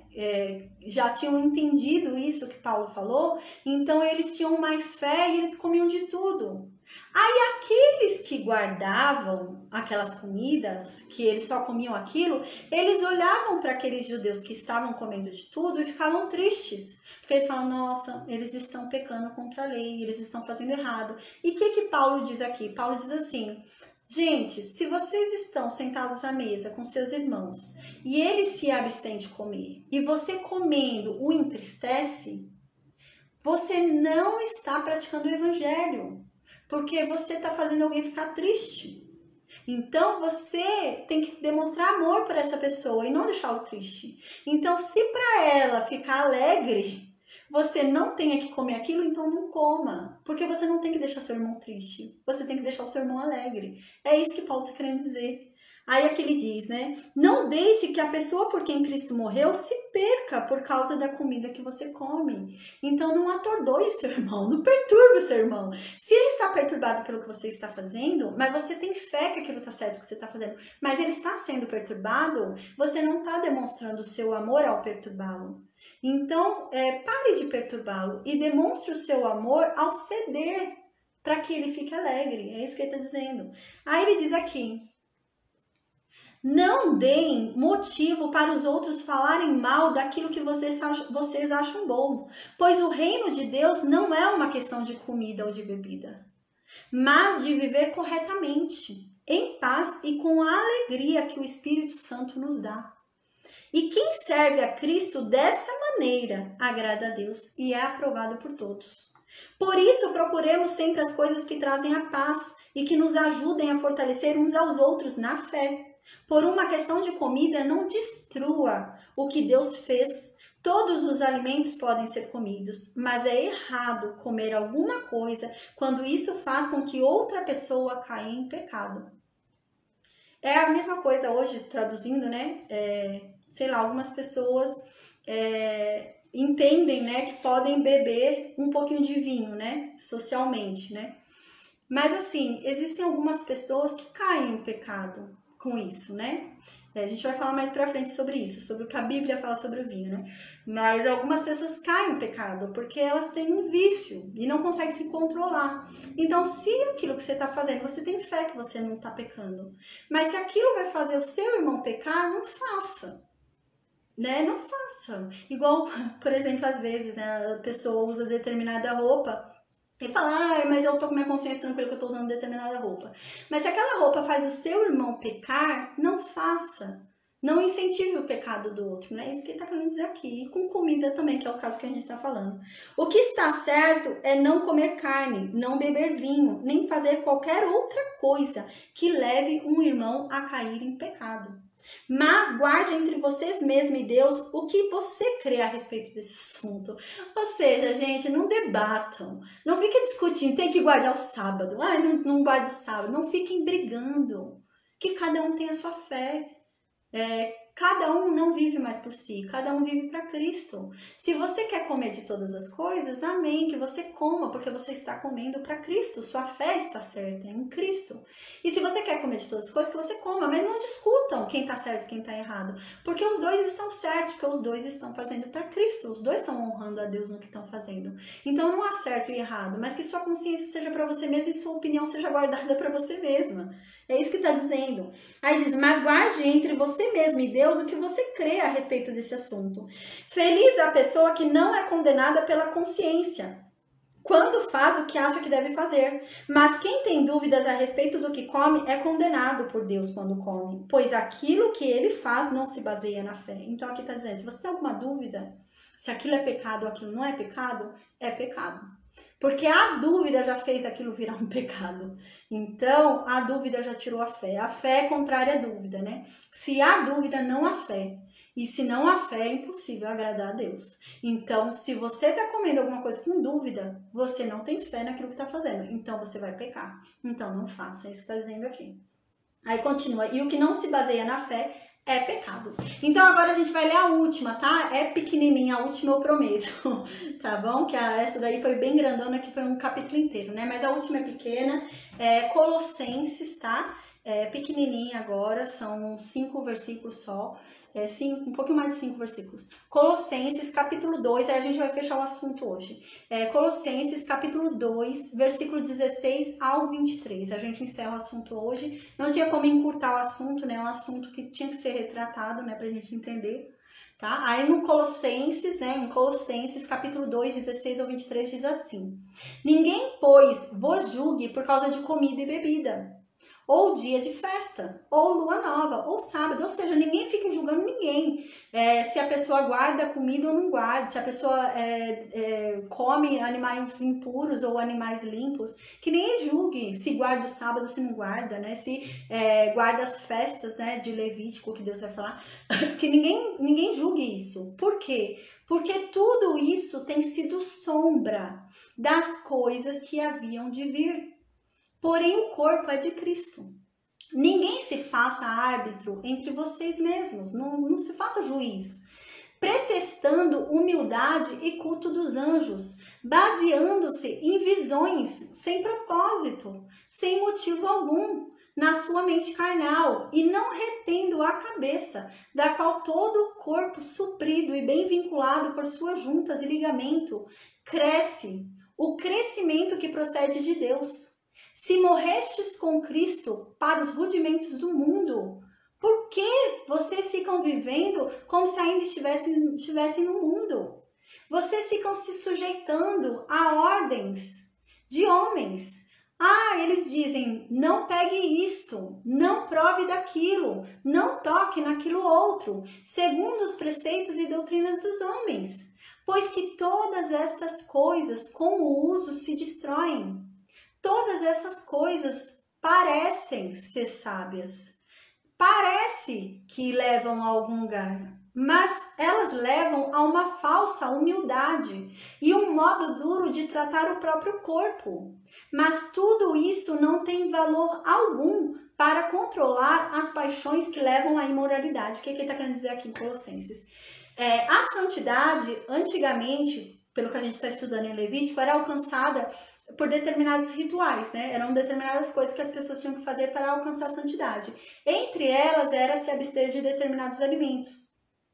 já tinham entendido isso que Paulo falou, então eles tinham mais fé e eles comiam de tudo. Aí aqueles que guardavam aquelas comidas, que eles só comiam aquilo, eles olhavam para aqueles judeus que estavam comendo de tudo e ficavam tristes. Porque eles falam, nossa, eles estão pecando contra a lei, eles estão fazendo errado. E o que Paulo diz aqui? Paulo diz assim, gente, se vocês estão sentados à mesa com seus irmãos e eles se abstêm de comer e você comendo o entristece, você não está praticando o evangelho. Porque você está fazendo alguém ficar triste. Então, você tem que demonstrar amor para essa pessoa e não deixá-lo triste. Então, se para ela ficar alegre, você não tenha que comer aquilo, então não coma. Porque você não tem que deixar seu irmão triste. Você tem que deixar o seu irmão alegre. É isso que Paulo está querendo dizer. Aí é que ele diz, né? Não deixe que a pessoa por quem Cristo morreu se perca por causa da comida que você come. Então não atordoe o seu irmão, não perturbe o seu irmão. Se ele está perturbado pelo que você está fazendo, mas você tem fé que aquilo está certo que você está fazendo, mas ele está sendo perturbado, você não está demonstrando o seu amor ao perturbá-lo. Então, pare de perturbá-lo e demonstre o seu amor ao ceder para que ele fique alegre. É isso que ele está dizendo. Aí ele diz aqui, não deem motivo para os outros falarem mal daquilo que vocês acham bom, pois o reino de Deus não é uma questão de comida ou de bebida, mas de viver corretamente, em paz e com a alegria que o Espírito Santo nos dá. E quem serve a Cristo dessa maneira agrada a Deus e é aprovado por todos. Por isso, procuremos sempre as coisas que trazem a paz e que nos ajudem a fortalecer uns aos outros na fé. Por uma questão de comida, não destrua o que Deus fez. Todos os alimentos podem ser comidos, mas é errado comer alguma coisa quando isso faz com que outra pessoa caia em pecado. É a mesma coisa hoje, traduzindo, né? Sei lá, algumas pessoas entendem, né, que podem beber um pouquinho de vinho, né? Socialmente, né? Mas assim, existem algumas pessoas que caem em pecado com isso, né? A gente vai falar mais pra frente sobre isso, sobre o que a Bíblia fala sobre o vinho, né? Mas algumas pessoas caem em pecado porque elas têm um vício e não conseguem se controlar. Então, se aquilo que você tá fazendo, você tem fé que você não tá pecando, mas se aquilo vai fazer o seu irmão pecar, não faça. Né? Não faça. Igual, por exemplo, às vezes, né, a pessoa usa determinada roupa e fala, mas eu tô com minha consciência tranquila que eu tô usando determinada roupa. Mas se aquela roupa faz o seu irmão pecar, não faça. Não incentive o pecado do outro, né? Isso que ele tá querendo dizer aqui. E com comida também, que é o caso que a gente tá falando. O que está certo é não comer carne, não beber vinho, nem fazer qualquer outra coisa que leve um irmão a cair em pecado. Mas guarde entre vocês mesmos e Deus o que você crê a respeito desse assunto. Ou seja, gente, não debatam. Não fiquem discutindo, tem que guardar o sábado. Não guarde o sábado. Não fiquem brigando. Que cada um tem a sua fé. Cada um não vive mais por si, cada um vive para Cristo. Se você quer comer de todas as coisas, amém, que você coma, porque você está comendo para Cristo, sua fé está certa em Cristo. E se você quer comer de todas as coisas, que você coma, mas não discutam quem está certo e quem está errado, porque os dois estão certos, porque os dois estão fazendo para Cristo, os dois estão honrando a Deus no que estão fazendo. Então não há certo e errado, mas que sua consciência seja para você mesmo e sua opinião seja guardada para você mesma. É isso que está dizendo. Aí diz, mas guarde entre você mesmo e Deus o que você crê a respeito desse assunto. Feliz a pessoa que não é condenada pela consciência, quando faz o que acha que deve fazer. Mas quem tem dúvidas a respeito do que come é condenado por Deus quando come, pois aquilo que ele faz não se baseia na fé. Então aqui está dizendo, se você tem alguma dúvida, se aquilo é pecado ou aquilo não é pecado, é pecado. Porque a dúvida já fez aquilo virar um pecado. Então, a dúvida já tirou a fé. A fé é contrária à dúvida, né? Se há dúvida, não há fé. E se não há fé, é impossível agradar a Deus. Então, se você está comendo alguma coisa com dúvida, você não tem fé naquilo que está fazendo. Então, você vai pecar. Então, não faça. É isso que está dizendo aqui. Aí continua. E o que não se baseia na fé é pecado. Então agora a gente vai ler a última, tá? É pequenininha, a última eu prometo, tá bom? Que essa daí foi bem grandona, que foi um capítulo inteiro, né? Mas a última é pequena, Colossenses, tá? É pequenininha agora, são 5 versículos só. Um pouquinho mais de 5 versículos. Colossenses, capítulo 2, aí a gente vai fechar o assunto hoje. Colossenses, capítulo 2, versículo 16 ao 23. A gente encerra o assunto hoje. Não tinha como encurtar o assunto, né? É um assunto que tinha que ser retratado, né? Pra gente entender. Tá? Aí no Colossenses, né? Em Colossenses, capítulo 2, 16 ao 23, diz assim: Ninguém, pois, vos julgue por causa de comida e bebida, ou dia de festa, ou lua nova, ou sábado. Ou seja, ninguém fica julgando ninguém. Se a pessoa guarda comida ou não guarda, se a pessoa come animais impuros ou animais limpos, que ninguém julgue se guarda o sábado, se não guarda, né? Se guarda as festas, né, de Levítico, que Deus vai falar, que ninguém julgue isso. Por quê? Porque tudo isso tem sido sombra das coisas que haviam de vir. Porém, o corpo é de Cristo. Ninguém se faça árbitro entre vocês mesmos, não se faça juiz, pretextando humildade e culto dos anjos, baseando-se em visões sem propósito, sem motivo algum, na sua mente carnal, e não retendo a cabeça, da qual todo o corpo suprido e bem vinculado por suas juntas e ligamento, cresce, o crescimento que procede de Deus. Se morrestes com Cristo para os rudimentos do mundo, por que vocês ficam vivendo como se ainda estivessem no mundo? Vocês ficam se sujeitando a ordens de homens. Eles dizem, não pegue isto, não prove daquilo, não toque naquilo outro, segundo os preceitos e doutrinas dos homens, pois que todas estas coisas com o uso se destroem. Todas essas coisas parecem ser sábias, parece que levam a algum lugar, mas elas levam a uma falsa humildade e um modo duro de tratar o próprio corpo. Mas tudo isso não tem valor algum para controlar as paixões que levam à imoralidade. O que ele está querendo dizer aqui em Colossenses? A santidade, antigamente, pelo que a gente está estudando em Levítico, era alcançada por determinados rituais, né? Eram determinadas coisas que as pessoas tinham que fazer para alcançar a santidade. Entre elas era se abster de determinados alimentos.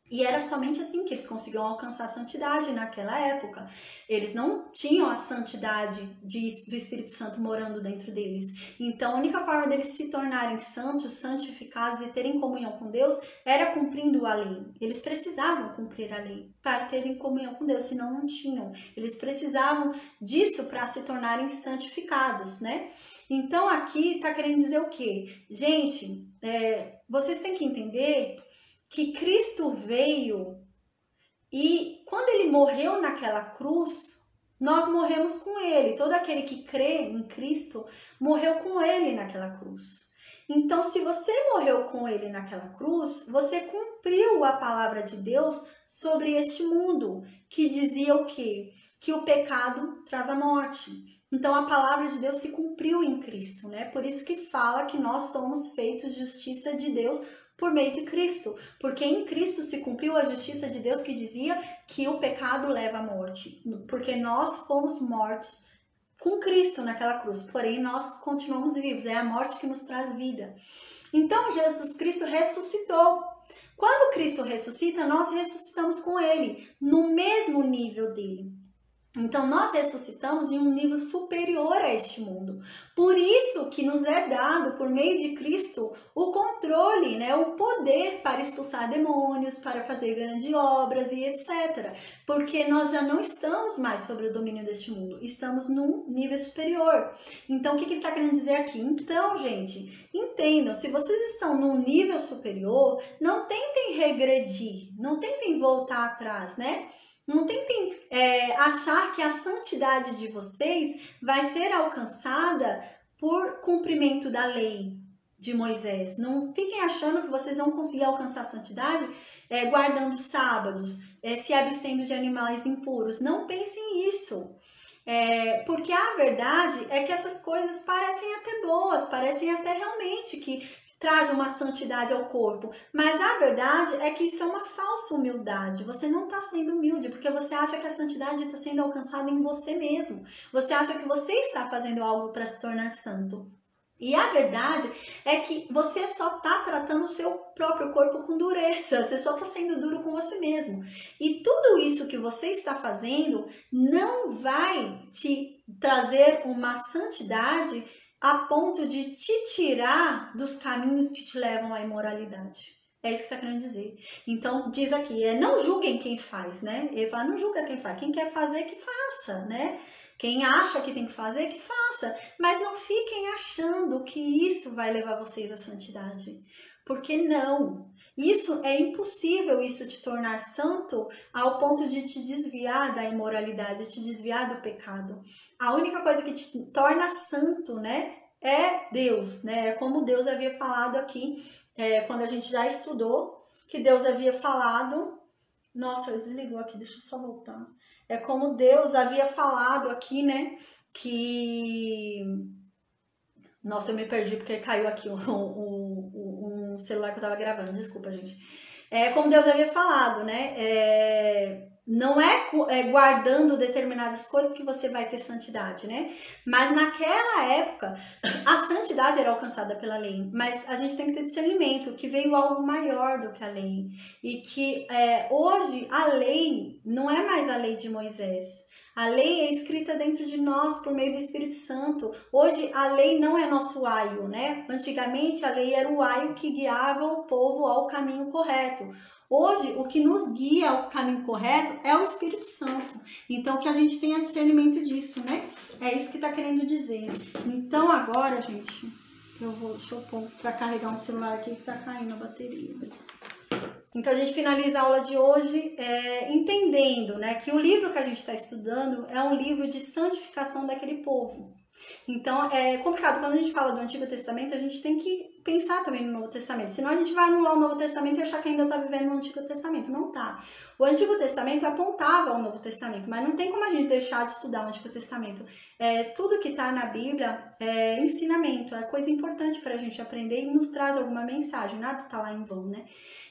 E era somente assim que eles conseguiam alcançar a santidade naquela época. Eles não tinham a santidade do Espírito Santo morando dentro deles. Então, a única forma deles se tornarem santos, santificados e terem comunhão com Deus era cumprindo a lei. Eles precisavam cumprir a lei para terem comunhão com Deus, senão não tinham. Eles precisavam disso para se tornarem santificados, né? Então, aqui está querendo dizer o quê? Gente, vocês têm que entender que Cristo veio e quando ele morreu naquela cruz, nós morremos com ele. Todo aquele que crê em Cristo morreu com ele naquela cruz. Então, se você morreu com ele naquela cruz, você cumpriu a palavra de Deus sobre este mundo, que dizia o quê? Que o pecado traz a morte. Então, a palavra de Deus se cumpriu em Cristo, né? Por isso que fala que nós somos feitos justiça de Deus por meio de Cristo, porque em Cristo se cumpriu a justiça de Deus que dizia que o pecado leva à morte, porque nós fomos mortos com Cristo naquela cruz, porém nós continuamos vivos, é a morte que nos traz vida. Então Jesus Cristo ressuscitou. Quando Cristo ressuscita, nós ressuscitamos com ele, no mesmo nível dele. Então, nós ressuscitamos em um nível superior a este mundo. Por isso que nos é dado, por meio de Cristo, o controle, né, o poder para expulsar demônios, para fazer grandes obras e etc. Porque nós já não estamos mais sob o domínio deste mundo, estamos num nível superior. Então, o que ele está querendo dizer aqui? Então, gente, entendam, se vocês estão num nível superior, não tentem regredir, não tentem voltar atrás, né? Não tentem achar que a santidade de vocês vai ser alcançada por cumprimento da lei de Moisés. Não fiquem achando que vocês vão conseguir alcançar a santidade guardando sábados, se abstendo de animais impuros. Não pensem isso. Porque a verdade é que essas coisas parecem até boas, parecem até realmente que traz uma santidade ao corpo. Mas a verdade é que isso é uma falsa humildade. Você não está sendo humilde, porque você acha que a santidade está sendo alcançada em você mesmo. Você acha que você está fazendo algo para se tornar santo. E a verdade é que você só está tratando o seu próprio corpo com dureza, você só está sendo duro com você mesmo. E tudo isso que você está fazendo não vai te trazer uma santidade a ponto de te tirar dos caminhos que te levam à imoralidade. É isso que está querendo dizer. Então, diz aqui, não julguem quem faz, né? Ele fala, não julga quem faz. Quem quer fazer, que faça, né? Quem acha que tem que fazer, que faça. Mas não fiquem achando que isso vai levar vocês à santidade. Porque não. Isso é impossível, isso te tornar santo ao ponto de te desviar da imoralidade, te desviar do pecado. A única coisa que te torna santo, né, é Deus, né? É como Deus havia falado aqui, quando a gente já estudou, que Deus havia falado... Nossa, desligou aqui, deixa eu só voltar. É como Deus havia falado aqui, né, que... Nossa, eu me perdi porque caiu aqui um celular que eu tava gravando, desculpa, gente. É como Deus havia falado, né, não é guardando determinadas coisas que você vai ter santidade, né? Mas naquela época, a santidade era alcançada pela lei. Mas a gente tem que ter discernimento, que veio algo maior do que a lei. E que hoje a lei não é mais a lei de Moisés. A lei é escrita dentro de nós por meio do Espírito Santo. Hoje a lei não é nosso aio, né? Antigamente a lei era o aio que guiava o povo ao caminho correto. Hoje, o que nos guia ao caminho correto é o Espírito Santo. Então, que a gente tenha discernimento disso, né? É isso que tá querendo dizer. Então, agora, gente, deixa eu pôr pra carregar um celular aqui que tá caindo a bateria. Então, a gente finaliza a aula de hoje entendendo, né, que o livro que a gente está estudando é um livro de santificação daquele povo. Então, é complicado. Quando a gente fala do Antigo Testamento, a gente tem que pensar também no Novo Testamento. Senão a gente vai anular o Novo Testamento e achar que ainda está vivendo no Antigo Testamento. Não tá. O Antigo Testamento apontava ao Novo Testamento, mas não tem como a gente deixar de estudar o Antigo Testamento. Tudo que está na Bíblia é ensinamento, é coisa importante para a gente aprender e nos traz alguma mensagem. Nada está lá em vão, né?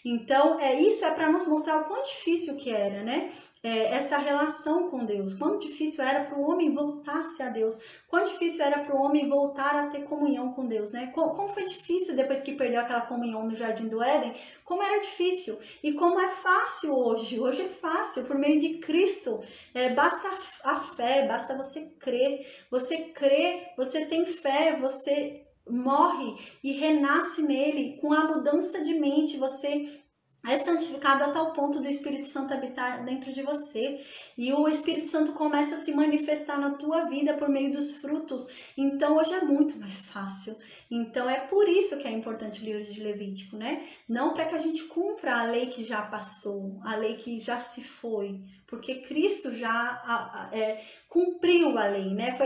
Então, isso é para nos mostrar o quão difícil que era, né? Essa relação com Deus, quão difícil era para o homem voltar-se a Deus, quão difícil era para o homem voltar a ter comunhão com Deus, né? Como foi difícil depois que perdeu aquela comunhão no Jardim do Éden, como era difícil e como é fácil hoje é fácil, por meio de Cristo, basta a fé, basta você crê, você tem fé, você morre e renasce nele com a mudança de mente, você é santificado a tal ponto do Espírito Santo habitar dentro de você. E o Espírito Santo começa a se manifestar na tua vida por meio dos frutos. Então, hoje é muito mais fácil. Então, é por isso que é importante o livro de Levítico, né? Não para que a gente cumpra a lei que já passou, a lei que já se foi. Porque Cristo já cumpriu a lei, né?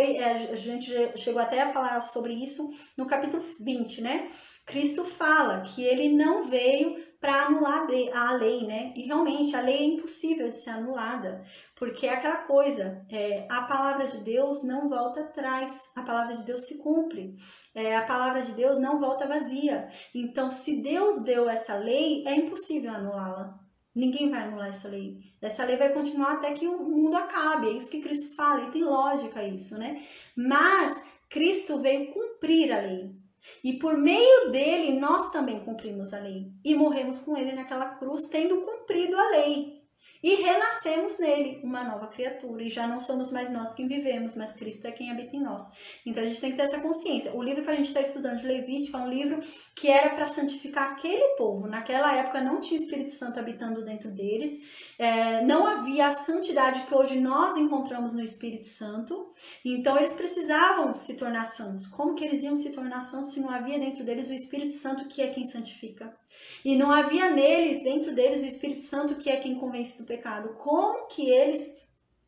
A gente chegou até a falar sobre isso no capítulo 20, né? Cristo fala que ele não veio para anular a lei, né? E realmente a lei é impossível de ser anulada, porque é aquela coisa, a palavra de Deus não volta atrás, a palavra de Deus se cumpre, a palavra de Deus não volta vazia. Então, se Deus deu essa lei, é impossível anulá-la. Ninguém vai anular essa lei. Essa lei vai continuar até que o mundo acabe, é isso que Cristo fala, e tem lógica isso, né? Mas Cristo veio cumprir a lei. E por meio dele, nós também cumprimos a lei. E morremos com ele naquela cruz, tendo cumprido a lei. E renascemos nele, uma nova criatura. E já não somos mais nós quem vivemos, mas Cristo é quem habita em nós. Então a gente tem que ter essa consciência. O livro que a gente está estudando de Levítico é um livro que era para santificar aquele povo. Naquela época não tinha Espírito Santo habitando dentro deles. Não havia a santidade que hoje nós encontramos no Espírito Santo. Então eles precisavam se tornar santos. Como que eles iam se tornar santos se não havia dentro deles o Espírito Santo, que é quem santifica? E não havia dentro deles o Espírito Santo, que é quem convence do pecado. Como que eles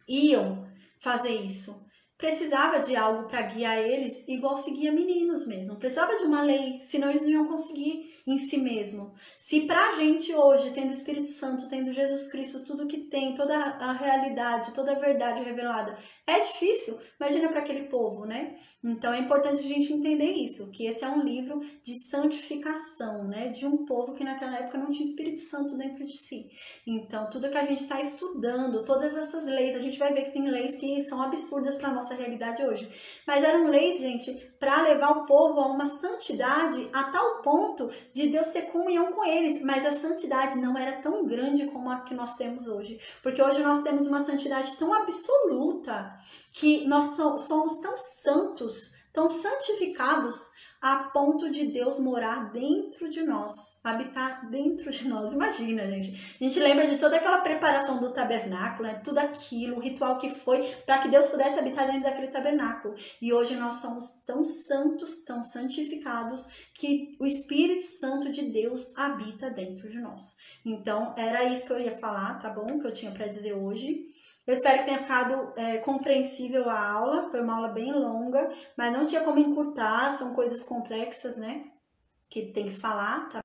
iam fazer isso? Precisava de algo para guiar eles, igual seguia meninos mesmo. Precisava de uma lei, senão eles não iam conseguir. em si mesmo. Se pra gente hoje, tendo o Espírito Santo, tendo Jesus Cristo, tudo que tem, toda a realidade, toda a verdade revelada, é difícil, imagina para aquele povo, né? Então é importante a gente entender isso, que esse é um livro de santificação, né? De um povo que naquela época não tinha Espírito Santo dentro de si. Então tudo que a gente está estudando, todas essas leis, a gente vai ver que tem leis que são absurdas para a nossa realidade hoje. Mas eram leis, gente, para levar o povo a uma santidade a tal ponto de Deus ter comunhão com eles. Mas a santidade não era tão grande como a que nós temos hoje. Porque hoje nós temos uma santidade tão absoluta que nós somos tão santos, tão santificados, a ponto de Deus morar dentro de nós, habitar dentro de nós. Imagina, gente. A gente lembra de toda aquela preparação do tabernáculo, né? Tudo aquilo, o ritual que foi para que Deus pudesse habitar dentro daquele tabernáculo. E hoje nós somos tão santos, tão santificados, que o Espírito Santo de Deus habita dentro de nós. Então, era isso que eu ia falar, tá bom? Que eu tinha para dizer hoje. Eu espero que tenha ficado compreensível a aula, foi uma aula bem longa, mas não tinha como encurtar, são coisas complexas, né, que tem que falar, tá?